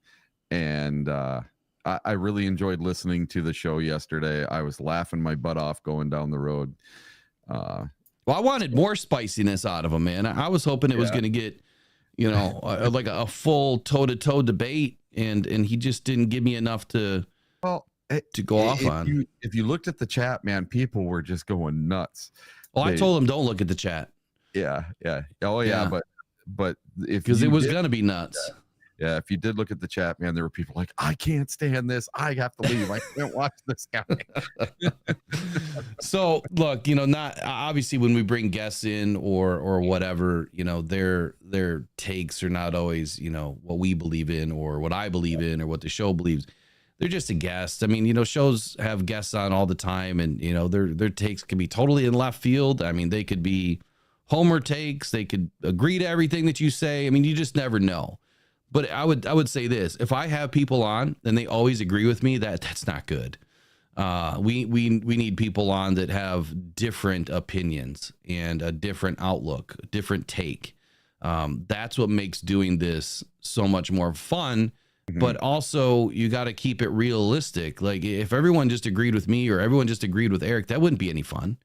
[SPEAKER 2] and I really enjoyed listening to the show yesterday. I was laughing my butt off going down the road.
[SPEAKER 1] Well, I wanted more spiciness out of him, man. I was hoping it was going to get, like a full toe-to-toe debate, and he just didn't give me enough to.
[SPEAKER 2] Well,
[SPEAKER 1] to go off on.
[SPEAKER 2] If you looked at the chat, man, people were just going nuts.
[SPEAKER 1] Well, I told him don't look at the chat.
[SPEAKER 2] Yeah. Oh yeah,
[SPEAKER 1] Yeah.
[SPEAKER 2] but if
[SPEAKER 1] Because it was
[SPEAKER 2] did,
[SPEAKER 1] gonna be nuts.
[SPEAKER 2] yeah, if you did look at the chat, man, there were people like, I can't stand this. I have to leave. I can't watch this guy.
[SPEAKER 1] So look, not obviously when we bring guests in or whatever, their takes are not always, what we believe in or what I believe in or what the show believes. They're just a guest. I mean, shows have guests on all the time, and their takes can be totally in left field. I mean, they could be homer takes. They could agree to everything that you say. I mean, you just never know. But I would say this: if I have people on and they always agree with me, that's not good. We need people on that have different opinions and a different outlook, a different take. That's what makes doing this so much more fun. But also, you got to keep it realistic. Like if everyone just agreed with me or everyone just agreed with Eric, that wouldn't be any fun.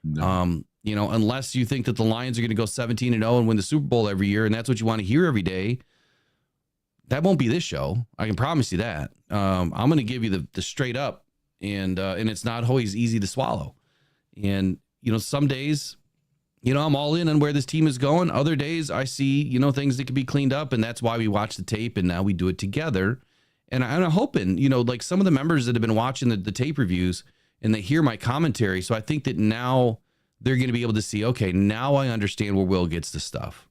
[SPEAKER 1] No. Unless you think that the Lions are going to go 17-0 and win the Super Bowl every year, and that's what you want to hear every day. That won't be this show. I can promise you that. I'm going to give you the straight up, and it's not always easy to swallow. And some days, I'm all in on where this team is going. Other days, I see things that can be cleaned up, and that's why we watch the tape, and now we do it together. And I'm hoping, like some of the members that have been watching the tape reviews, and they hear my commentary. So I think that now they're going to be able to see, okay, now I understand where Will gets the stuff,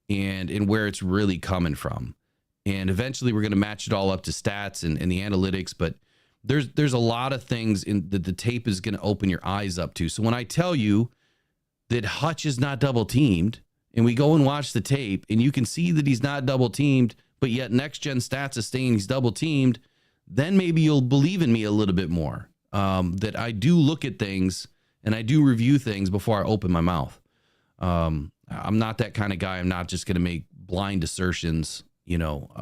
[SPEAKER 1] and where it's really coming from. And eventually we're going to match it all up to stats and the analytics. But there's a lot of things in that the tape is going to open your eyes up to. So when I tell you that Hutch is not double teamed and we go and watch the tape and you can see that he's not double teamed, but yet next gen stats is saying he's double teamed, then maybe you'll believe in me a little bit more. That I do look at things and I do review things before I open my mouth. I'm not that kind of guy. I'm not just going to make blind assertions,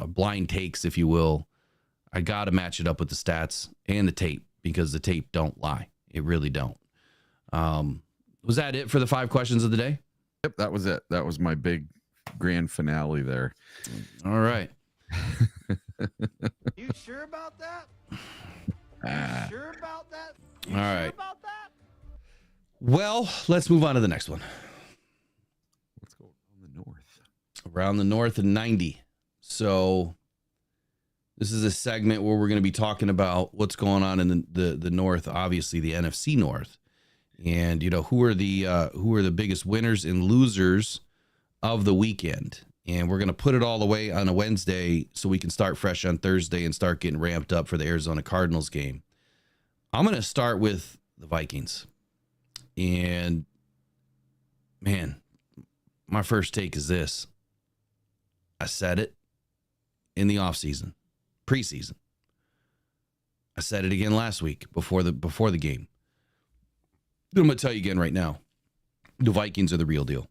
[SPEAKER 1] blind takes, if you will. I got to match it up with the stats and the tape because the tape don't lie. It really don't. Was that it for the 5 questions of the day?
[SPEAKER 2] Yep, that was it. That was my big grand finale there.
[SPEAKER 1] All right.
[SPEAKER 9] You sure about that? Sure about that?
[SPEAKER 1] All right. Sure about that? Well, let's move on to the next one.
[SPEAKER 2] Let's go on the north.
[SPEAKER 1] Around the north and 90. So this is a segment where we're going to be talking about what's going on in the north, obviously the NFC North. And who are the biggest winners and losers of the weekend. And we're going to put it all away on a Wednesday so we can start fresh on Thursday and start getting ramped up for the Arizona Cardinals game. I'm going to start with the Vikings. And man, my first take is this. I said it in the offseason, preseason. I said it again last week before the game. I'm going to tell you again right now. The Vikings are the real deal.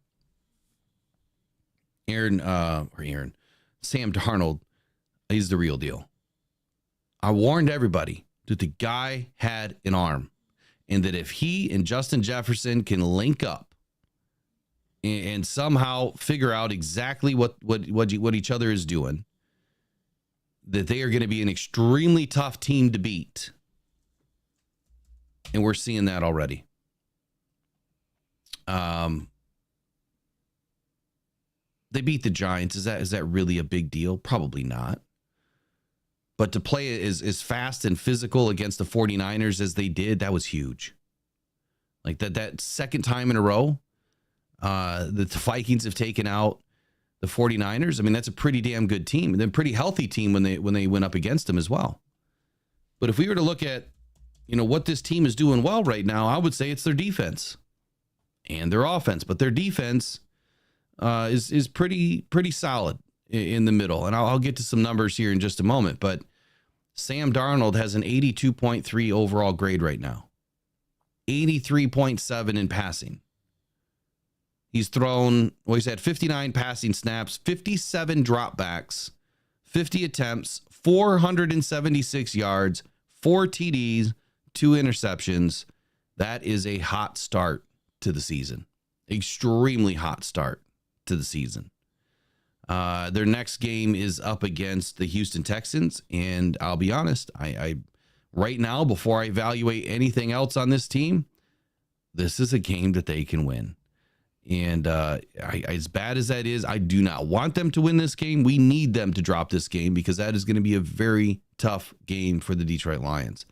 [SPEAKER 1] Sam Darnold, he's the real deal. I warned everybody that the guy had an arm and that if he and Justin Jefferson can link up and somehow figure out exactly what each other is doing, that they are going to be an extremely tough team to beat. And we're seeing that already. They beat the Giants. Is that really a big deal? Probably not. But to play as fast and physical against the 49ers as they did, that was huge. Like that second time in a row that the Vikings have taken out the 49ers. I mean, that's a pretty damn good team. And then pretty healthy team when they went up against them as well. But if we were to look at, what this team is doing well right now, I would say it's their defense and their offense. But their defense is pretty solid in the middle. And I'll get to some numbers here in just a moment. But Sam Darnold has an 82.3 overall grade right now. 83.7 in passing. He's had 59 passing snaps, 57 dropbacks, 50 attempts, 476 yards, 4 TDs, 2 interceptions. That is a hot start to the season. Extremely hot start to the season. Their next game is up against the Houston Texans, and I'll be honest, I right now, before I evaluate anything else on this team, this is a game that they can win. And as bad as that is, I do not want them to win this game. We need them to drop this game because that is going to be a very tough game for the Detroit Lions.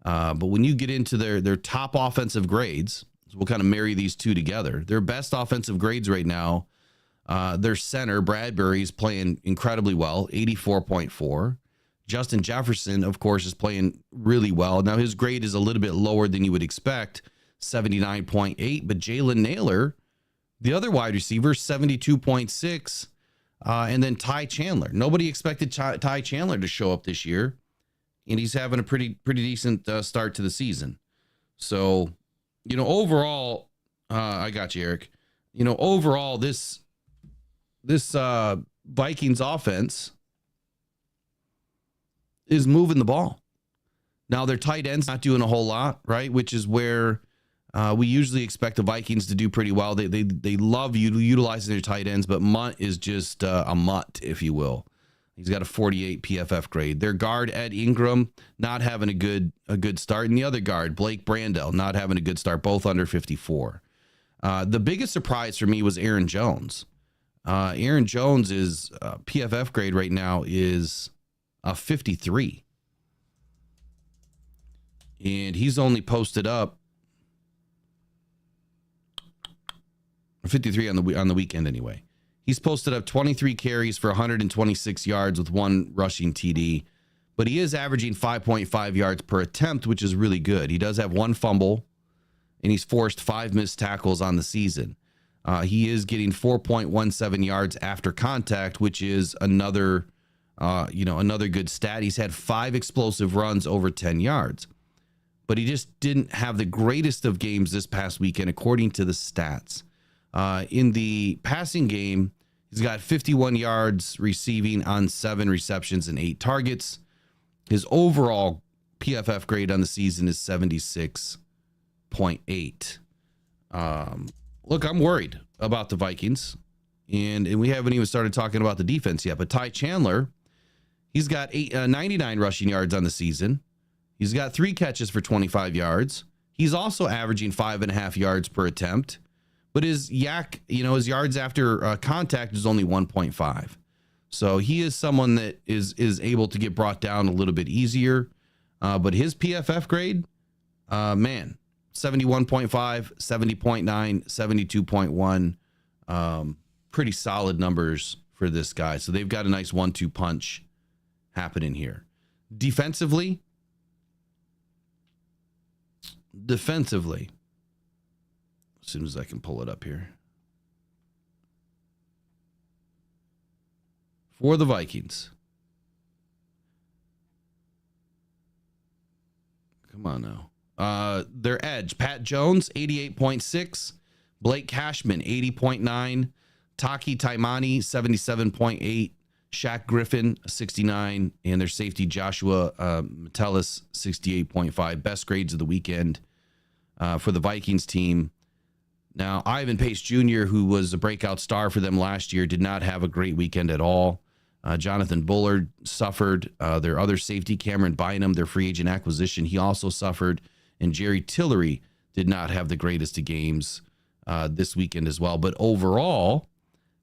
[SPEAKER 1] But when you get into their top offensive grades, so we'll kind of marry these two together. Their best offensive grades right now, their center, Bradbury, is playing incredibly well, 84.4. Justin Jefferson, of course, is playing really well. Now, his grade is a little bit lower than you would expect, 79.8. But Jalen Naylor, the other wide receiver, 72.6. And then Ty Chandler. Nobody expected Ty Chandler to show up this year, and he's having a pretty decent start to the season. So, overall, I got you, Eric. Overall, this Vikings offense is moving the ball. Now, their tight end's not doing a whole lot, right? Which is where we usually expect the Vikings to do pretty well. They love utilizing their tight ends, but Mutt is just a mutt, if you will. He's got a 48 PFF grade. Their guard, Ed Ingram, not having a good start. And the other guard, Blake Brandel, not having a good start, both under 54. The biggest surprise for me was Aaron Jones. Aaron Jones' PFF grade right now is a 53. And he's only posted up 53 on the weekend anyway. He's posted up 23 carries for 126 yards with one rushing TD, but he is averaging 5.5 yards per attempt, which is really good. He does have one fumble, and he's forced 5 missed tackles on the season. He is getting 4.17 yards after contact, which is another good stat. He's had 5 explosive runs over 10 yards, but he just didn't have the greatest of games this past weekend, according to the stats. In the passing game, he's got 51 yards receiving on 7 receptions and 8 targets. His overall PFF grade on the season is 76.8. Look, I'm worried about the Vikings, and we haven't even started talking about the defense yet. But Ty Chandler, he's got 99 rushing yards on the season. He's got 3 catches for 25 yards. He's also averaging 5.5 yards per attempt. But his yards after contact is only 1.5. So he is someone that is able to get brought down a little bit easier. But his PFF grade, 71.5, 70.9, 72.1. Pretty solid numbers for this guy. So they've got a nice 1-2 punch happening here. Defensively, as soon as I can pull it up here. For the Vikings. Come on now. Their edge, Pat Jones, 88.6. Blake Cashman, 80.9. Taki Taimani, 77.8. Shaq Griffin, 69. And their safety, Joshua Metellus, 68.5. Best grades of the weekend for the Vikings team. Now, Ivan Pace Jr., who was a breakout star for them last year, did not have a great weekend at all. Jonathan Bullard suffered. Their other safety, Cameron Bynum, their free agent acquisition, he also suffered. And Jerry Tillery did not have the greatest of games this weekend as well. But overall,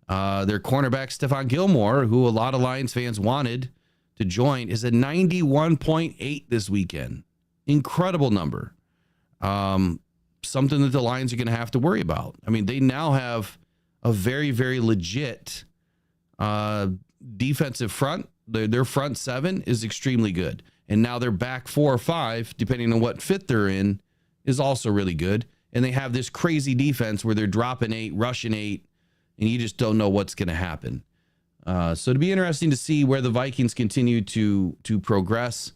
[SPEAKER 1] their cornerback, Stephon Gilmore, who a lot of Lions fans wanted to join, is a 91.8 this weekend. Incredible number. Something that the Lions are going to have to worry about. I mean, they now have a very, very legit defensive front. Their front 7 is extremely good. And now their back 4 or 5, depending on what fit they're in, is also really good. And they have this crazy defense where they're dropping 8, rushing 8, and you just don't know what's going to happen. So it'll be interesting to see where the Vikings continue to progress.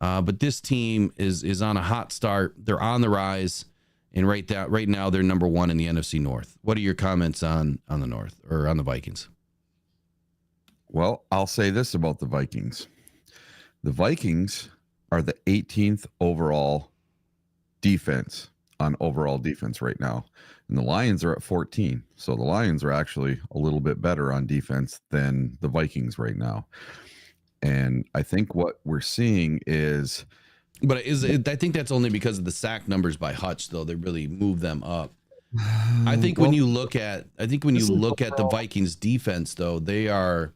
[SPEAKER 1] But this team is on a hot start. They're on the rise. And right now, they're number 1 in the NFC North. What are your comments on the North or on the Vikings?
[SPEAKER 2] Well, I'll say this about the Vikings. The Vikings are the 18th overall defense on overall defense right now. And the Lions are at 14. So the Lions are actually a little bit better on defense than the Vikings right now. And I think what we're seeing is
[SPEAKER 1] But I think that's only because of the sack numbers by Hutch, though. They really move them up. I think when you look at the Vikings defense, though, they are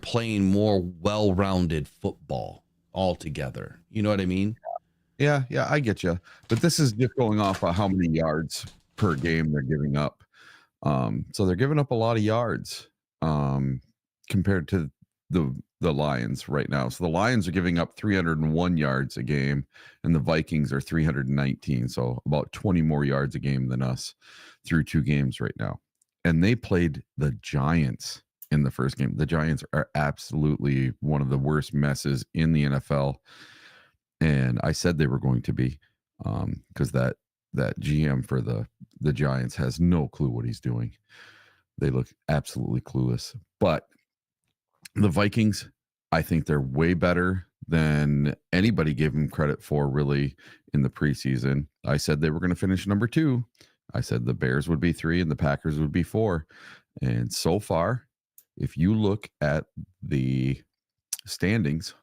[SPEAKER 1] playing more well-rounded football altogether. You know what I mean?
[SPEAKER 2] Yeah, I get you. But this is just going off of how many yards per game they're giving up. So they're giving up a lot of yards compared to the Lions right now. So the Lions are giving up 301 yards a game, and the Vikings are 319. So about 20 more yards a game than us through 2 games right now. And they played the Giants in the first game. The Giants are absolutely one of the worst messes in the NFL. And I said they were going to be, because that GM for the Giants has no clue what he's doing. They look absolutely clueless. But the Vikings, I think they're way better than anybody gave them credit for, really, in the preseason. I said they were going to finish number 2. I said the Bears would be 3 and the Packers would be 4. And so far, if you look at the standings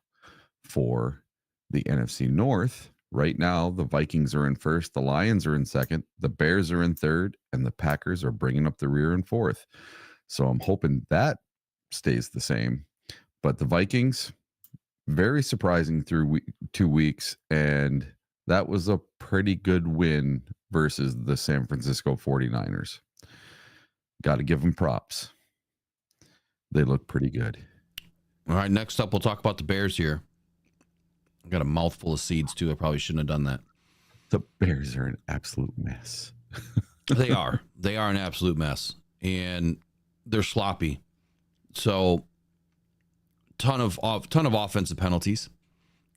[SPEAKER 2] for the NFC North, right now, the Vikings are in first, the Lions are in second, the Bears are in third, and the Packers are bringing up the rear in fourth. So I'm hoping that stays the same. But the Vikings, very surprising through 2 weeks, and that was a pretty good win versus the San Francisco 49ers. Got to give them props. They look pretty good.
[SPEAKER 1] All right, next up, we'll talk about the Bears here. I got a mouthful of seeds, too. I probably shouldn't have done that.
[SPEAKER 2] The Bears are an absolute mess.
[SPEAKER 1] They are. They are an absolute mess. And they're sloppy. So, ton of offensive penalties,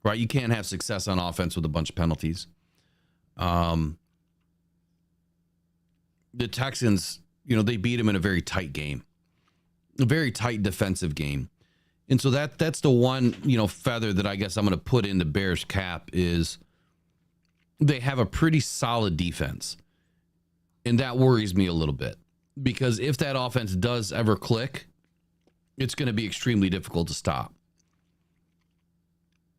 [SPEAKER 1] right? You can't have success on offense with a bunch of penalties. The Texans, they beat them in a very tight game, a very tight defensive game. And so that's the one, feather that I guess I'm going to put in the Bears' cap is they have a pretty solid defense. And that worries me a little bit because if that offense does ever click, it's going to be extremely difficult to stop.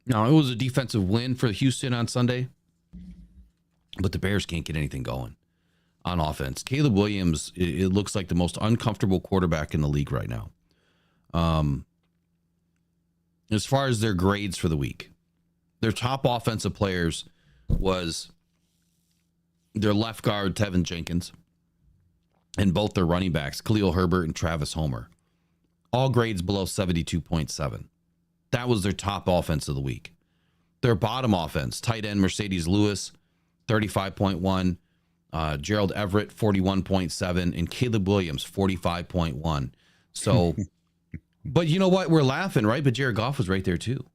[SPEAKER 1] Now, it was a defensive win for Houston on Sunday, but the Bears can't get anything going on offense. Caleb Williams, it looks like the most uncomfortable quarterback in the league right now. As far as their grades for the week, their top offensive players was their left guard, Tevin Jenkins, and both their running backs, Khalil Herbert and Travis Homer. All grades below 72.7. That was their top offense of the week. Their bottom offense, tight end Mercedes Lewis, 35.1, Gerald Everett, 41.7, and Caleb Williams, 45.1. So, but you know what? We're laughing, right? But Jared Goff was right there too.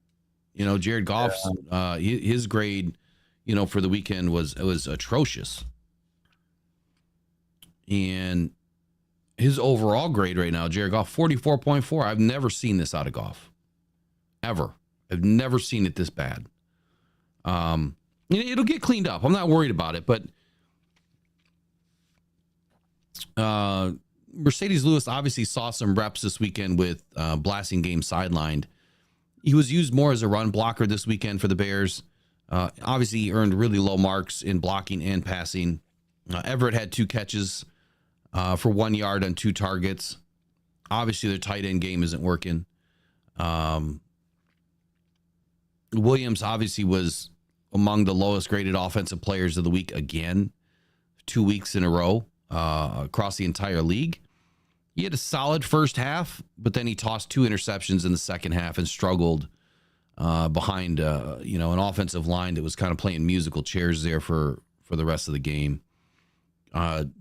[SPEAKER 1] Jared Goff's his grade, for the weekend was atrocious. And his overall grade right now, Jared Goff, 44.4. I've never seen this out of Goff. Ever. I've never seen it this bad. It'll get cleaned up. I'm not worried about it, but Mercedes Lewis obviously saw some reps this weekend with Blasting Game sidelined. He was used more as a run blocker this weekend for the Bears. Obviously, he earned really low marks in blocking and passing. Everett had 2 catches for 1 yard on 2 targets. Obviously, their tight end game isn't working. Williams obviously was among the lowest graded offensive players of the week again, 2 weeks in a row across the entire league. He had a solid first half, but then he tossed 2 interceptions in the second half and struggled behind an offensive line that was kind of playing musical chairs there for the rest of the game.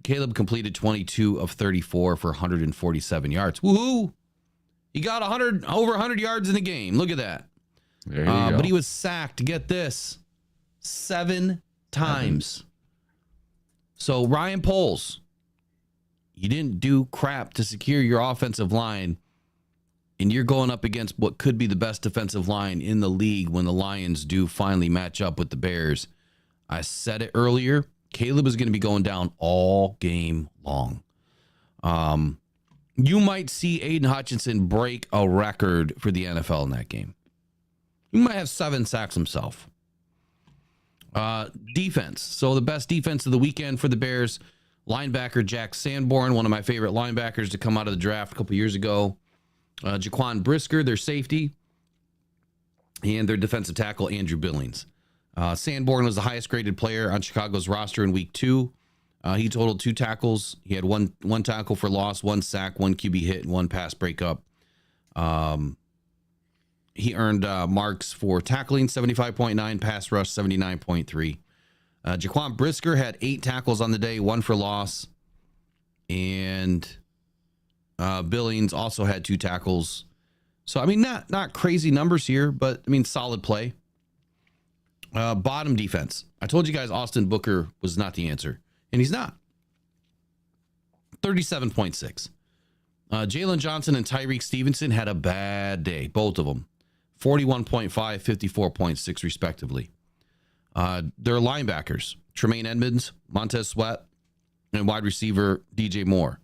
[SPEAKER 1] Caleb completed 22 of 34 for 147 yards. Woohoo! He got over 100 yards in the game. Look at that.
[SPEAKER 2] There you go.
[SPEAKER 1] But he was sacked, get this, 7 times. So Ryan Poles, you didn't do crap to secure your offensive line, and you're going up against what could be the best defensive line in the league when the Lions do finally match up with the Bears. I said it earlier, Caleb is going to be going down all game long. You might see Aiden Hutchinson break a record for the NFL in that game. He might have 7 sacks himself. Defense. So the best defense of the weekend for the Bears, linebacker Jack Sanborn, one of my favorite linebackers to come out of the draft a couple years ago. Jaquan Brisker, their safety, and their defensive tackle, Andrew Billings. Sanborn was the highest graded player on Chicago's roster in week 2. He totaled 2 tackles. He had one tackle for loss, 1 sack, 1 QB hit, and 1 pass breakup. He earned marks for tackling, 75.9, pass rush, 79.3. Jaquan Brisker had 8 tackles on the day, 1 for loss. And Billings also had 2 tackles. So, I mean, not crazy numbers here, but, I mean, solid play. Bottom defense. I told you guys Austin Booker was not the answer, and he's not. 37.6. Jalen Johnson and Tyreek Stevenson had a bad day, both of them. 41.5, 54.6, respectively. Their linebackers, Tremaine Edmonds, Montez Sweat, and wide receiver DJ Moore.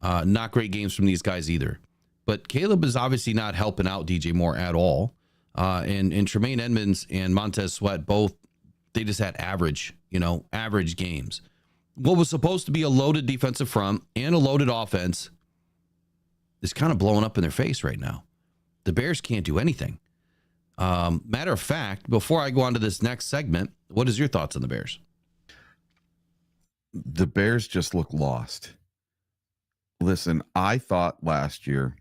[SPEAKER 1] Not great games from these guys either. But Caleb is obviously not helping out DJ Moore at all. And Tremaine Edmonds and Montez Sweat, both, they just had average games. What was supposed to be a loaded defensive front and a loaded offense is kind of blowing up in their face right now. The Bears can't do anything. Matter of fact, before I go on to this next segment, what is your thoughts on the Bears?
[SPEAKER 2] The Bears just look lost. Listen, I thought last year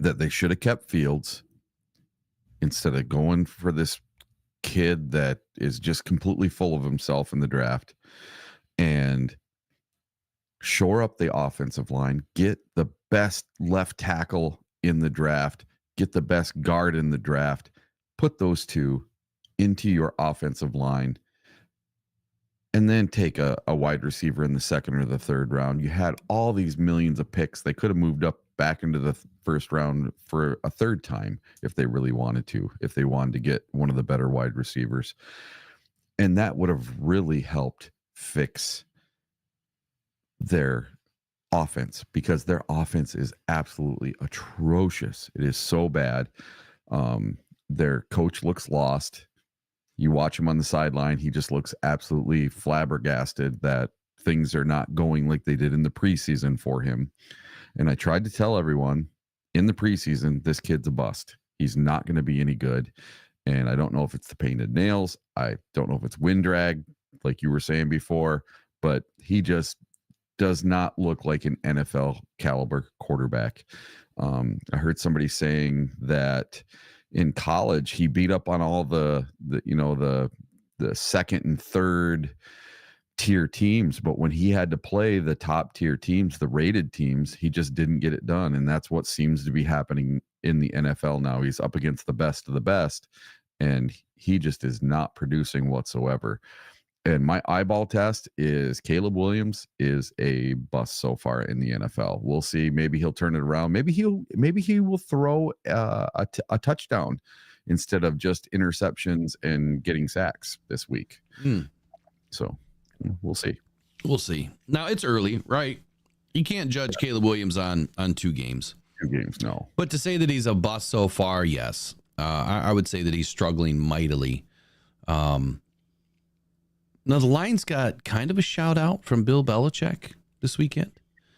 [SPEAKER 2] that they should have kept Fields instead of going for this kid that is just completely full of himself in the draft, and shore up the offensive line, get the best left tackle in the draft, get the best guard in the draft, put those 2 into your offensive line, and then take a wide receiver in the 2nd or the 3rd round. You had all these millions of picks. They could have moved up back into the 1st round for a 3rd time if they really wanted to, if they wanted to get one of the better wide receivers. And that would have really helped fix their offense, because their offense is absolutely atrocious. It is so bad. Their coach looks lost. You watch him on the sideline, he just looks absolutely flabbergasted that things are not going like they did in the preseason for him. And I tried to tell everyone in the preseason, this kid's a bust. He's not going to be any good. And I don't know if it's the painted nails. I don't know if it's wind drag, like you were saying before, but he just does not look like an NFL caliber quarterback. I heard somebody saying that in college he beat up on all the 2nd and 3rd tier teams, but when he had to play the top tier teams, the rated teams, he just didn't get it done. And that's what seems to be happening in the NFL now. He's up against the best of the best, and he just is not producing whatsoever. And my eyeball test is Caleb Williams is a bust so far in the NFL. We'll see. Maybe he'll turn it around. Maybe he will throw a touchdown instead of just interceptions and getting sacks this week. So we'll see.
[SPEAKER 1] We'll see. Now, it's early, right? You can't judge Caleb Williams on 2 games.
[SPEAKER 2] 2 games, no.
[SPEAKER 1] But to say that he's a bust so far, yes. I would say that he's struggling mightily. Now, the Lions got kind of a shout out from Bill Belichick this weekend.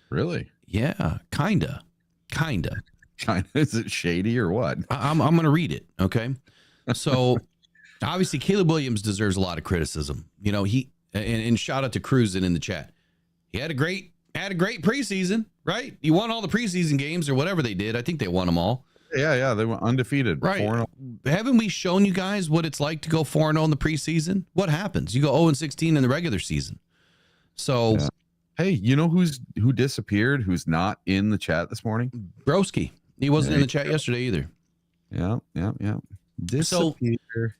[SPEAKER 2] Really?
[SPEAKER 1] Yeah, kinda.
[SPEAKER 2] Is it shady or what?
[SPEAKER 1] I'm going to read it. Okay. So obviously Caleb Williams deserves a lot of criticism. You know, and shout out to Cruisin' in the chat. He had a great preseason, right? He won all the preseason games or whatever they did. I think they won them all.
[SPEAKER 2] Yeah, they went undefeated.
[SPEAKER 1] Right.
[SPEAKER 2] 4-0.
[SPEAKER 1] Haven't we shown you guys what it's like to go 4-0 in the preseason? What happens? You go 0-16 in the regular season. So,
[SPEAKER 2] yeah. Hey, you know who disappeared? Who's not in the chat this morning?
[SPEAKER 1] Broski. He wasn't in the chat yesterday either.
[SPEAKER 2] Yeah. Disappear.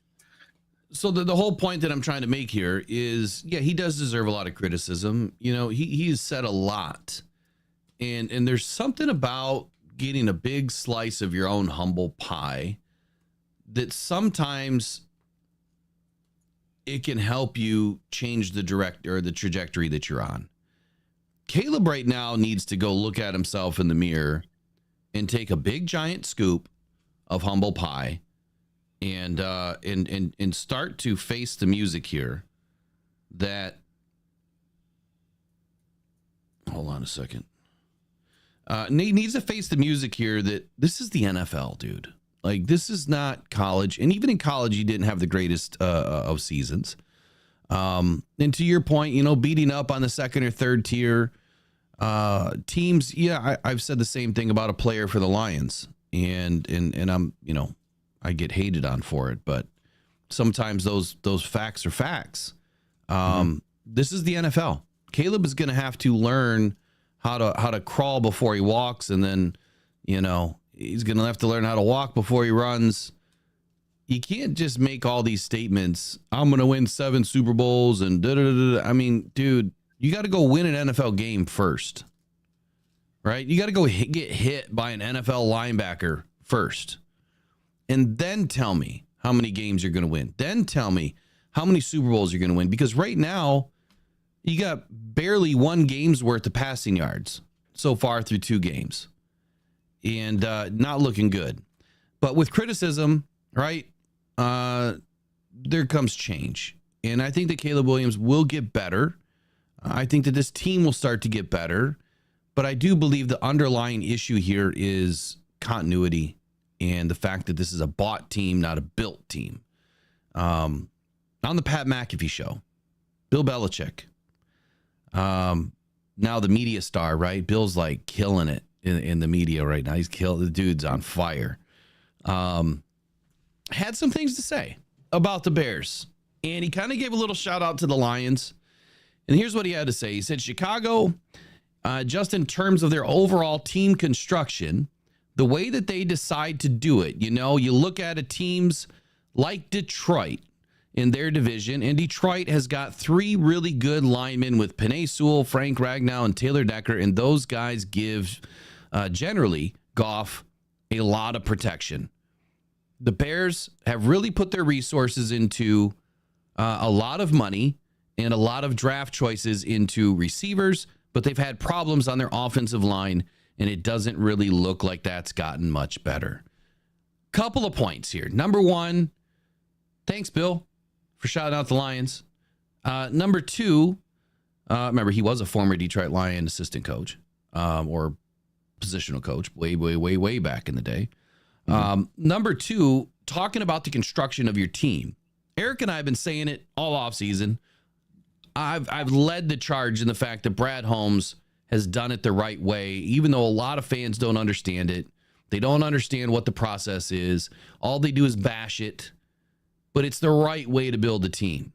[SPEAKER 1] So the whole point that I'm trying to make here is, yeah, he does deserve a lot of criticism. You know, he has said a lot, and there's something about getting a big slice of your own humble pie that sometimes it can help you change the trajectory that you're on. Caleb right now needs to go look at himself in the mirror and take a big giant scoop of humble pie and and start to face the music here that, hold on a second. Needs to face the music here that this is the NFL, dude. Like, this is not college. And even in college, you didn't have the greatest of seasons. And to your point, you know, beating up on the second or third tier teams. Yeah, I've said the same thing about a player for the Lions. And I'm, you know, I get hated on for it. But sometimes those facts are facts. This is the NFL. Caleb is going to have to learn how to crawl before he walks, and then, you know, he's going to have to learn how to walk before he runs. You can't just make all these statements. I'm going to win 7 Super Bowls and da-da-da-da. I mean, dude, you got to go win an NFL game first, right? You got to go get hit by an NFL linebacker first, and then tell me how many games you're going to win. Then tell me how many Super Bowls you're going to win, because right now you got barely 1 game's worth of passing yards so far through 2 games, and not looking good. But with criticism, right, there comes change. And I think that Caleb Williams will get better. I think that this team will start to get better. But I do believe the underlying issue here is continuity and the fact that this is a bought team, not a built team. On the Pat McAfee show, Bill Belichick, now the media star, right? Bill's like killing it in the media right now. He's killed. The dude's on fire. Had some things to say about the Bears, and he kind of gave a little shout out to the Lions. And here's what he had to say. He said, Chicago, just in terms of their overall team construction, the way that they decide to do it, you know, you look at teams like Detroit in their division, and Detroit has got 3 really good linemen with Penei Sewell, Frank Ragnow, and Taylor Decker, and those guys give generally Goff a lot of protection. The Bears have really put their resources into a lot of money and a lot of draft choices into receivers, but they've had problems on their offensive line, and it doesn't really look like that's gotten much better. Couple of points here. Number 1, thanks, Bill, for shouting out the Lions. Number 2, remember, he was a former Detroit Lion assistant coach or positional coach way back in the day. Number 2, talking about the construction of your team. Eric and I have been saying it all offseason. I've led the charge in the fact that Brad Holmes has done it the right way, even though a lot of fans don't understand it. They don't understand what the process is. All they do is bash it, but it's the right way to build a team.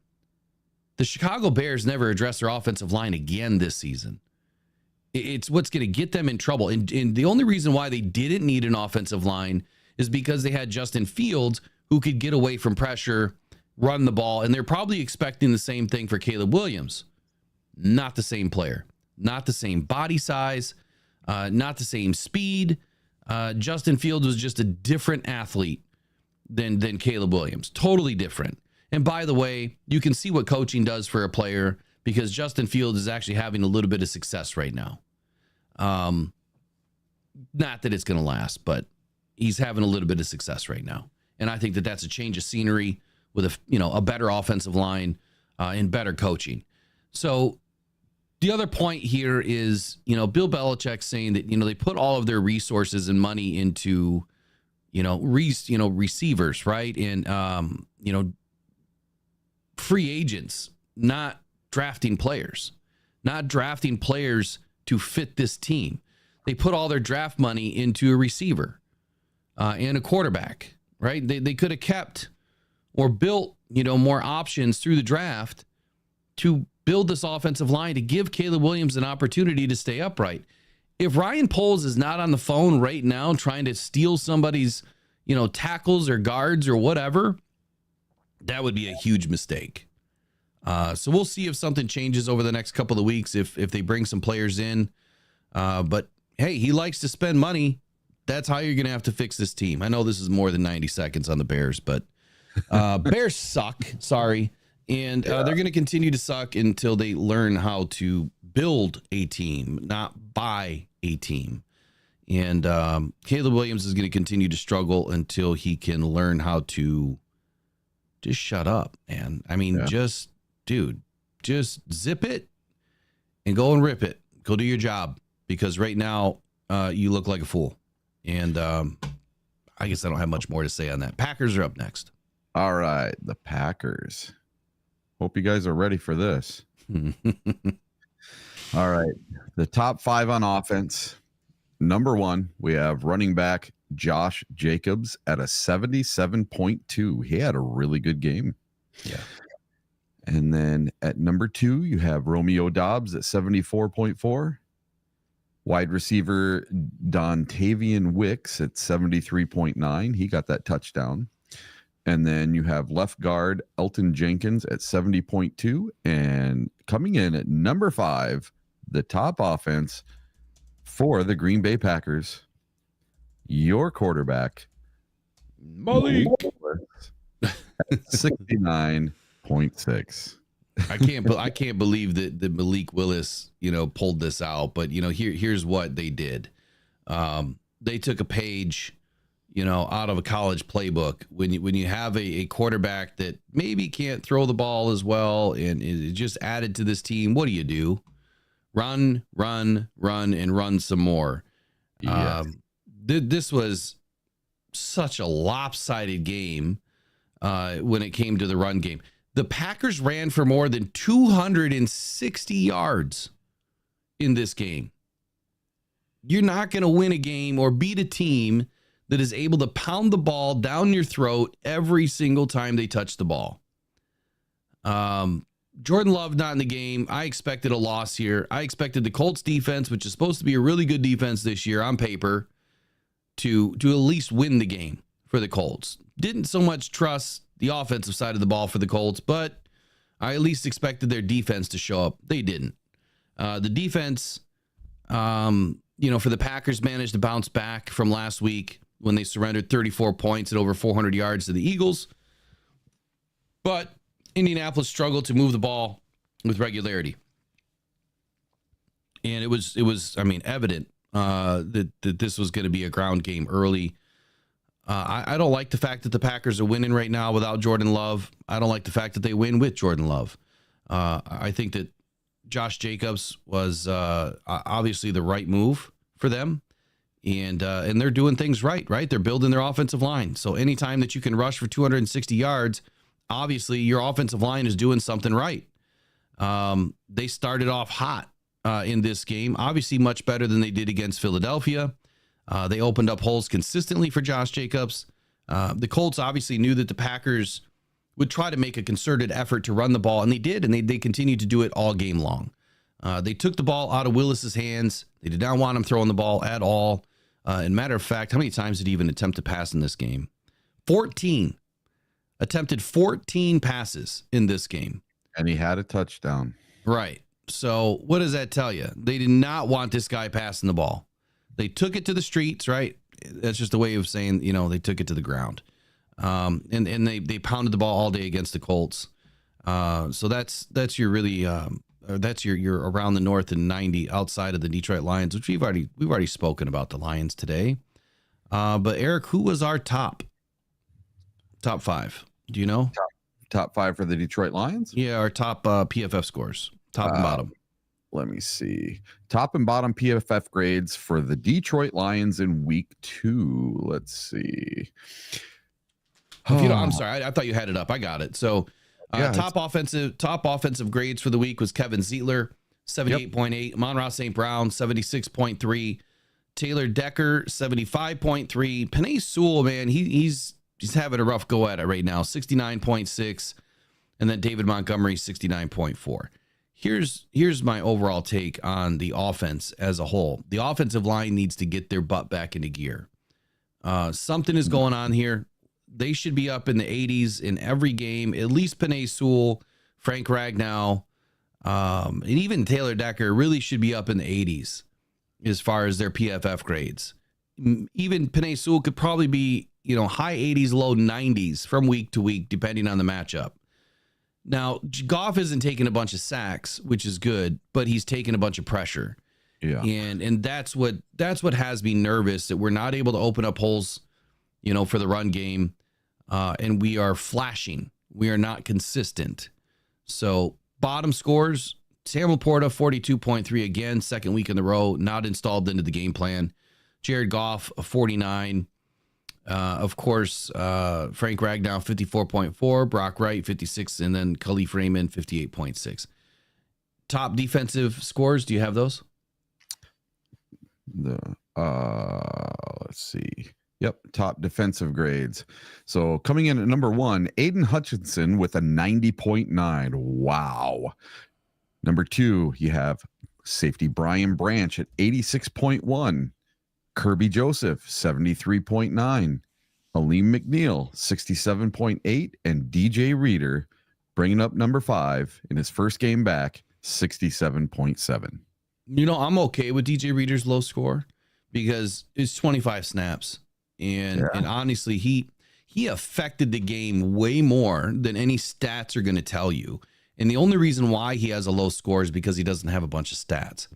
[SPEAKER 1] The Chicago Bears never addressed their offensive line again this season. It's what's going to get them in trouble. And the only reason why they didn't need an offensive line is because they had Justin Fields, who could get away from pressure, run the ball, and they're probably expecting the same thing for Caleb Williams. Not the same player, not the same body size, not the same speed. Justin Fields was just a different athlete than Caleb Williams. Totally different. And by the way, you can see what coaching does for a player, because Justin Fields is actually having a little bit of success right now. Not that it's going to last, but he's having a little bit of success right now. And I think that that's a change of scenery with a better offensive line and better coaching. So the other point here is, Bill Belichick saying that, they put all of their resources and money into, receivers, right? And, free agents, not drafting players to fit this team. They put all their draft money into a receiver and a quarterback, right? They could have kept or built, more options through the draft to build this offensive line to give Caleb Williams an opportunity to stay upright. If Ryan Poles is not on the phone right now trying to steal somebody's, tackles or guards or whatever, that would be a huge mistake. So we'll see if something changes over the next couple of weeks, if they bring some players in. But hey, he likes to spend money. That's how you're going to have to fix this team. I know this is more than 90 seconds on the Bears, but Bears suck. Sorry. And they're going to continue to suck until they learn how to build a team, not buy a team. And Caleb Williams is going to continue to struggle until he can learn how to just shut up, man. I mean,
[SPEAKER 2] Yeah.
[SPEAKER 1] just zip it and go and rip it. Go do your job, because right now you look like a fool. And I guess I don't have much more to say on that. Packers are up next.
[SPEAKER 2] All right, the Packers. Hope you guys are ready for this. All right, the top 5 on offense. Number 1, we have running back Josh Jacobs at a 77.2. He had a really good game.
[SPEAKER 1] Yeah.
[SPEAKER 2] And then at number 2, you have Romeo Dobbs at 74.4. Wide receiver Dontavian Wicks at 73.9. He got that touchdown. And then you have left guard Elton Jenkins at 70.2. And coming in at number 5, the top offense for the Green Bay Packers, your quarterback,
[SPEAKER 1] Malik.
[SPEAKER 2] at 69.6.
[SPEAKER 1] I can't believe that Malik Willis, pulled this out. But here's what they did. They took a page, out of a college playbook. When you have a quarterback that maybe can't throw the ball as well, and it just added to this team, what do? Run, and run some more.
[SPEAKER 2] Yes.
[SPEAKER 1] This was such a lopsided game when it came to the run game. The Packers ran for more than 260 yards in this game. You're not going to win a game or beat a team that is able to pound the ball down your throat every single time they touch the ball. Jordan Love not in the game. I expected a loss here. I expected the Colts defense, which is supposed to be a really good defense this year on paper, to at least win the game for the Colts. Didn't so much trust the offensive side of the ball for the Colts, but I at least expected their defense to show up. They didn't. The defense, for the Packers managed to bounce back from last week when they surrendered 34 points at over 400 yards to the Eagles. But Indianapolis struggled to move the ball with regularity. And it was evident that this was going to be a ground game early. I don't like the fact that the Packers are winning right now without Jordan Love. I don't like the fact that they win with Jordan Love. I think that Josh Jacobs was obviously the right move for them. And they're doing things right? They're building their offensive line. So anytime that you can rush for 260 yards, obviously your offensive line is doing something right. They started off hot in this game, obviously much better than they did against Philadelphia. They opened up holes consistently for Josh Jacobs. The Colts obviously knew that the Packers would try to make a concerted effort to run the ball, and they did, and they continued to do it all game long. They took the ball out of Willis's hands. They did not want him throwing the ball at all. And matter of fact, how many times did he even attempt to pass in this game? 14. Attempted 14 passes in this game.
[SPEAKER 2] And he had a touchdown.
[SPEAKER 1] Right. So what does that tell you? They did not want this guy passing the ball. They took it to the streets, right? That's just a way of saying, they took it to the ground. And they pounded the ball all day against the Colts. So that's your really that's your around the north and 90 outside of the Detroit Lions, which we've already spoken about the Lions today. But Eric, who was our top 5? Do you know?
[SPEAKER 2] Top 5 for the Detroit Lions?
[SPEAKER 1] Yeah, our top PFF scores, top and bottom.
[SPEAKER 2] Let me see. Top and bottom PFF grades for the Detroit Lions in week 2. Let's see.
[SPEAKER 1] I'm sorry. I thought you had it up. I got it. So top offensive grades for the week was Kevin Zeitler, 78.8. Amon-Ra St. Brown, 76.3. Taylor Decker, 75.3. Penei Sewell, man, he's having a rough go at it right now, 69.6. And then David Montgomery, 69.4. Here's my overall take on the offense as a whole. The offensive line needs to get their butt back into gear. Something is going on here. They should be up in the 80s in every game. At least Penei Sewell, Frank Ragnow, and even Taylor Decker really should be up in the 80s as far as their PFF grades. Even Penei Sewell could probably be, high 80s, low 90s from week to week, depending on the matchup. Now, Goff isn't taking a bunch of sacks, which is good, but he's taking a bunch of pressure.
[SPEAKER 2] Yeah.
[SPEAKER 1] And that's what has me nervous, that we're not able to open up holes, for the run game. And we are flashing We are not consistent. So bottom scores, Sam Laporta, 42.3 again, second week in a row, not installed into the game plan. Jared Goff, a 49. Of course, Frank Ragnow, 54.4, Brock Wright, 56, and then Khalif Raymond, 58.6. Top defensive scores, do you have those?
[SPEAKER 2] Let's see. Yep, top defensive grades. So coming in at number 1, Aiden Hutchinson with a 90.9. Wow. Number 2, you have safety Brian Branch at 86.1. Kirby Joseph, 73.9. Aleem McNeil, 67.8. And DJ Reader, bringing up number 5 in his first game back, 67.7.
[SPEAKER 1] You know, I'm okay with DJ Reader's low score because it's 25 snaps. And honestly, he affected the game way more than any stats are going to tell you. And the only reason why he has a low score is because he doesn't have a bunch of stats.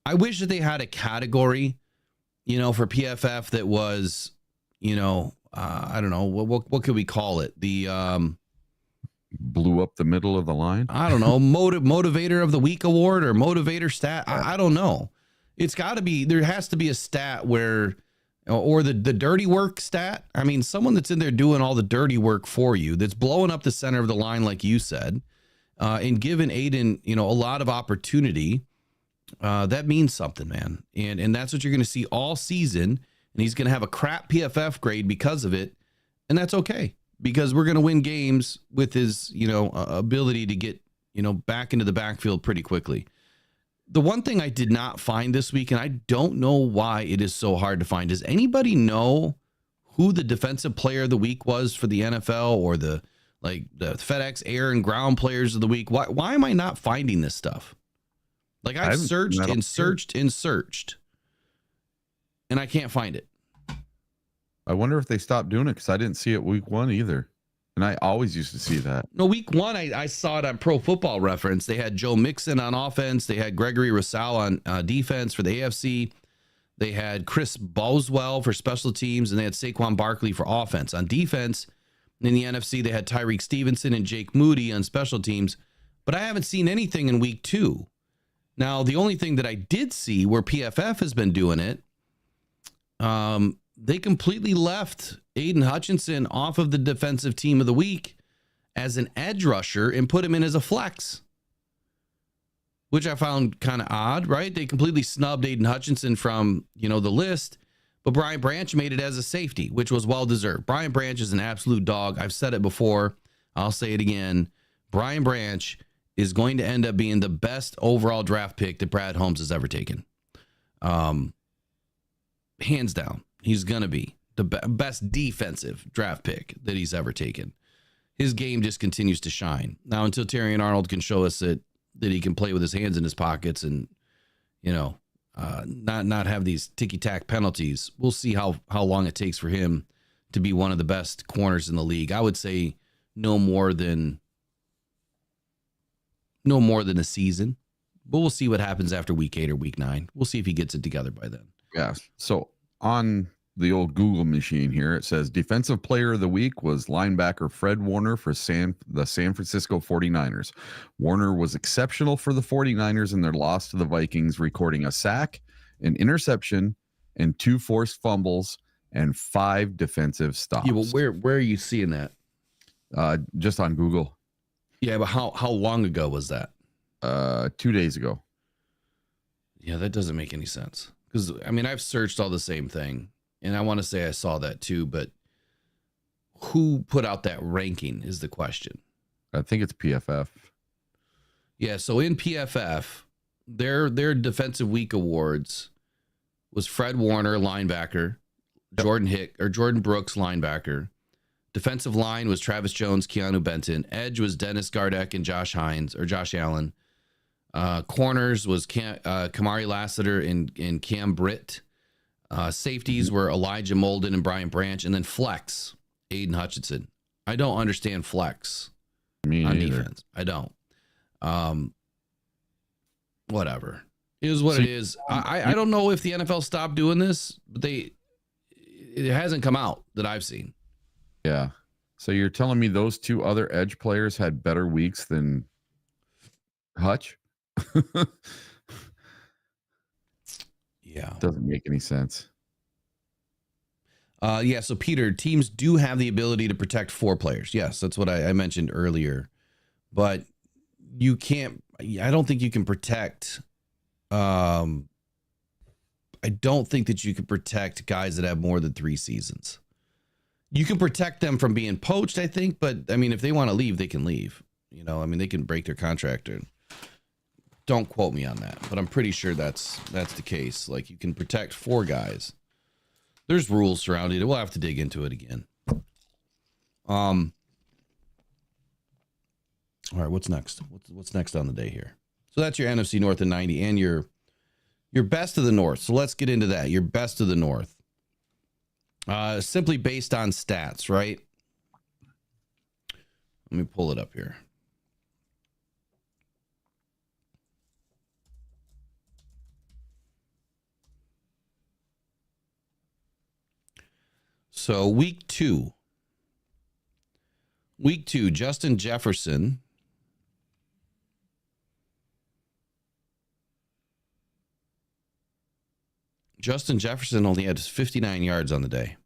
[SPEAKER 1] I wish that they had a category, you know, for PFF that was, you know, I don't know, what could we call it? The
[SPEAKER 2] blew up the middle of the line.
[SPEAKER 1] I don't know, motivator of the week award or motivator stat. I don't know. It's got to be, there has to be a stat where, or the dirty work stat. I mean, someone that's in there doing all the dirty work for you, that's blowing up the center of the line, like you said, and giving Aiden, you know, a lot of opportunity. That means something, man. And that's what you're going to see all season. And he's going to have a crap PFF grade because of it. And that's okay, because we're going to win games with his, you know, ability to get, you know, back into the backfield pretty quickly. The one thing I did not find this week, and I don't know why it is so hard to find, does anybody know who the defensive player of the week was for the NFL, or the FedEx air and ground players of the week? Why am I not finding this stuff? Like, I've searched and searched and searched, and I can't find it.
[SPEAKER 2] I wonder if they stopped doing it, because I didn't see it week 1 either. And I always used to see that.
[SPEAKER 1] No, week 1, I saw it on Pro Football Reference. They had Joe Mixon on offense. They had Gregory Rousseau on defense for the AFC. They had Chris Boswell for special teams, and they had Saquon Barkley for offense. On defense, in the NFC, they had Tyreek Stevenson and Jake Moody on special teams. But I haven't seen anything in week 2. Now, the only thing that I did see where PFF has been doing it, they completely left Aiden Hutchinson off of the defensive team of the week as an edge rusher and put him in as a flex, which I found kind of odd, right? They completely snubbed Aiden Hutchinson from, you know, the list, but Brian Branch made it as a safety, which was well-deserved. Brian Branch is an absolute dog. I've said it before. I'll say it again. Brian Branch is going to end up being the best overall draft pick that Brad Holmes has ever taken. Hands down. He's going to be the best defensive draft pick that he's ever taken. His game just continues to shine. Now, until Terrion Arnold can show us that he can play with his hands in his pockets and, you know, not have these ticky-tack penalties, we'll see how long it takes for him to be one of the best corners in the league. I would say no more than a season, but we'll see what happens after week 8 or week 9. We'll see if he gets it together by then.
[SPEAKER 2] Yeah. So on the old Google machine here, it says defensive player of the week was linebacker Fred Warner for the San Francisco 49ers. Warner was exceptional for the 49ers in their loss to the Vikings, recording a sack, an interception, and 2 forced fumbles and 5 defensive stops.
[SPEAKER 1] Yeah, well, where are you seeing that?
[SPEAKER 2] Just on Google.
[SPEAKER 1] Yeah, but how long ago was that?
[SPEAKER 2] 2 days ago.
[SPEAKER 1] Yeah, that doesn't make any sense. Because, I mean, I've searched all the same thing, and I want to say I saw that too, but who put out that ranking is the question.
[SPEAKER 2] I think it's PFF.
[SPEAKER 1] Yeah, so in PFF, their defensive week awards was Fred Warner, linebacker, Jordan Brooks, linebacker. Defensive line was Travis Jones, Keanu Benton. Edge was Dennis Gardeck and Josh Allen. Corners was Kamari Lassiter and Cam Britt. Safeties were Elijah Molden and Brian Branch. And then flex, Aiden Hutchinson. I don't understand flex on defense. I don't. Whatever. It is what it is. I don't know if the NFL stopped doing this, but it hasn't come out that I've seen.
[SPEAKER 2] Yeah. So you're telling me those two other edge players had better weeks than Hutch?
[SPEAKER 1] Yeah.
[SPEAKER 2] Doesn't make any sense.
[SPEAKER 1] Yeah, so Peter, teams do have the ability to protect 4 players. Yes, that's what I mentioned earlier. But you can't, I don't think you can protect, I don't think that you can protect guys that have more than 3 seasons. You can protect them from being poached, I think, but I mean, if they want to leave, they can leave. You know, I mean, they can break their contract. Don't quote me on that, but I'm pretty sure that's the case. Like, you can protect 4 guys. There's rules surrounding it. We'll have to dig into it again. All right, what's next? What's next on the day here? So that's your NFC North and 90 and your best of the North. So let's get into that. Your best of the North. Simply based on stats, right? Let me pull it up here. So week two, Justin Jefferson. Justin Jefferson only had 59 yards on the day.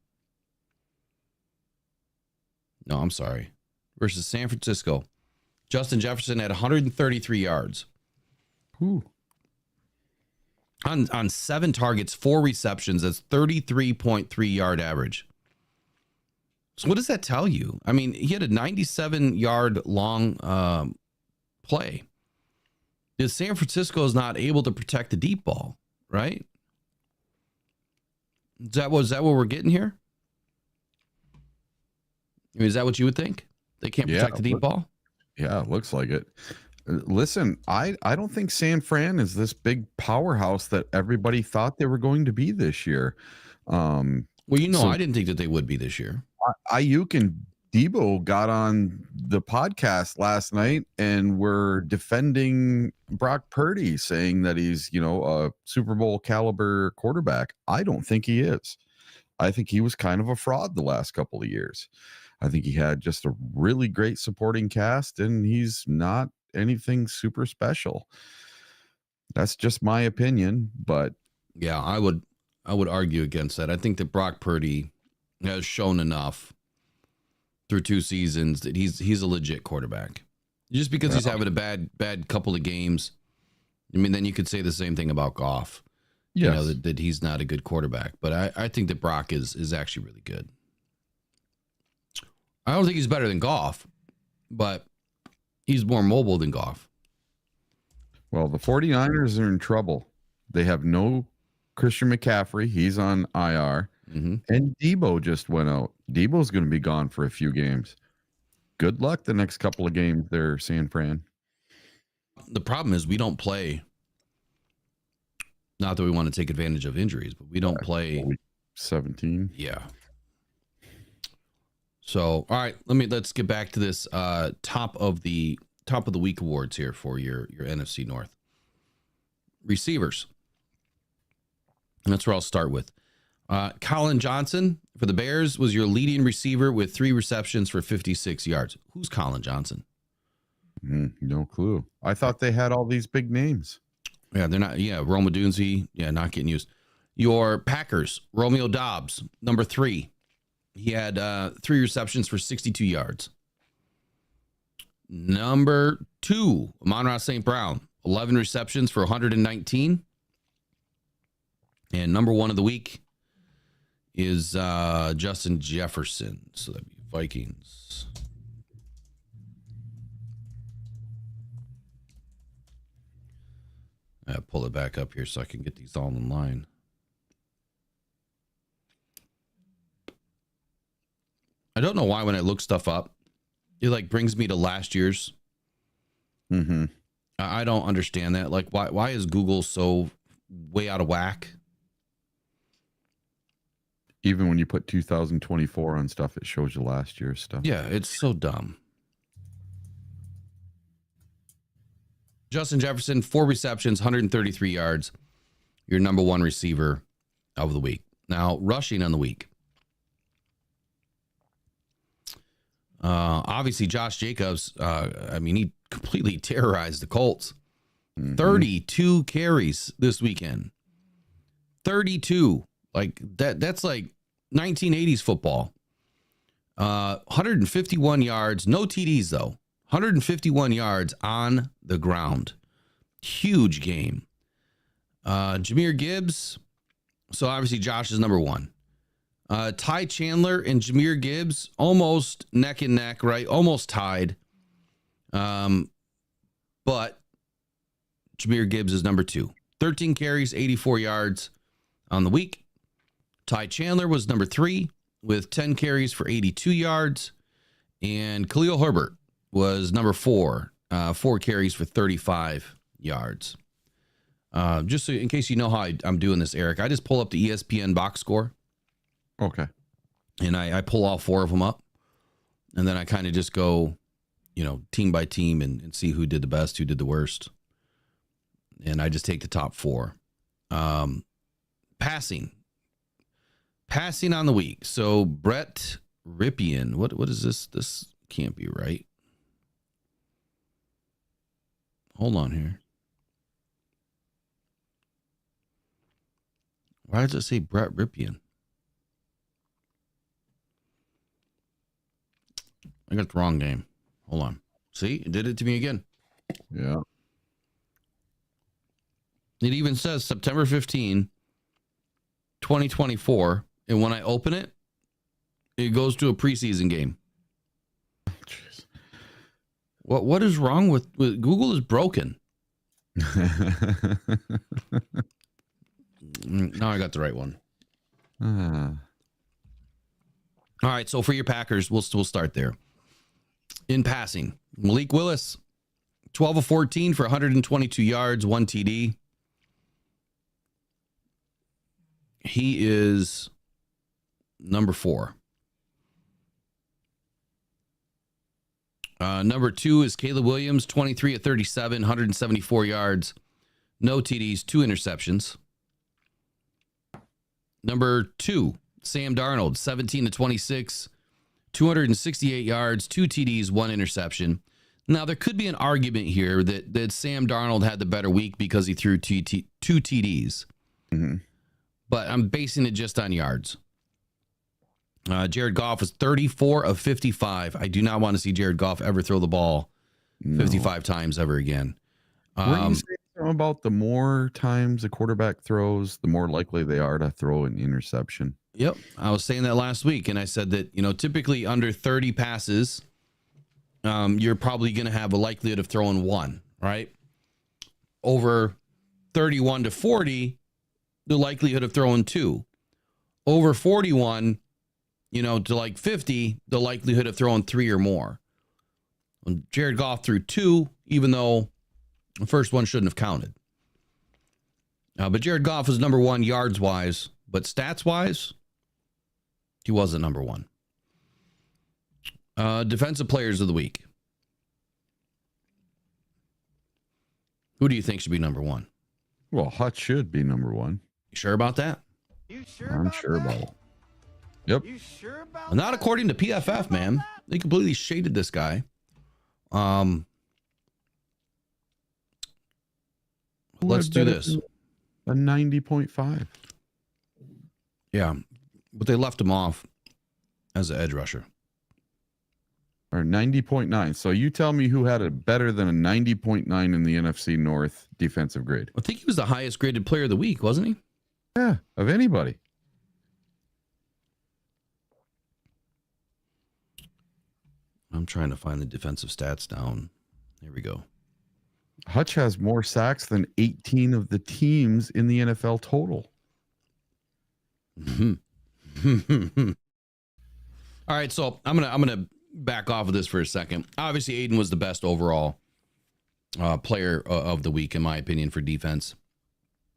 [SPEAKER 1] No, I'm sorry. Versus San Francisco. Justin Jefferson had 133 yards.
[SPEAKER 2] Ooh.
[SPEAKER 1] On 7 targets, 4 receptions. That's 33.3 yard average. So what does that tell you? I mean, he had a 97-yard long play. San Francisco is not able to protect the deep ball, right? Is that what we're getting here? I mean, is that what you would think? They can't protect the deep ball?
[SPEAKER 2] Yeah, it looks like it. Listen, I don't think San Fran is this big powerhouse that everybody thought they were going to be this year.
[SPEAKER 1] Well, I didn't think that they would be this year.
[SPEAKER 2] Ayuk and Debo got on the podcast last night and were defending Brock Purdy, saying that he's, a Super Bowl caliber quarterback. I don't think he is. I think he was kind of a fraud the last couple of years. I think he had just a really great supporting cast, and he's not anything super special. That's just my opinion, but
[SPEAKER 1] yeah, I would argue against that. I think that Brock Purdy has shown enough through 2 seasons that he's a legit quarterback. Just because he's having a bad couple of games, I mean, then you could say the same thing about Goff.
[SPEAKER 2] Yes.
[SPEAKER 1] That he's not a good quarterback. But I think that Brock is actually really good. I don't think he's better than Goff, but he's more mobile than Goff.
[SPEAKER 2] Well, the 49ers are in trouble. They have no Christian McCaffrey. He's on IR.
[SPEAKER 1] Mm-hmm.
[SPEAKER 2] And Debo just went out. Debo's going to be gone for a few games. Good luck the next couple of games there, San Fran.
[SPEAKER 1] The problem is we don't play. Not that we want to take advantage of injuries, but we don't play.
[SPEAKER 2] Week 17.
[SPEAKER 1] Yeah. So, all right, let's get back to this top of the week awards here for your NFC North. Receivers. And that's where I'll start with. Colin Johnson for the Bears was your leading receiver with 3 receptions for 56 yards. Who's Colin Johnson?
[SPEAKER 2] No clue. I thought they had all these big names.
[SPEAKER 1] Yeah, they're not. Yeah, Rome Odunze. Yeah, not getting used. Your Packers, Romeo Doubs, number 3. He had 3 receptions for 62 yards. Number 2, Amon-Ra St. Brown, 11 receptions for 119. And number 1 of the week is Justin Jefferson. So that'd be Vikings. I'll pull it back up here so I can get these all in line. I don't know why when I look stuff up, it brings me to last year's.
[SPEAKER 2] Mm-hmm.
[SPEAKER 1] I don't understand that. Like, why is Google so way out of whack?
[SPEAKER 2] Even when you put 2024 on stuff, it shows you last year's stuff.
[SPEAKER 1] Yeah, it's so dumb. Justin Jefferson, 4 receptions, 133 yards. Your number 1 receiver of the week. Now, rushing on the week. Obviously, Josh Jacobs, he completely terrorized the Colts. 32 carries this weekend. 32. Like that's like 1980s football. 151 yards, no TDs though. 151 yards on the ground. Huge game. Jahmyr Gibbs. So obviously Josh is number one. Ty Chandler and Jahmyr Gibbs almost neck and neck, right? Almost tied. But Jahmyr Gibbs is number two. 13 carries, 84 yards on the week. Ty Chandler was number three with 10 carries for 82 yards. And Khalil Herbert was number four, 4 carries for 35 yards. Just so in case you know how I'm doing this, Eric, I just pull up the ESPN box score.
[SPEAKER 2] Okay.
[SPEAKER 1] And I pull all 4 of them up. And then I kind of just go, team by team and see who did the best, who did the worst. And I just take the top 4. Passing on the week. So Brett Ripien, what is this? This can't be right. Hold on here. Why does it say Brett Ripien? I got the wrong name. Hold on. See, it did it to me again.
[SPEAKER 2] Yeah.
[SPEAKER 1] It even says September 15, 2024. And when I open it, it goes to a preseason game.
[SPEAKER 2] Jeez.
[SPEAKER 1] What is wrong with Google is broken. Now I got the right one. All right, so for your Packers, we'll start there. In passing, Malik Willis, 12 of 14 for 122 yards, 1 TD. He is number 4. Number 2 is Caleb Williams, 23 of 37, 174 yards, no TDs, 2 interceptions. Number 2, Sam Darnold, 17 to 26, 268 yards, 2 TDs, 1 interception. Now, there could be an argument here that Sam Darnold had the better week because he threw 2 TDs.
[SPEAKER 2] Mm-hmm.
[SPEAKER 1] But I'm basing it just on yards. Jared Goff was 34 of 55. I do not want to see Jared Goff ever throw the ball 55 times ever again.
[SPEAKER 2] Were you saying something about the more times a quarterback throws, the more likely they are to throw an interception?
[SPEAKER 1] Yep. I was saying that last week, and I said that, typically under 30 passes, you're probably going to have a likelihood of throwing 1, right? Over 31 to 40, the likelihood of throwing 2. Over 41, to like 50, the likelihood of throwing 3 or more. When Jared Goff threw 2, even though the first one shouldn't have counted. But Jared Goff was number 1 yards-wise, but stats-wise, he wasn't number 1. Defensive players of the week. Who do you think should be number 1?
[SPEAKER 2] Well, Hutch should be number 1.
[SPEAKER 1] You sure about that?
[SPEAKER 9] You sure
[SPEAKER 2] I'm
[SPEAKER 9] about
[SPEAKER 2] sure
[SPEAKER 9] that?
[SPEAKER 2] about it. Yep.
[SPEAKER 9] You sure about
[SPEAKER 1] Well, not
[SPEAKER 9] that?
[SPEAKER 1] according to
[SPEAKER 9] You sure
[SPEAKER 1] PFF,
[SPEAKER 9] about
[SPEAKER 1] man.
[SPEAKER 9] that?
[SPEAKER 1] They completely shaded this guy. Let's do this.
[SPEAKER 2] A 90.5.
[SPEAKER 1] Yeah, but they left him off as an edge rusher.
[SPEAKER 2] Or 90.9. So you tell me who had it better than a 90.9 in the NFC North defensive grade.
[SPEAKER 1] I think he was the highest graded player of the week, wasn't he?
[SPEAKER 2] Yeah, of anybody.
[SPEAKER 1] I'm trying to find the defensive stats down. Here we go.
[SPEAKER 2] Hutch has more sacks than 18 of the teams in the NFL total.
[SPEAKER 1] All right, so I'm gonna back off of this for a second. Obviously, Aiden was the best overall player of the week, in my opinion, for defense.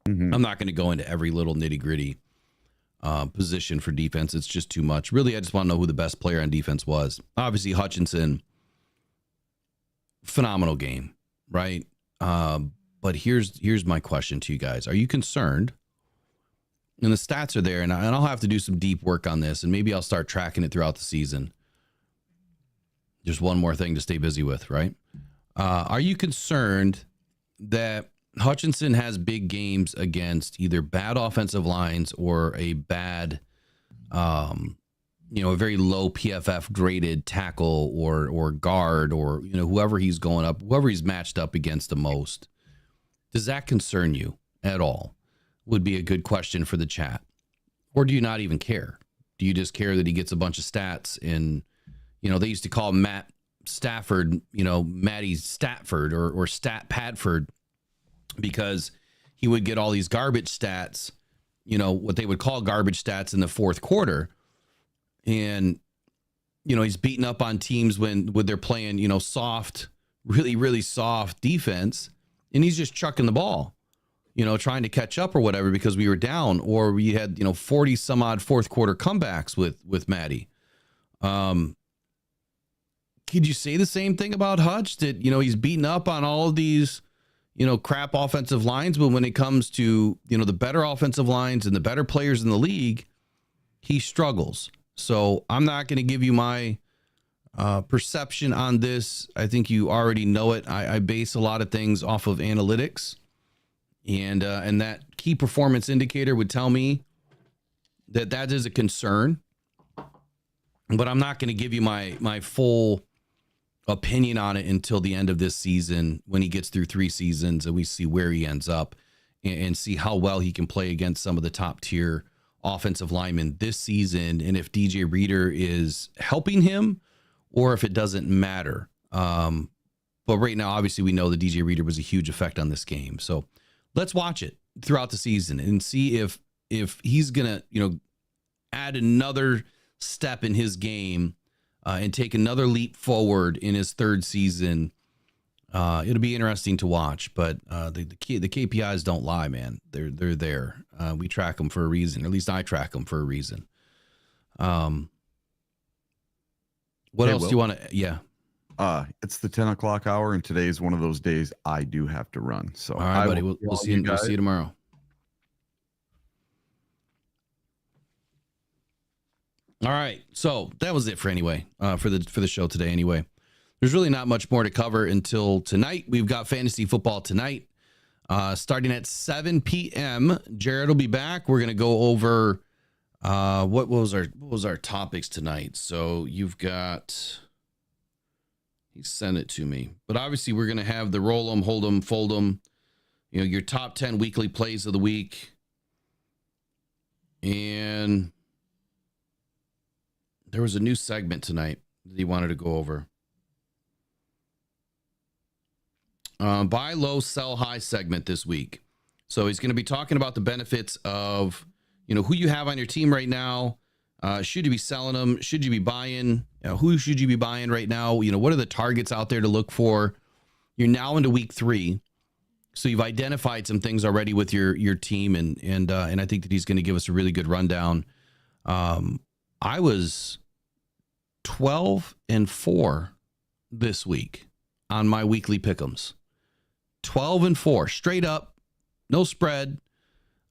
[SPEAKER 2] Mm-hmm.
[SPEAKER 1] I'm not going to go into every little nitty gritty position for defense. It's just too much. Really, I just want to know who the best player on defense was. Obviously, Hutchinson, phenomenal game, right? But here's my question to you guys. Are you concerned? And the stats are there, and I'll have to do some deep work on this, and maybe I'll start tracking it throughout the season. Just one more thing to stay busy with, right? Are you concerned that Hutchinson has big games against either bad offensive lines or a bad, a very low PFF graded tackle or guard or, whoever he's matched up against the most? Does that concern you at all? Would be a good question for the chat. Or do you not even care? Do you just care that he gets a bunch of stats and, they used to call Matt Stafford, Matty Statford or Stat Padford, because he would get all these garbage stats, what they would call garbage stats in the fourth quarter. And, he's beating up on teams when they're playing, soft, really, really soft defense. And he's just chucking the ball, trying to catch up or whatever because we were down, or we had, 40 some odd fourth quarter comebacks with Matty. Could you say the same thing about Hutch, that, he's beating up on all of these, crap offensive lines, but when it comes to, the better offensive lines and the better players in the league, he struggles. So I'm not going to give you my perception on this. I think you already know it. I base a lot of things off of analytics, and that key performance indicator would tell me that is a concern, but I'm not going to give you my full opinion on it until the end of this season, when he gets through 3 seasons and we see where he ends up and see how well he can play against some of the top tier offensive linemen this season, and if DJ Reader is helping him or if it doesn't matter. But right now, obviously, we know that DJ Reader was a huge effect on this game. So let's watch it throughout the season and see if he's going to, add another step in his game and take another leap forward in his 3rd season. It'll be interesting to watch, but the KPIs don't lie, man. They're there. We track them for a reason, or at least I track them for a reason. What else do you want to? Yeah.
[SPEAKER 2] It's the 10 o'clock hour, and today is one of those days I do have to run. So,
[SPEAKER 1] all right, buddy. We'll see you. We'll see you tomorrow. All right. So that was it for the show today. Anyway, there's really not much more to cover until tonight. We've got fantasy football tonight, starting at 7 p.m. Jared will be back. We're going to go over what was our topics tonight. So you've got, he sent it to me, but obviously we're going to have the roll 'em, hold 'em, fold 'em, your top 10 weekly plays of the week. And there was a new segment tonight that he wanted to go over. Buy low, sell high segment this week. So he's going to be talking about the benefits of, who you have on your team right now. Should you be selling them? Should you be buying? Who should you be buying right now? What are the targets out there to look for? You're now into week 3. So you've identified some things already with your team. And I think that he's going to give us a really good rundown. I was 12-4 this week on my weekly pick'ems. 12-4 straight up, no spread.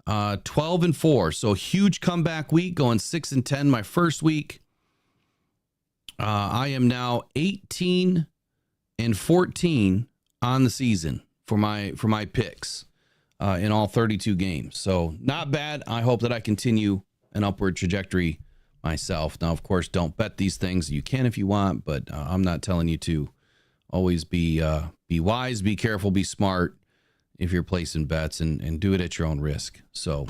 [SPEAKER 1] 12-4, so huge comeback week, going 6-10 my first week. I am now 18-14 on the season for my picks in all 32 games. So not bad. I hope that I continue an upward trajectory myself. Now, of course, don't bet these things. You can if you want, but I'm not telling you to. Always be wise, be careful, be smart if you're placing bets, and do it at your own risk. So,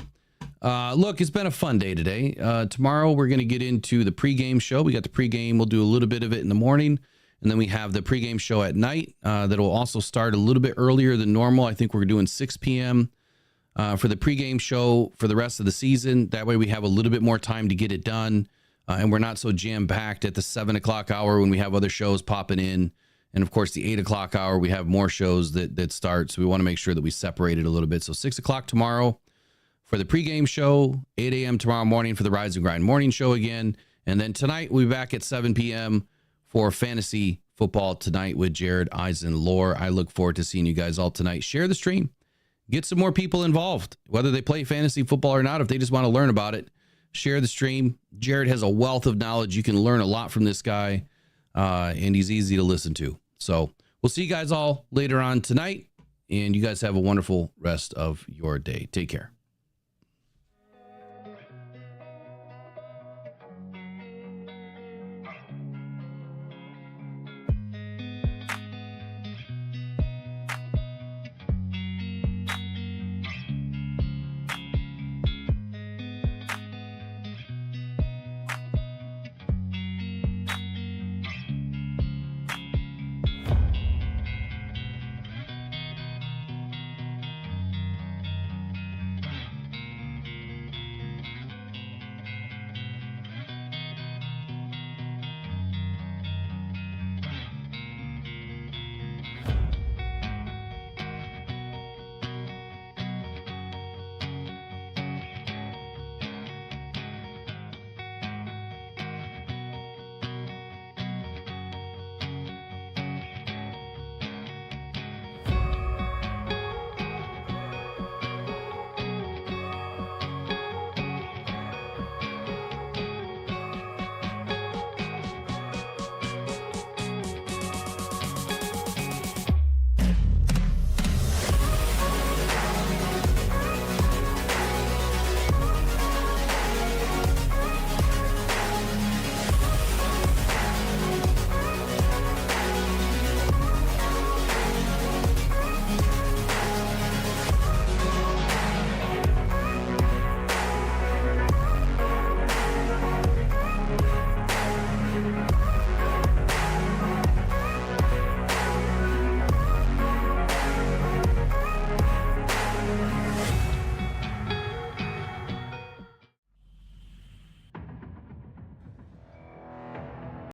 [SPEAKER 1] look, it's been a fun day today. Tomorrow we're going to get into the pregame show. We got the pregame. We'll do a little bit of it in the morning, and then we have the pregame show at night that will also start a little bit earlier than normal. I think we're doing 6 p.m. For the pregame show for the rest of the season. That way we have a little bit more time to get it done, and we're not so jam-packed at the 7 o'clock hour when we have other shows popping in. And, of course, the 8 o'clock hour, we have more shows that start. So we want to make sure that we separate it a little bit. So 6 o'clock tomorrow for the pregame show, 8 a.m. tomorrow morning for the Rise and Grind morning show again. And then tonight we'll be back at 7 p.m. for fantasy football tonight with Jared, Eisenlohr. I look forward to seeing you guys all tonight. Share the stream. Get some more people involved, whether they play fantasy football or not. If they just want to learn about it, share the stream. Jared has a wealth of knowledge. You can learn a lot from this guy. and he's easy to listen to. So we'll see you guys all later on tonight, and you guys have a wonderful rest of your day. Take care.